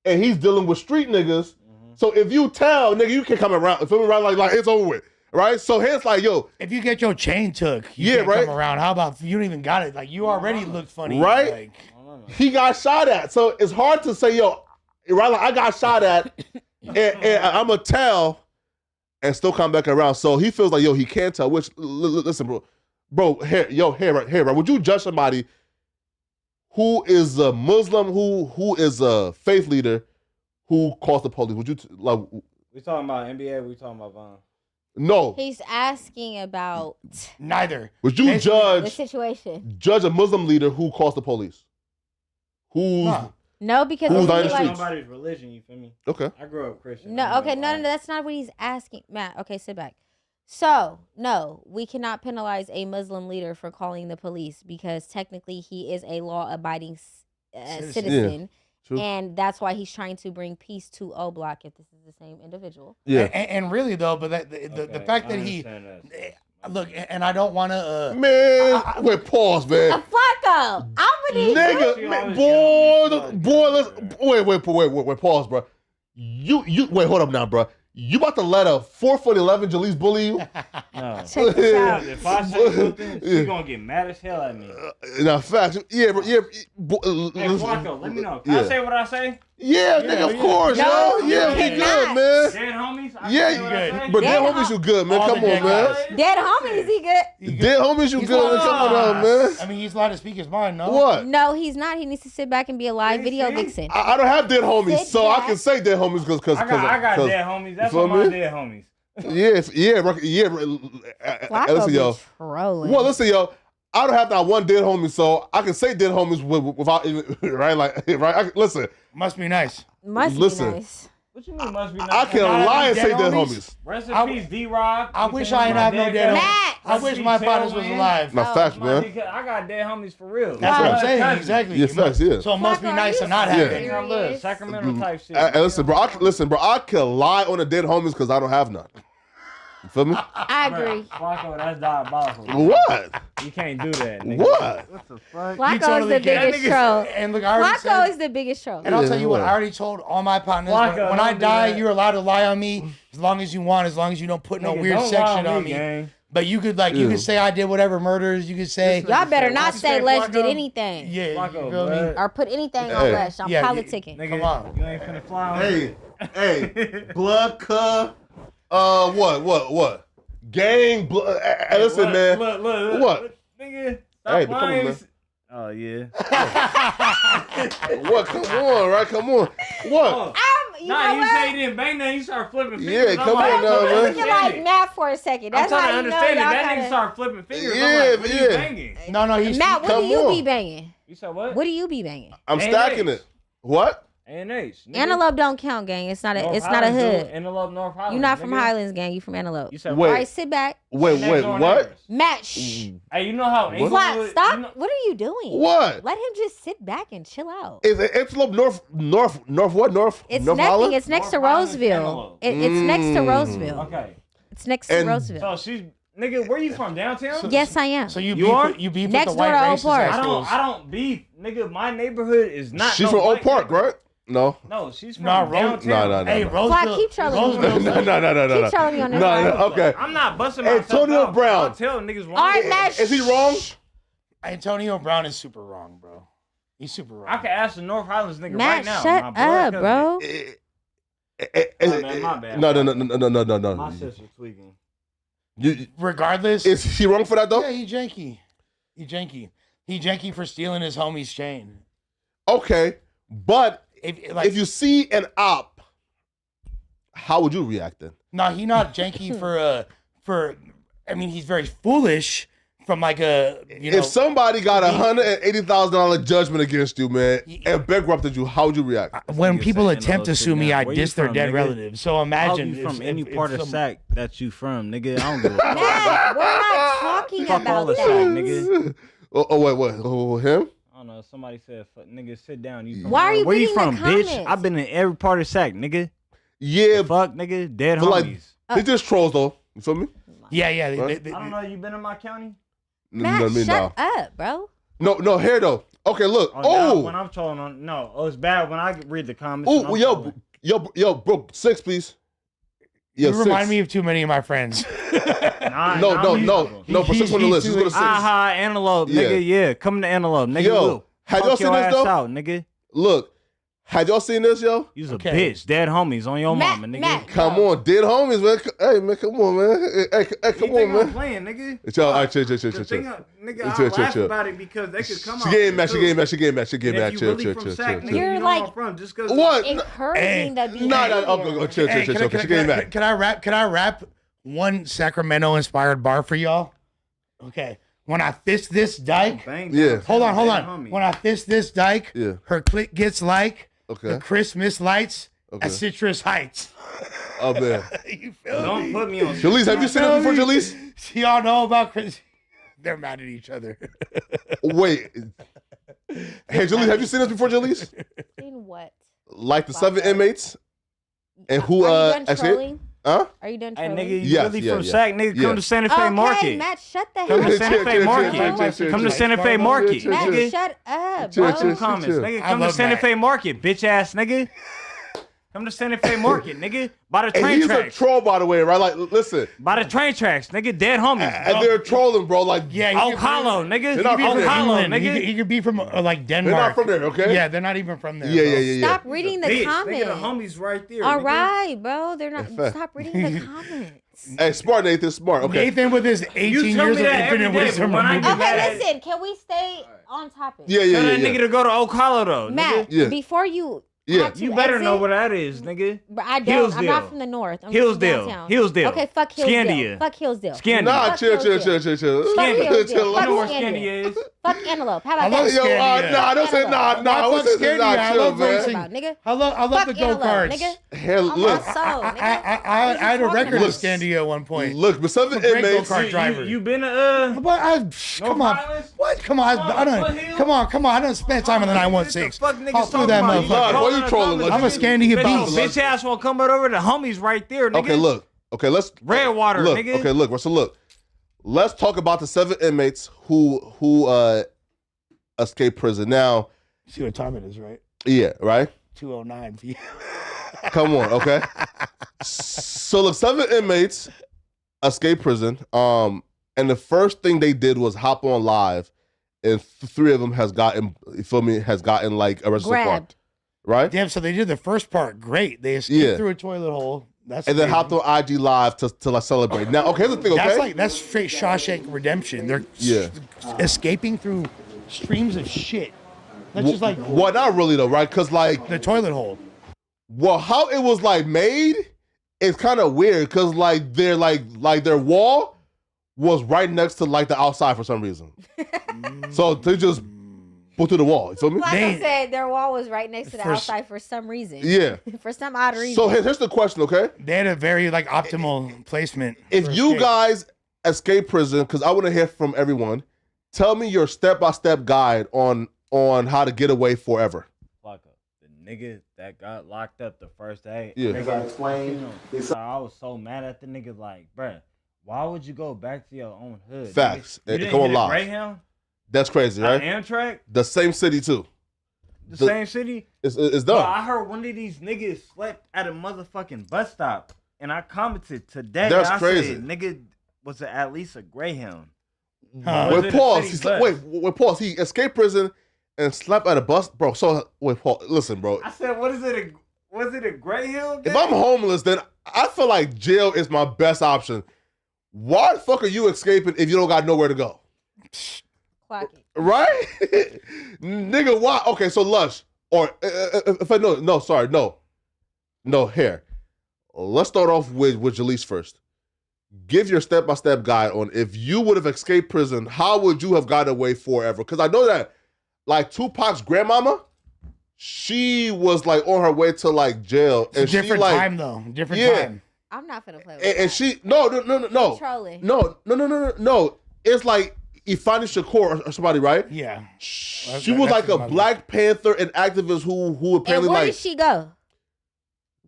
and he's dealing with street niggas. So if you tell, nigga, you can come around. Feel me? Right? Like it's over with. Right? So hence like, yo. If you get your chain took, you can't come around. How about you don't even got it? Like you already looked funny. Right? Like, he got shot at. So it's hard to say, yo, right? Like I got shot at and I'm going to tell and still come back around. So he feels like, yo, he can't tell. Which, listen, bro, right? Would you judge somebody who is a Muslim, who is a faith leader, who calls the police? Would you like? We talking about NBA? We talking about Von? No. He's asking about neither. Would you judge the situation? Judge a Muslim leader who calls the police? No, because who's like somebody's religion. You feel me? Okay. I grew up Christian. No, that's not what he's asking, Matt. Okay, sit back. So, no, we cannot penalize a Muslim leader for calling the police because technically he is a law-abiding citizen. Yeah, and that's why he's trying to bring peace to O Block if this is the same individual. Yeah. And really, though, but the fact that he... Look, and I don't want to... man, wait, pause, man. Flacco, I'm gonna nigga, boy, let's... Wait, pause, bro. You wait, hold up now, bro. You about to let a 4'11" Jalise bully you? No. Check this out. If I say something, she gonna get mad as hell at me. Nah, facts. Yeah, bro. Yeah. Hey, Flacco, let me know. Can I say what I say? Yeah, nigga, of course, No, yo. Yeah, you we good, cannot. man. Dead homies? Yeah, you good. But Dead dead homies, you good, man. all Come the on, dead man. guys. Dead homies, he good. Dead homies, you He's good, man. Come on, man. I mean, he's allowed to speak his mind, no? What? No, he's not. He needs to sit back and be a live video vixen. I don't have dead homies, Sit so I back. can say dead homies because I got dead homies. That's feel what my me? dead homies. Yeah. Flacco Listen, yo. be trolling. Well, listen, yo. I don't have that one dead homie, so I can say dead homies without even right, like right. Listen, Must be nice. Must listen. be nice. What you mean must be nice? I can Not lie and dead say dead homies? homies. Rest in peace, D-Rock. I wish I ain't have no dead homies. Matt! I wish my partners was alive. Now, facts, man. I got dead homies for real. That's what I'm saying. Cousin. Exactly. Yeah, facts, yeah. So it must be Flacco, nice are to you not have Yeah. it. You know, look, Sacramento type shit. Hey, listen, bro. I can lie on the dead homies because I don't have none. You feel me? I agree. Flacco, that's diabolical. What? You can't do that, nigga. What? What the fuck? Flacco totally is the can. biggest troll. And look, I already Flacco said, is the biggest troll. and I'll Yeah, tell you what, what? I already told all my partners, Flacco, when I don't do die, that. you're allowed to lie on me as long as you want, as long as you don't put no Nigga, weird don't section lie on me. gang. But you could you could say I did whatever murders. You could say Y'all better not Flacco say said Lush Flacco? did anything. yeah, Flacco, you feel me? blood. Or put anything on Hey. Lush. I'm Yeah, politicking. Nigga, Come on. you ain't finna fly on me. Hey, blood cuh. What? Gang, blood. Hey, listen, Look, man. Look, What? Nigga, Hey, stop but come on, lying. man. Oh, yeah. What? Come on, right? Come on. What? You Nah, know you what? say you didn't bang that, you start flipping fingers. Yeah, I'm come like, on now, I'm man. trying to Looking like understand it. Matt for a second. I'm That's trying how to you know understand it. y'all That nigga gotta... start flipping fingers. Yeah, I'm like, what yeah. you banging? No, he's Matt, what Come do you on. be banging? You said what? What do you be banging? I'm stacking it. What? A&H. nigga. Antelope don't count, gang. It's not a. North It's not a Highlands, dude. hood. Antelope, North Highlands. You're not from nigga. Highlands, gang. You from Antelope. You said Wait. All right, sit back. Wait, Next door what? neighbors. Matt, shh. Hey, you know how What? Flat, Inglewood- stop. you know- What are you doing? What? Let him just sit back and chill out. Is it Antelope North what? North It's North nothing. Holland? It's next to North Highlands, Roseville. Antelope. It's next to Roseville. Okay. It's next to And- Roseville. So she's nigga. Where you from? Downtown? Yes, I am. So you are? beef with Next the door white to Oak racist Park. assholes. I don't beef, nigga. My neighborhood is not. She's no from Oak white Park, neighborhood. right? No. No, she's from Nah, downtown. No. Hey, no. Roseville. Flat, keep trolling me. Roseville- No. Keep telling me on this No, side. okay. I'm not busting myself Antonio out. Brown. I'll tell niggas wrong. All right, Matt. Is he wrong? Antonio Brown is super wrong, bro. He's super wrong. I can ask the North Highlands nigga Matt, right now. shut my blood up, cousin. bro. Oh, man, my bad. No. My sister tweaking. Regardless, Is he wrong for that though? yeah, he janky. He janky for stealing his homie's chain. Okay, but If if you see an op, how would you react then? no, he not janky for. I mean, he's very foolish from like a If somebody got $180,000 judgment against you, man, and bankrupted you, how would you react? when Nigga people saying attempt to those sue shit me, now. I Where you diss their from, dead nigga? relatives. So I hope imagine you from if- any if part of some- Sac that you from, nigga. I don't give a fuck. Matt, we're not talking Fuck all about the Sac, that. nigga. Wait, what? Oh, him? I don't know. Somebody said, nigga, sit down. You from Why are you Where you reading the from, bitch? comments? I've been in every part of Sac, nigga. Yeah, Fuck, nigga. Dead but like, homies. they just trolls though. You feel me? Yeah. Right? they- I don't know. You been in my county? Matt, me, shut up, bro. No, here though. Okay, look. No, when I'm trolling on, no, it's bad when I read the comments. when Oh, I'm yo, trolling. bro, 6, please. Yeah, You remind me of too many of my friends. Nah, No, nah, but 6 on the list. Let's go to 6. Aha, Antelope, nigga. Yeah, come to Antelope, nigga. Yo, Look, had fuck y'all seen your this, ass though? out, nigga. Look, had y'all seen this, yo? You's Okay. a bitch. Dead homies on your Matt, mama, nigga. Matt. Come on, dead homies, man. Hey, man, come on, man. Hey, You come think on, man. I'm playing, nigga? It's y'all. All right, chill. The thing, nigga, I Chill, laugh chill. about it because they could come out. She getting mad. too. She getting mad. And if you really from Sac, nigga, Chill. You're you know like- where I'm from just because. What? Encouraging the behavior. No, chill. Hey, She getting mad. Can I rap one Sacramento inspired bar for y'all? Okay. When I fist this dyke, Yeah. hold on. When I fist this dyke, Yeah. her click gets like Okay. the Christmas lights Okay. at Citrus Heights. Oh, man. You feel Don't me? put me on. Jalise, have you seen this before, Jalise? Y'all know about Chris. They're mad at each other. Wait. Hey, Jalise, have you seen this before, Jalise? In what? Like the 7 inmates? And who, Are you done escaped? trolling? Huh? Are you done Hey, trolling? nigga, you Yes, really yeah, from yeah. Sac, nigga? Yeah. Come to Santa Fe Okay, Market. Matt, shut the Come hell to up. Santa Fe Chill, Market. chill. Come to Santa Fe Market, Chill, Matt, nigga. shut up, Chill, bro. chill. Comments, nigga. I Come to love Santa Matt. Fe Market, bitch ass nigga. Come to Santa Fe Market, nigga. By the train and he's tracks. a troll, by the way, right? Like, listen. By the train tracks, nigga. Dead homies. And they're trolling, bro. Like, Oak Hollow, nigga. They're not from Oak there. Hollow, England. nigga. He could be from like Denmark. They're not from there, okay? Yeah, they're not even from there. Yeah. Stop reading the Bitch, comments. nigga, the homies right there. All nigga. right, bro. They're not. fact. Stop reading the comments. Hey, smart Nathan, smart. Okay. Nathan with his 18 You tell years me of that every infinite day, wisdom. but when I get mad Okay, at- listen. Can we stay on topic? Yeah. Tell that nigga to go to Oak Hollow though, Matt, nigga. Yeah. before you. Yeah. have to You better know exit- where that is, nigga. But I don't. Hillsdale. I'm not from the north. I'm Hillsdale. From downtown. Hillsdale. Okay, fuck Hillsdale. Scandia. Fuck Hillsdale. Scandia. Nah, Fuck chill. Hillsdale. Fuck Hillsdale. chill. Fuck You know where Scandia. Scandia is? Fuck Antelope. How I about love that? Yo, Scandia. nah, don't say nah. I I was fuck saying nah, Scandia. I chill, love man. racing. About, nigga. I love Fuck the go-karts. Antelope, nigga. Hell, I'm look, on soul, nigga. I had a talking record about? of Scandia at one point. look, but some I'm a great inmates. go-kart driver. You been to But come on. violence? What? Come on. I don't. Come on. I don't spend time on the 916. Fuck niggas I'll through talking that about? motherfucker. Nah, why you trolling? I'm a Scandia beast. Bitch ass won't come over the homies right there, nigga. Okay, look. Okay, let's Redwater, look. nigga. Okay, look. So look. Let's talk about the 7 inmates who escaped prison. Now, See what time it is, right? yeah, right. 2:09 p.m. Come on, okay. So look, 7 inmates escaped prison. And the first thing they did was hop on live, and 3 of them has gotten, you feel me, has gotten like arrested so far, Grabbed. right? Damn. So they did the first part great. They escaped Yeah. through a toilet hole. That's And then amazing. hopped on IG live to like celebrate. Now, okay, here's the thing, okay? That's straight Shawshank Redemption. They're Yeah. escaping through streams of shit. That's just like well, not really though, right? Because like, the toilet hole. well, how it was like made is kind of weird. Because like their wall was right next to like the outside for some reason. So they just put through the wall. You feel me? Like I They- said, their wall was right next to the For s- outside for some reason. Yeah. For some odd reason. So here's the question, okay? They had a very like optimal placement. If for you escape. guys escape prison, because I want to hear from everyone, tell me your step-by-step guide on how to get away forever. Fuck up. The nigga that got locked up the first day. Yeah. Nigga explained. I was so mad at the nigga. Like, bruh, why would you go back to your own hood? Facts. Nigga? You It didn't come hit on a live. Greyhound? That's crazy, right? Amtrak? The same city too. The The- same city? It's Bro, done. I heard one of these niggas slept at a motherfucking bus stop, and I commented today. That's I crazy. said, nigga, was it at least a Greyhound? Huh. Was Wait, it a pause. city bus? Wait, pause. He escaped prison and slept at a bus, bro. So wait, Paul. Listen, bro. I said, what is it? Was it a Greyhound? If I'm homeless, then I feel like jail is my best option. Why the fuck are you escaping if you don't got nowhere to go? Clock it. Right? Nigga, why? Okay, so Lush. Or if I no, here. Let's start off with Jalise first. Give your step-by-step guide on if you would have escaped prison, how would you have gotten away forever? Because I know that, like, Tupac's grandmama, she was, like, on her way to, like, jail. It's a different time though. Different time. I'm not finna play with And that. she, no. Trolling. No. It's like Ifani Shakur or somebody, right? Yeah. She was like a Black Panther and activist who And apparently where like did she go?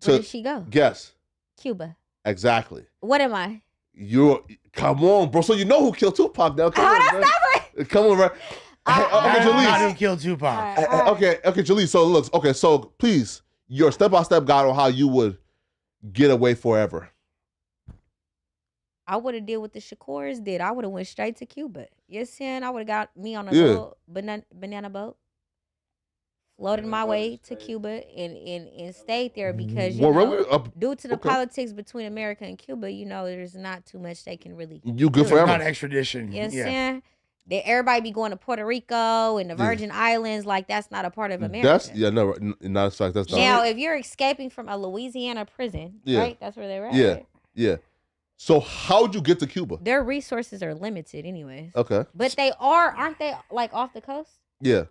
to Where did she go? guess Cuba. exactly. What am I? You come on, bro. So you know who killed Tupac now? Come on, man. Come on, right? Okay, Not Jalise. who killed Tupac. Okay, Jalise. So look, okay, so please, your step-by-step guide on how you would get away forever. I would have did what the Shakurs did. I would have went straight to Cuba. Yes, saying I would have got me on a Yeah. little banana boat, floated my way to Cuba, and stayed there because you Well, know, really, due to the okay. politics between America and Cuba, you know, there's not too much they can really. You good It's forever? not extradition. Yes, yeah. saying. Everybody be going to Puerto Rico and the Virgin Islands like that's not a part of America. That's no, not a fact. That's not. Now, if you're escaping from a Louisiana prison, Yeah. right? That's where they're at. Yeah. right? Yeah. So how'd you get to Cuba? Their resources are limited, anyways. Okay. But they aren't they like off the coast? Yeah.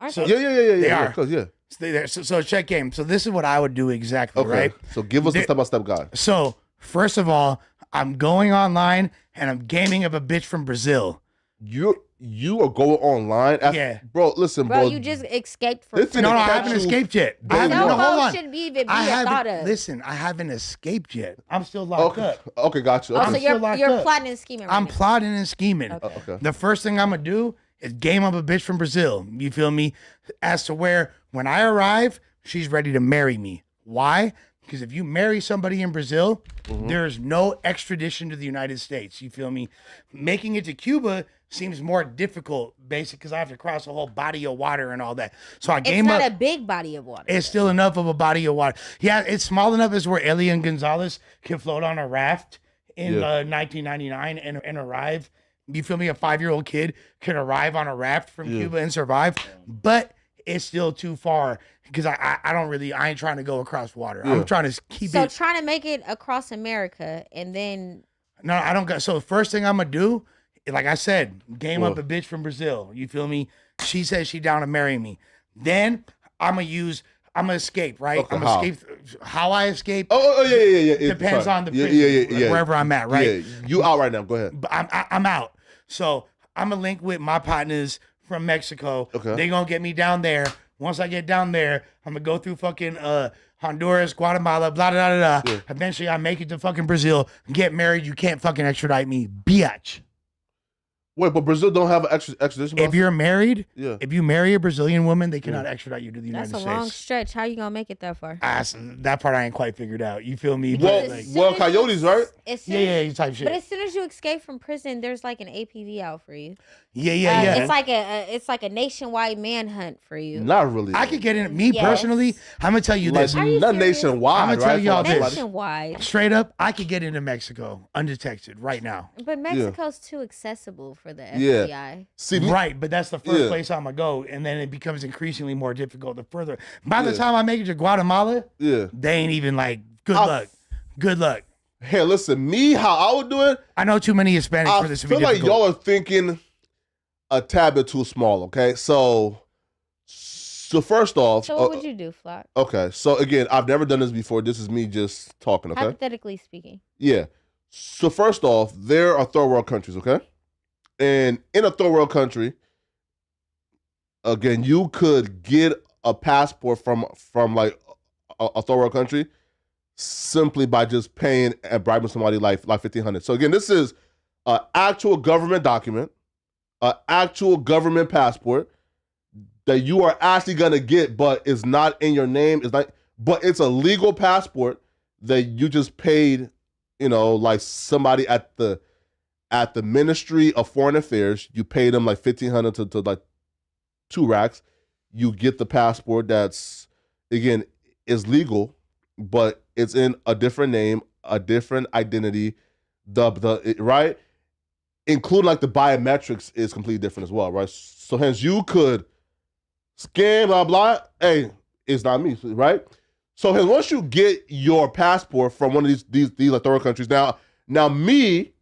Aren't So- they? Yeah. They yeah, are. of course, yeah. So check game. So this is what I would do exactly, Okay. right? So give us the They- step-by-step guide. So first of all, I'm going online and I'm gaming up a bitch from Brazil. You are going online. Yeah. Bro, listen, Bro, bro. you just escaped from. This prison. No, I catch haven't you escaped yet. day I haven't, one. no, hold on. Shouldn't even be I a thought haven't. of. Listen, I haven't escaped yet. I'm still locked Okay. up. Okay, got you. Oh, Okay. so I'm still locked you're up. plotting and scheming right I'm now. plotting and scheming. Okay. The first thing I'm gonna do is game up a bitch from Brazil. You feel me? As to where when I arrive, she's ready to marry me. Why? Because if you marry somebody in Brazil, there's no extradition to the United States. You feel me? Making it to Cuba seems more difficult, basically, because I have to cross a whole body of water and all that. So I game up. It's not a big body of water. It's still enough of a body of water. Yeah, it's small enough as where Elian Gonzalez can float on a raft in 1999 and arrive. You feel me? A 5-year-old kid can arrive on a raft from Cuba and survive, but it's still too far because I ain't trying to go across water. I'm trying to keep it. So trying to make it across America and then. No, I don't got. So the first thing I'm going to do, like I said, game up a bitch from Brazil. You feel me? She says she down to marry me. Then I'm going to escape, right? Okay, I'm going to escape. How I escape. Yeah. Depends on the prison, wherever I'm at, right? Yeah, you out right now. Go ahead. But I'm out. So I'm going to link with my partners from Mexico. Okay. They going to get me down there. Once I get down there, I'm going to go through fucking Honduras, Guatemala, blah, blah, blah, blah. Yeah. Eventually, I make it to fucking Brazil, get married. You can't fucking extradite me, biatch. Wait, but Brazil don't have an extradition? If you're married, yeah. If you marry a Brazilian woman, they cannot extradite you to the United States. That's a long stretch. How you gonna make it that far? That part I ain't quite figured out. You feel me? Well, coyotes, right? Yeah, type shit. But as soon as you escape from prison, there's like an APV out for you. Yeah. It's like a nationwide manhunt for you. Not really. I could get in. Me personally, I'm gonna tell you this. Not nationwide. I'm gonna tell y'all this. Nationwide. Straight up, I could get into Mexico undetected right now. But Mexico's too accessible for the FBI. Yeah. See, right, but that's the first place I'm gonna go, and then it becomes increasingly more difficult the further. By the time I make it to Guatemala, they ain't even like good luck. Hey, listen, how I would do it. I know too many Hispanics for this to be difficult. I feel like y'all are thinking a tad bit too small. Okay, so first off, so what would you do, Flock? Okay, so again, I've never done this before. This is me just talking. Okay, hypothetically speaking. Yeah. So first off, there are third world countries. Okay. And in a third world country, again, you could get a passport from like a third world country simply by just paying and bribing somebody like $1,500. So again, this is an actual government document, an actual government passport that you are actually gonna get, but it's not in your name. But it's a legal passport that you just paid, like somebody at the Ministry of Foreign Affairs. You pay them like $1,500 to like 2 racks. You get the passport that's, again, is legal, but it's in a different name, a different identity, right? Including like the biometrics is completely different as well, right? So hence you could scan, blah, blah. Hey, it's not me, right? So hence once you get your passport from one of these like third countries, now me,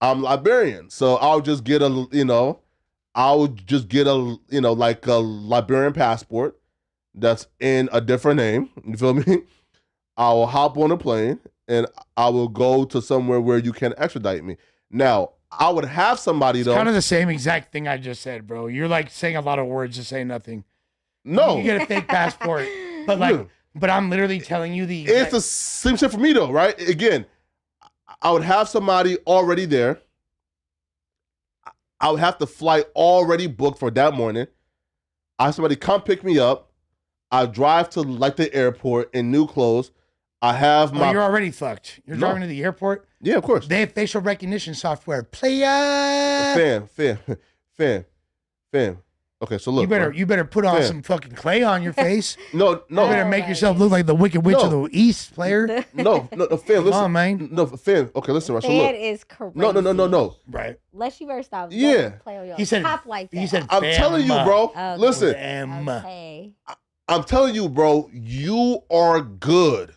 I'm Liberian, so I'll just get like a Liberian passport that's in a different name. You feel me? I will hop on a plane and I will go to somewhere where you can extradite me. Now, I would have somebody though. It's kind of the same exact thing I just said, bro. You're like saying a lot of words to say nothing. No, you get a fake passport, but I'm literally telling you it's the same shit for me though, right? Again, I would have somebody already there. I would have the flight already booked for that morning. I have somebody come pick me up. I drive to like the airport in new clothes. I have my. You're already fucked. You're driving to the airport. Yeah, of course. They have facial recognition software. Player. Fam. Okay, so look. You better put on some fucking clay on your face. No. You better make yourself look like the Wicked Witch of the East, player. No, fam. Listen. Come on, man. No, fam. Okay, listen. Right. So look. That is crazy. No. Right. Unless you better stop. Yeah. Play on your He said. top like that. He said. I'm telling you, bro. Okay. Listen. Okay. I'm telling you, bro. You are good.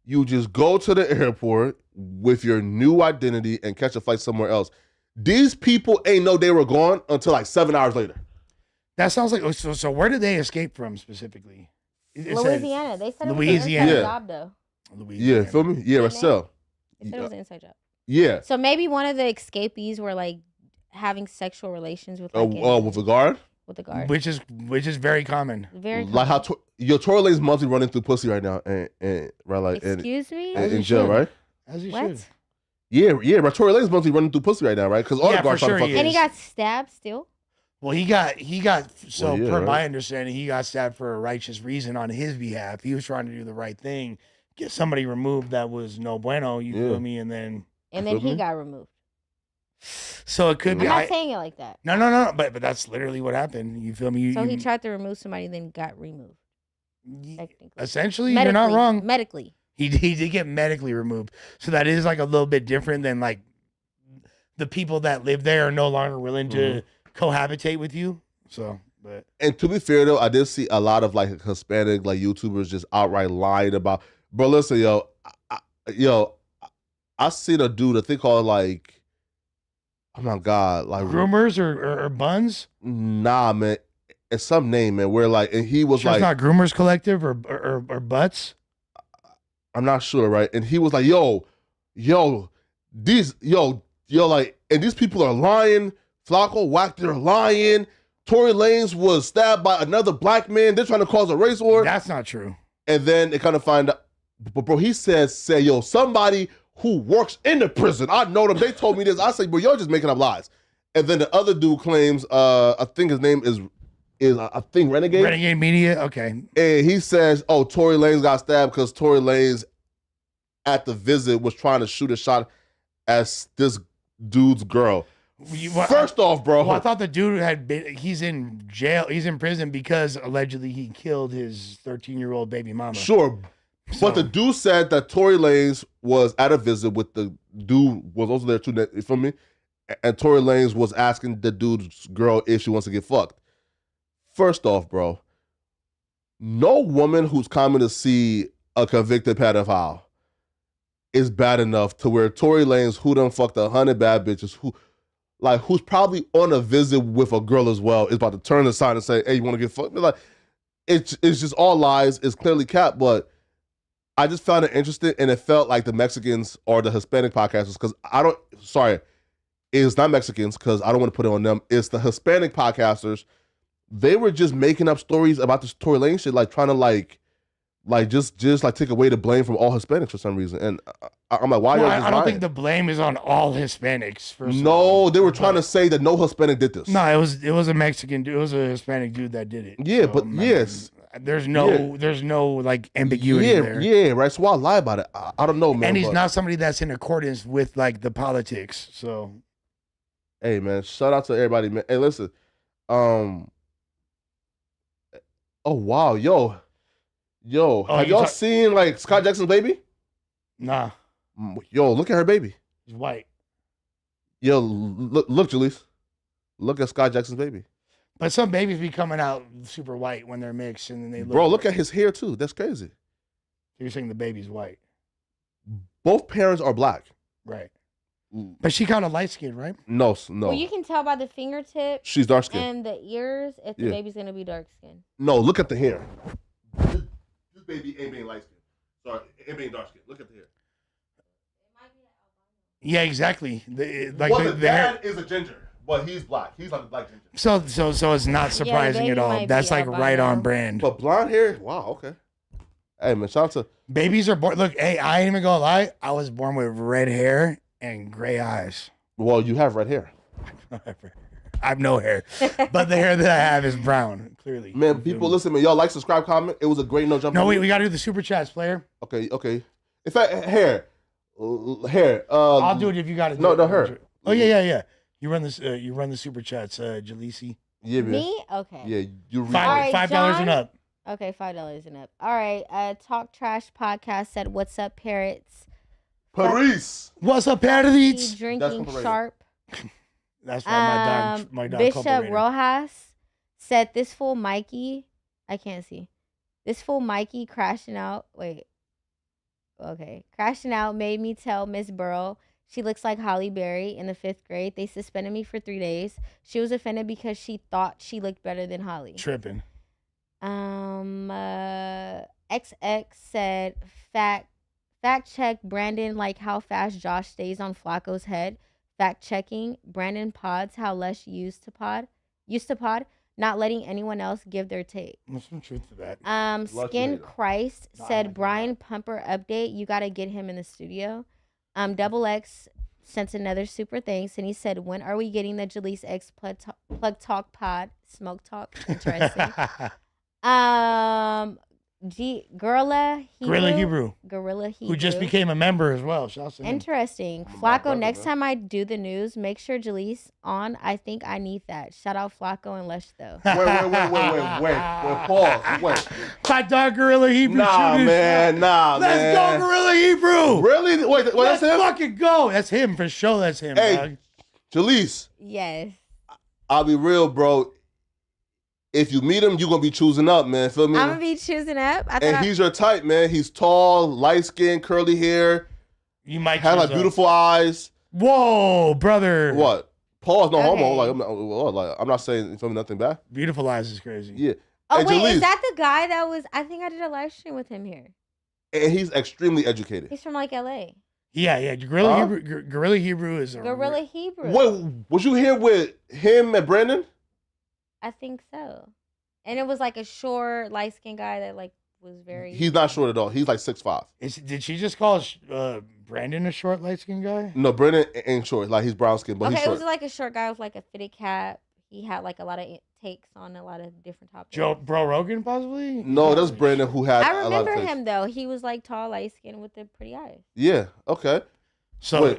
You just go to the airport with your new identity and catch a flight somewhere else. These people ain't know they were gone until like 7 hours later. That sounds like so. Where did they escape from specifically? Louisiana. They said it was Louisiana. an inside job though. Louisiana. Yeah, feel me? Yeah, Russell. They said it was an inside job. Yeah. So maybe one of the escapees were like having sexual relations with with a guard. With the guard, which is very common. Very common. Like how your Tory Lanez monthly running through pussy right now, and right like excuse me in jail, right? As he what? should. Yeah. Right. Tory Lanez monthly running through pussy right now, right? Because all the guards trying to fuck. And he got stabbed still. Well, he got so per right? my understanding, he got stabbed for a righteous reason on his behalf. He was trying to do the right thing, get somebody removed that was no bueno. You feel me? And then he got removed. So it could be. I'm not saying it like that. No. But that's literally what happened. You feel me? So he tried to remove somebody, then got removed. Technically. Essentially, you're not wrong. Medically. He did get medically removed. So that is like a little bit different than like the people that live there are no longer willing to cohabitate with you. So, but. And to be fair though, I did see a lot of like Hispanic like YouTubers just outright lying about. Bro, listen, I seen a dude, I think called like, oh my God, like groomers or buns? Nah, man, it's some name, man. Where like, and he was sure, like, it's not Groomers Collective or Butts. I'm not sure, right? And he was like, yo, like, and these people are lying. Flacco whacked, they're lying. Tory Lanez was stabbed by another black man. They're trying to cause a race war. That's not true. And then they kind of find out, but bro, he say, yo, somebody who works in the prison, I know them. They told me this. I say, bro, you're just making up lies. And then the other dude claims, I think his name is I think Renegade. Renegade Media, okay. And he says, oh, Tory Lanez got stabbed because Tory Lanez at the visit was trying to shoot a shot at this dude's girl. First off, bro. Well, I thought the dude he's in jail, he's in prison because allegedly he killed his 13-year-old baby mama. Sure. So. But the dude said that Tory Lanez was at a visit with the dude was also there too, you feel me? And Tory Lanez was asking the dude's girl if she wants to get fucked. First off, bro, no woman who's coming to see a convicted pedophile is bad enough to where Tory Lanez, who done fucked 100 bad bitches, who's probably on a visit with a girl as well, is about to turn aside and say, hey, you want to get fucked? Like, it's just all lies. It's clearly capped, but I just found it interesting, and it felt like the Mexicans or the Hispanic podcasters, because it's not Mexicans, because I don't want to put it on them. It's the Hispanic podcasters. They were just making up stories about this Tory Lanez shit, like trying to just take away the blame from all Hispanics for some reason. And I'm like, why? Well, I don't think the blame is on all Hispanics. No, they were trying to say that no Hispanic did this. No, it was a Mexican dude. It was a Hispanic dude that did it. Yeah, so, but yes. There's no like ambiguity there. Yeah, right. So why lie about it? I don't know, man. And he's not somebody that's in accordance with like the politics. So, hey, man, shout out to everybody, man. Hey, listen, oh wow, yo, have y'all seen like Scott Jackson's baby? Nah. Yo, look at her baby. He's white. Yo, look, Julius. Look at Scott Jackson's baby. But some babies be coming out super white when they're mixed, and then they look. Bro, look at his hair too. That's crazy. So you're saying the baby's white? Both parents are black. Right. But she kind of light skinned, right? No. Well, you can tell by the fingertips. She's dark skinned. And the ears if the baby's gonna be dark skinned. No, look at the hair. This baby ain't being light skinned. Sorry, it ain't being dark skinned. Look at the hair. Yeah, exactly. The dad is a ginger, but he's black. He's like a black ginger. So it's not surprising at all. That's like right on brand. But blonde hair, wow, okay. Hey man, shout out to babies are born. Look, hey, I ain't even gonna lie. I was born with red hair and gray eyes. Well, you have red hair. I have no hair, but the hair that I have is brown. Clearly, man. People, listen, man. Y'all like, subscribe, comment. It was a great no jump. No, we gotta do the super chats, player. Okay. In fact, hair. I'll do it if you got it. No, her. Oh yeah. You run this. You run the super chats, Jalisi. Yeah, man. Me? Okay. Yeah, you. $5 and up. Okay, $5 and up. All right. Talk Trash Podcast said, "What's up, parrots?" Paris. What's up, parrots? Drinking sharp. That's right. My dog. Bishop Rojas said, "This fool Mikey, I can't see. This fool Mikey crashing out. Wait. Okay, crashing out made me tell Miss Burrow she looks like Holly Berry in the 5th grade. They suspended me for 3 days. She was offended because she thought she looked better than Holly. Tripping. XX said, fact check Brandon like how fast Josh stays on Flacco's head. Fact checking Brandon pods how Lush used to pod, not letting anyone else give their take. There's some truth to that. Skin Christ said Brian Pumper update. You got to get him in the studio. Double X sent another super thanks, and he said, "When are we getting the Jalise X plug talk pod? Smoke talk, interesting." Gorilla Hebrew, who just became a member as well. Interesting. Flacco, next time I do the news, make sure Jalise on. I think I need that. Shout out Flacco and Lush though. Wait. Pause. Wait. Hot dog Gorilla Hebrew. Nah, man. Let's go, Gorilla Hebrew. Really? Wait, let's that's him? fucking go. That's him for sure. That's him. Hey, dog. Jalise. Yes. I'll be real, bro. If you meet him, you're going to be choosing up, man. Feel me? I'm going to be choosing up. He's your type, man. He's tall, light skin, curly hair. You might have like beautiful eyes. Whoa, brother. What? Paul's no homo. Like, I'm not saying nothing bad. Beautiful eyes is crazy. Yeah. Oh, wait, Jalise, is that the guy that was, I think I did a live stream with him here. And he's extremely educated. He's from like LA. Yeah. Gorilla Hebrew is a Gorilla Hebrew. Wait, was you here with him and Brandon? I think so. And it was like a short, light-skinned guy that like was very... He's not short at all. He's like 6'5". Did she just call Brandon a short, light-skinned guy? No, Brandon ain't short. Like, he's brown-skinned, but he's short. It was like a short guy with like a fitted cap. He had like a lot of takes on a lot of different topics. Bro Rogan, possibly? No, that's Brandon who had I remember him, though. He was like tall, light-skinned with the pretty eyes. Yeah, okay. So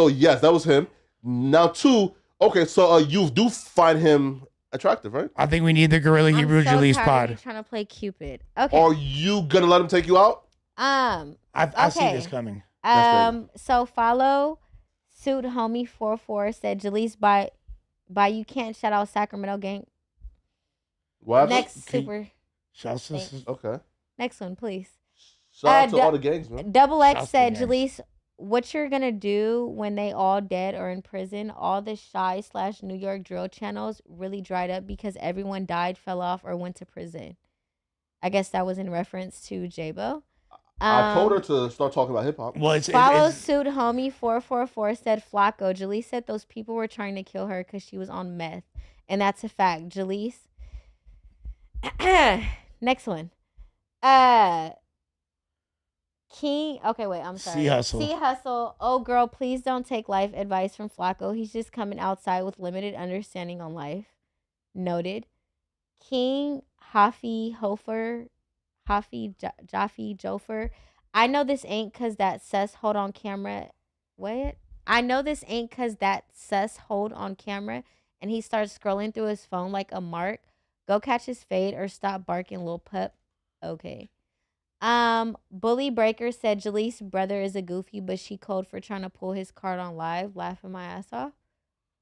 yes, that was him. Now, two, okay, so you do find him attractive, right? I think we need the Gorilla Hebrew Jalise pod. I'm trying to play Cupid. Okay. Are you gonna let him take you out? I see this coming. So follow Suit Homie 44 said Jalise by you can't shout out Sacramento gang. What? Next super. Okay. Next one, please. Shout out to all the gangs, man. Double X said Jalise, what you're gonna do when they all dead or in prison? All the Shy/New York drill channels really dried up because everyone died, fell off, or went to prison. I guess that was in reference to Jabbo. I told her to start talking about hip hop. Well, Follow Suit Homie 444 said Flacco. Jalise said those people were trying to kill her because she was on meth, and that's a fact. Jalise. Next one. King. Okay, wait. I'm sorry. C Hustle. Oh, girl, please don't take life advice from Flacco. He's just coming outside with limited understanding on life. Noted. King Jaffe Jofer. I know this ain't cause that sus hold on camera. What? I know this ain't cause that sus hold on camera and he starts scrolling through his phone like a mark. Go catch his fade or stop barking, little pup. Okay. Bully Breaker said Jalee's brother is a goofy, but she cold for trying to pull his card on live, laughing my ass off.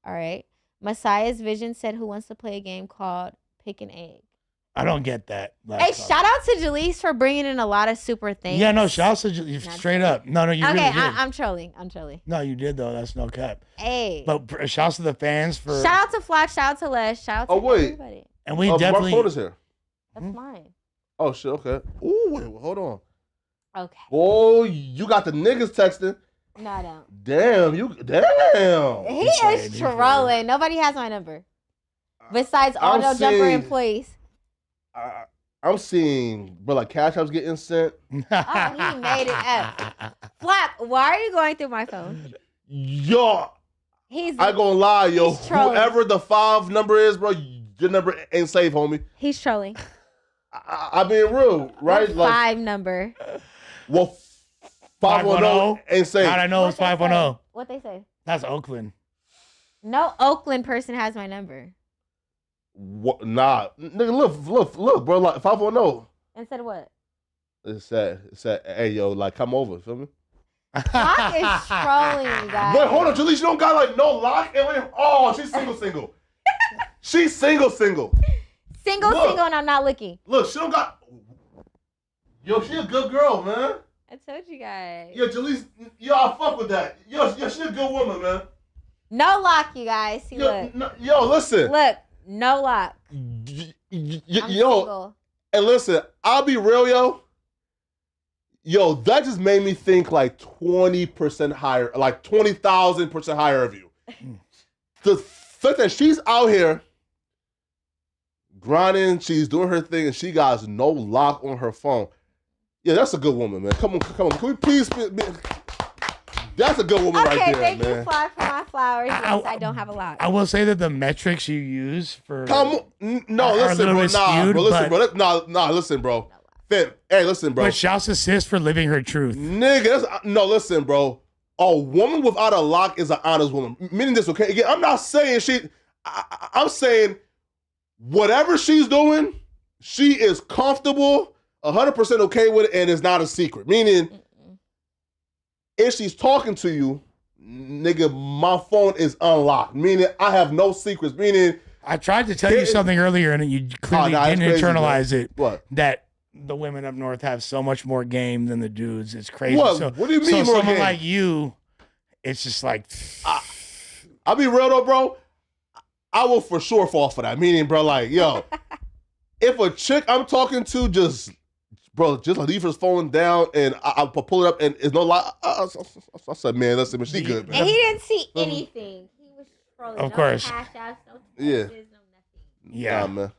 All right. Messiah's Vision said who wants to play a game called Pick an Egg. I don't get that. Hey, shout out to Jalise for bringing in a lot of super things. Yeah, no, shout out to Jalise straight up. No, you really did. I'm trolling. No, you did, though. That's no cap. Hey. But shout out to the fans for... Shout out to Flash, shout out to Lush, shout out to everybody. And we definitely... My phone is here. That's mine. Oh, shit, okay. Ooh, wait, hold on. Okay. Oh, you got the niggas texting. No, I don't. Damn. He is trolling. Nobody has my number. Besides auto jumper employees. I'm seeing, bro, like Cash App's getting sent. Oh, he made it up. Flap, why are you going through my phone? Yo, I gonna lie, yo. Whoever the 5 number is, bro, your number ain't safe, homie. He's trolling. I being real, right? What 5 number? Well, 510 ain't safe. How'd I know it's 510? What they say? That's Oakland. No Oakland person has my number. What? Nah, nigga, look, bro. Like 510. And said what? It said, hey, yo, like come over. Feel me? Lock is trolling, guys. Wait, hold on, Jalise. You don't got like no lock. Oh, she's single. She's single. Single, and I'm not looking. Look, she don't got. Yo, she a good girl, man. I told you guys. Yo, Jalise, yo, I fuck with that. Yo, she a good woman, man. No lock, you guys. See, look. Yo, listen. Look. No lock. Yo, and listen, I'll be real, yo. Yo, that just made me think like 20% higher, like 20,000% higher of you. The fact that she's out here grinding, she's doing her thing, and she got no lock on her phone. Yeah, that's a good woman, man. Come on. Can we please? That's a good woman right there, thank man. you, Fly, for my flowers. Yes, I don't have a lot. I will say that the metrics you use for listen, bro. Listen, bro. Hey, listen, bro. But shouts to sis for living her truth. Nigga, listen, bro. A woman without a lock is an honest woman. Meaning this, okay? Again, I'm not saying I'm saying whatever she's doing, she is comfortable, 100% okay with it, and it's not a secret. Meaning, if she's talking to you, nigga, my phone is unlocked. Meaning, I have no secrets. Meaning, I tried to tell you something earlier, and you clearly didn't internalize it. What? That the women up north have so much more game than the dudes. It's crazy. What do you mean more someone game? like you, it's just like... I'll be real, though, bro. I will for sure fall for that. Meaning, bro, like, yo, if a chick I'm talking to just leave her phone down and I'll pull it up and it's no lie. I said, man, listen, she good, man. And he didn't see anything. He was scrolling. Of course. Cash outs, no Yeah. nothing. Yeah. Nah, man.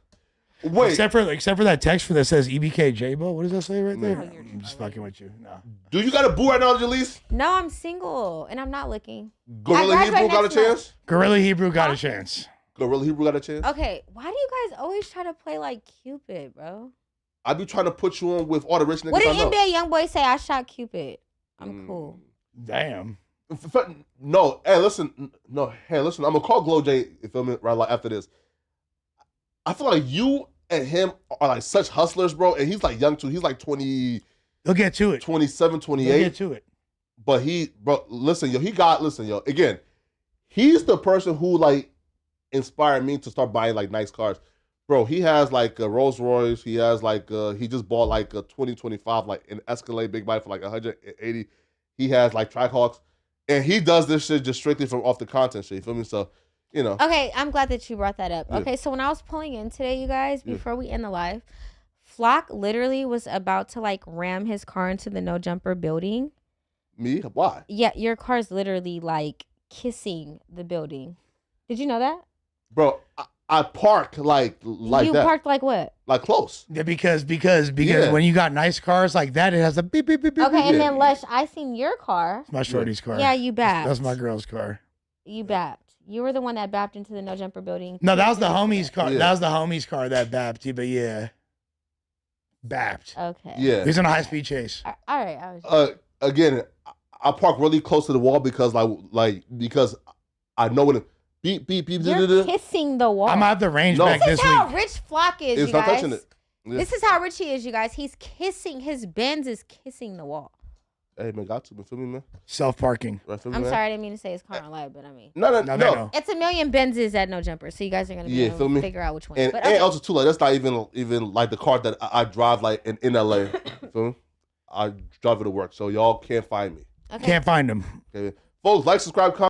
Wait. Except for that text that says EBK Jabbo. What does that say right there? I'm just fucking with you. No. Do you got a boo right now, Jalise? No, I'm single and I'm not looking. Gorilla Hebrew got a chance? Gorilla Hebrew got a chance. Gorilla Hebrew got a chance? Okay, why do you guys always try to play like Cupid, bro? I be trying to put you on with all the rich niggas What did I know. NBA YoungBoy say? I shot Cupid. I'm cool. Damn. No, hey, listen. I'm gonna call Dlow J. You feel me? Right, like after this. I feel like you and him are like such hustlers, bro. And he's like young too. He's like 20. He'll get to it. 27, 28. He'll get to it. But listen, again, he's the person who like inspired me to start buying like nice cars. Bro, he has like a Rolls Royce. He has like he just bought like a 2025 like an Escalade big bike for like 180. He has like Trackhawks, and he does this shit just strictly from off the content shit. You feel me? So, you know. Okay, I'm glad that you brought that up. Yeah. Okay, so when I was pulling in today, you guys, before we end the live, Flock literally was about to like ram his car into the No Jumper building. Me? Why? Yeah, your car's literally like kissing the building. Did you know that? Bro, I park like you that. You parked like what? Like close. Yeah, because when you got nice cars like that, it has a beep, beep, beep, beep. Okay, and then Lush, I seen your car. It's my shorty's car. Yeah, you bapped. That's my girl's car. You bapped. You were the one that bapped into the No Jumper building. No, that was the homie's car. Yeah. That was the homie's car that bapped you, but yeah. Bapped. Okay. Yeah. He's in a high-speed chase. All right. Again, I park really close to the wall because because I know when it beep beep beep. You're kissing the wall. I'm out the range back this week. This is how rich Flock is, It's you not guys. touching it. Yeah. This is how rich he is, you guys. He's kissing. His Benz is kissing the wall. Hey man, got to. Feel me, man. Self-parking. Right, feel me, I'm man? sorry, I didn't mean to say his car on live, but I mean. No. It's a million Benzes at No Jumper, so you guys are gonna be able to figure out which one. And, and also too, like that's not even like the car that I drive like in LA. Feel me? I drive it to work, so y'all can't find me. Okay. Can't find him. Okay. Folks, like, subscribe, comment.